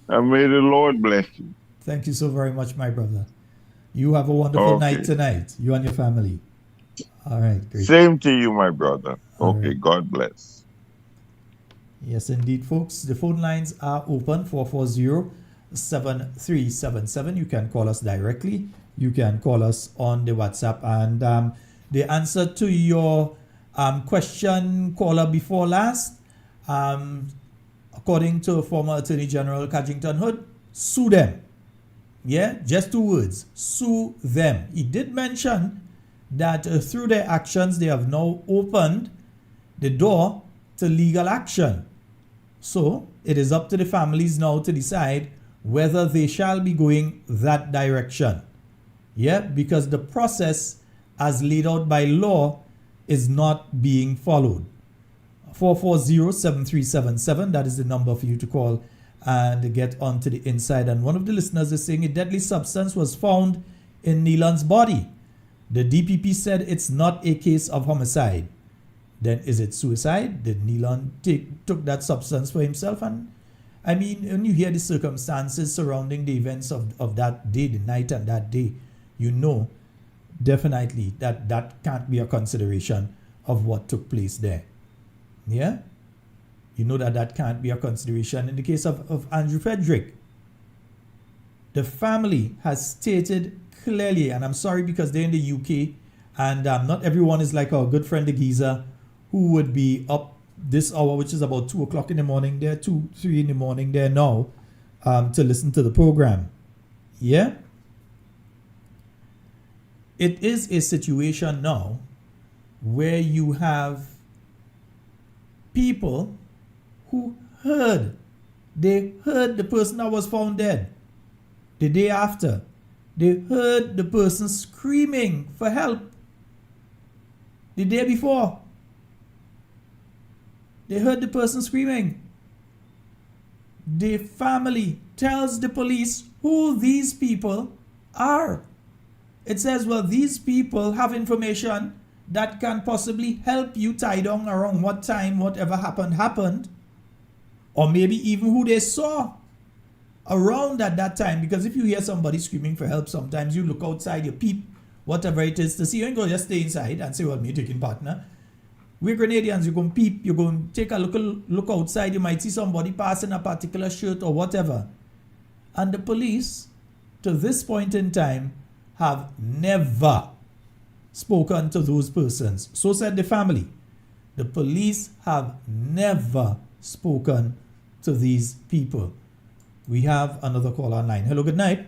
And may the Lord bless you. Thank you so very much, my brother. You have a wonderful night tonight, you and your family. All right, great. Same to you, my brother. Okay, right. God bless. Yes, indeed, folks. The phone lines are open, 440-7377. You can call us directly. You can call us on the WhatsApp. And the answer to your question, caller before last, according to former Attorney General Codrington Hood, sue them. Yeah, just 2 words, sue them. He did mention that through their actions, they have now opened the door to legal action. So it is up to the families now to decide whether they shall be going that direction. Yeah, because the process as laid out by law is not being followed. 440-7377. That is the number for you to call and get onto the inside. And one of the listeners is saying a deadly substance was found in Neelan's body. The DPP said it's not a case of homicide. Then is it suicide? Did Neelan took that substance for himself? And I mean, when you hear the circumstances surrounding the events of that day, the night and that day, you know definitely that can't be a consideration of what took place there. Yeah? You know that can't be a consideration. In the case of Andrew Frederick, the family has stated clearly, and I'm sorry because they're in the UK, and not everyone is like our good friend the Giza, who would be up this hour, which is about 2 o'clock in the morning there, 2, 3 in the morning there now, to listen to the program. Yeah? It is a situation now where you have people who they heard the person that was found dead. The day after, they heard the person screaming for help. The day before, they heard the person screaming. The family tells the police who these people are. It says, well, these people have information that can possibly help you tie down around what time whatever happened, or maybe even who they saw around at that time. Because if you hear somebody screaming for help, sometimes you look outside, you peep, whatever it is to see. You ain't going to just stay inside and say, well, me taking partner. We're Grenadians, you're going to peep, you're going to take a look outside, you might see somebody passing a particular shirt or whatever. And the police, to this point in time, have never spoken to those persons. So said the family. The police have never spoken to these people. We have another call online. Hello, good night.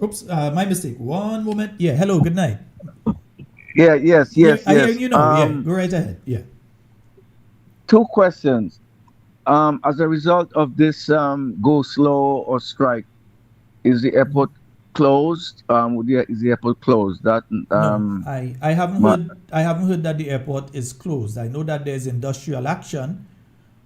Oops, my mistake. One moment. Yeah, hello, good night. Yeah, yes. I hear you know. Yeah, go right ahead. Yeah. 2 questions. As a result of this go slow or strike, is the airport closed? Is the airport closed? That no, I haven't heard that the airport is closed. I know that there's industrial action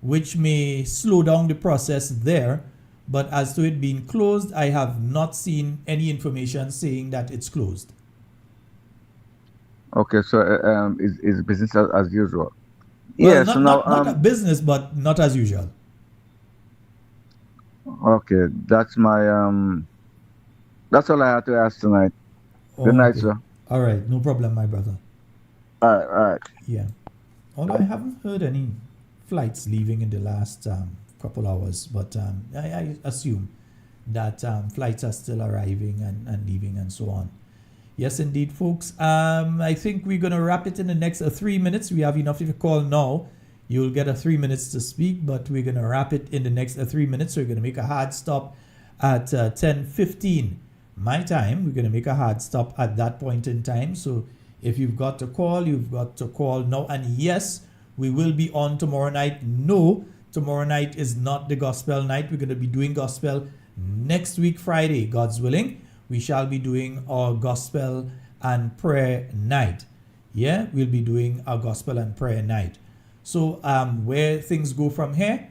which may slow down the process there, but as to it being closed, I have not seen any information saying that it's closed. Okay, so is business as usual? Well, Yeah. not a business, but not as usual. Okay, that's my that's all I had to ask tonight. Good night, Okay. sir. All right, no problem, my brother. All right. Yeah. Although I haven't heard any flights leaving in the last couple hours, but I assume that flights are still arriving and leaving and so on. Yes, indeed, folks. I think we're going to wrap it in the next 3 minutes. We have enough. If you call now, you'll get 3 minutes to speak, but we're going to wrap it in the next 3 minutes. So we're going to make a hard stop at 10:15 my time. We're going to make a hard stop at that point in time. So if you've got to call, you've got to call now. And yes, we will be on tomorrow night. No, tomorrow night is not the gospel night. We're going to be doing gospel next week, Friday, God's willing. We shall be doing our gospel and prayer night. Yeah, we'll be doing our gospel and prayer night. So where things go from here,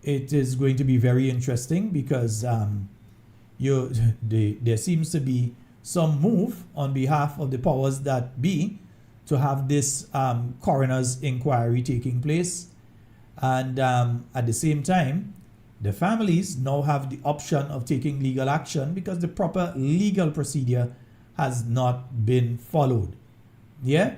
it is going to be very interesting because there seems to be some move on behalf of the powers that be to have this coroner's inquiry taking place. And at the same time, the families now have the option of taking legal action because the proper legal procedure has not been followed. Yeah?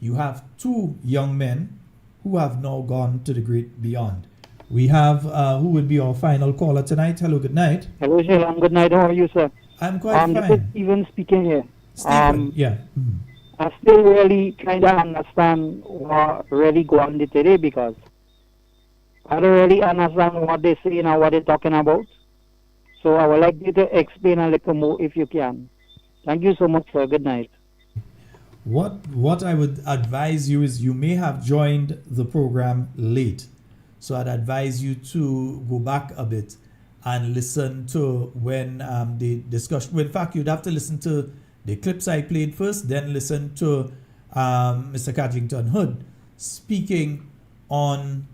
You have 2 young men who have now gone to the great beyond. We have, who will be our final caller tonight? Hello, good night. Hello, Shailan. Good night. How are you, sir? I'm quite fine. This is Stephen speaking here. Stephen, yeah. I'm still really trying to understand what really go on today because I don't really understand what they're saying or what they're talking about. So I would like you to explain a little more if you can. Thank you so much, sir. Good night. What I would advise you is you may have joined the program late. So I'd advise you to go back a bit and listen to when the discussion. Well, in fact, you'd have to listen to the clips I played first, then listen to Mr. Cadrington Hood, speaking on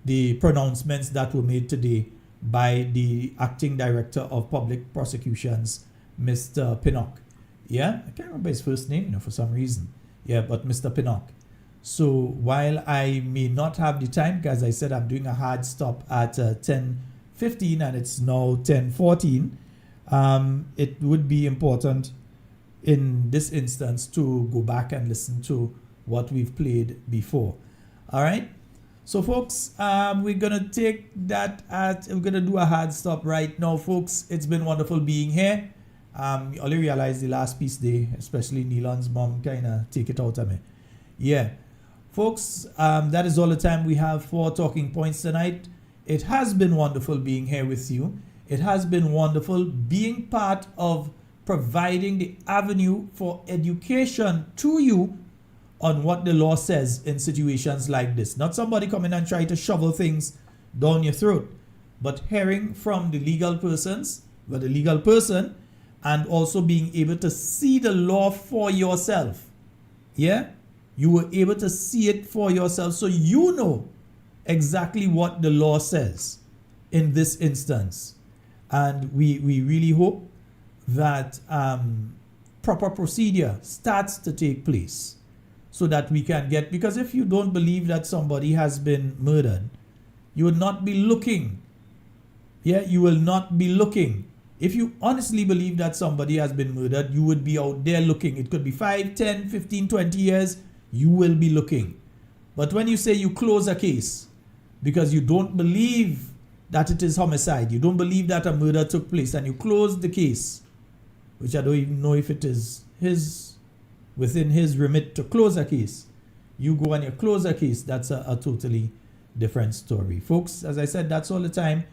the pronouncements that were made today by the acting director of public prosecutions, Mr. Pinnock. Yeah, I can't remember his first name, for some reason. Yeah, but Mr. Pinnock. So while I may not have the time, because I said I'm doing a hard stop at 10:15 and it's now 10:14, it would be important in this instance to go back and listen to what we've played before. All right. So folks, we're going to take that we're going to do a hard stop right now, folks. It's been wonderful being here. You only realize the last piece there, especially Neilon's mom kind of take it out of me. Yeah. Folks, that is all the time we have for Talking Points tonight. It has been wonderful being here with you. It has been wonderful being part of providing the avenue for education to you on what the law says in situations like this. Not somebody coming and try to shovel things down your throat, but hearing from the legal persons, the legal person, and also being able to see the law for yourself. Yeah? You were able to see it for yourself, so you know exactly what the law says in this instance. And we really hope that proper procedure starts to take place so that we can get, because if you don't believe that somebody has been murdered, you will not be looking. Yeah, you will not be looking. If you honestly believe that somebody has been murdered, you would be out there looking. It could be 5, 10, 15, 20 years. You will be looking. But when you say you close a case because you don't believe that it is homicide, you don't believe that a murder took place, and you close the case, which I don't even know if it is within his remit to close a case, you go and you close a case, that's a totally different story. Folks, as I said, that's all the time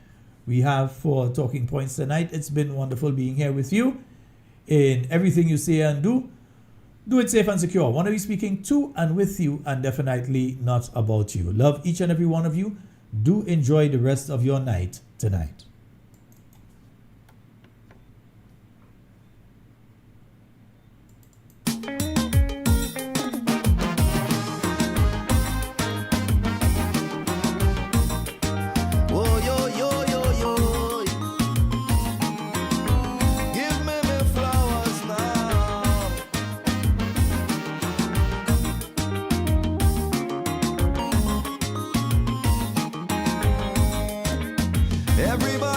we have for Talking Points tonight. It's been wonderful being here with you. In everything you say and do it safe and secure. I want to be speaking to and with you, and definitely not about you. Love each and every one of you. Do enjoy the rest of your night tonight. Everybody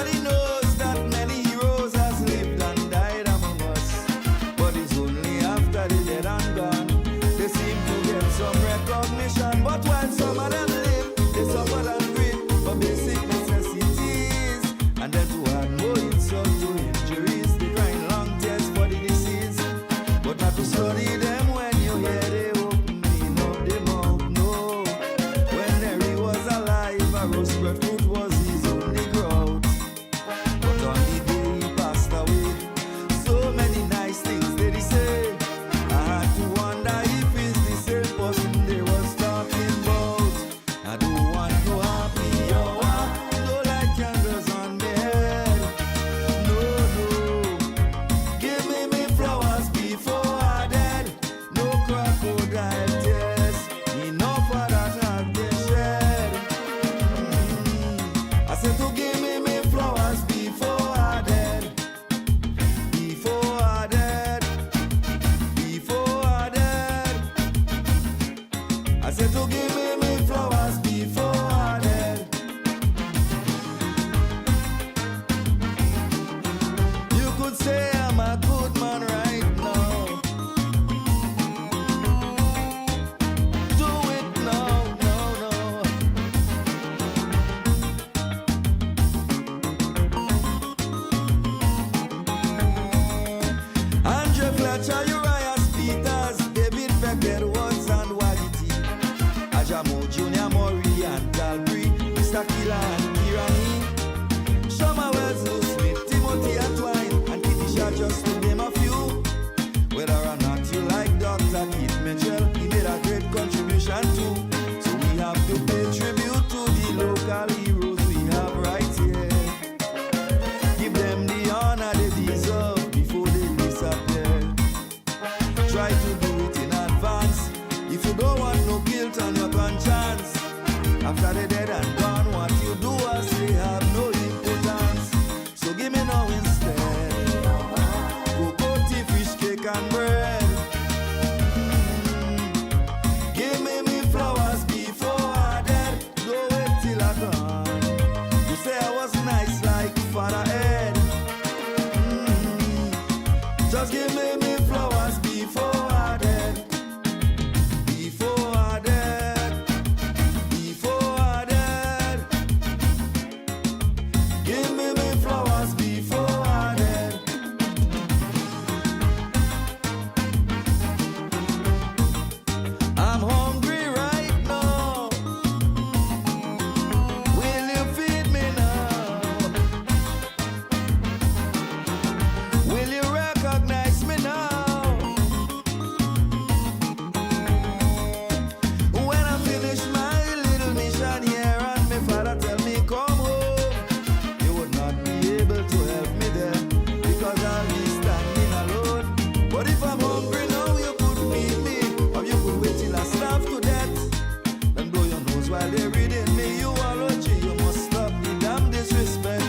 cake and bread. Give me flowers before I dead. Don't wait till I gone. You say I was nice like Father Ed. Just give me flowers before I dead. Before I dead. Before I dead. Give me flowers before I dead. I'm hungry right now. Will you feed me now? Will you recognize me now? When I finish my little mission here and my father tell me come home, you would not be able to help me there because I'll be standing alone. But if I'm hungry now, you could feed me, or you could wait till I starve to death. Then blow your nose while they're reading me. You are Rochi, you must stop the damn disrespect.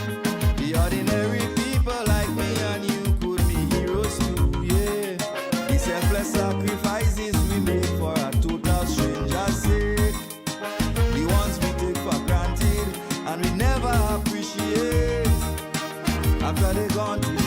The ordinary people like me and you could be heroes too, yeah. The selfless sacrifices we make for a total stranger's sake. The ones we take for granted and we never appreciate. After they gone to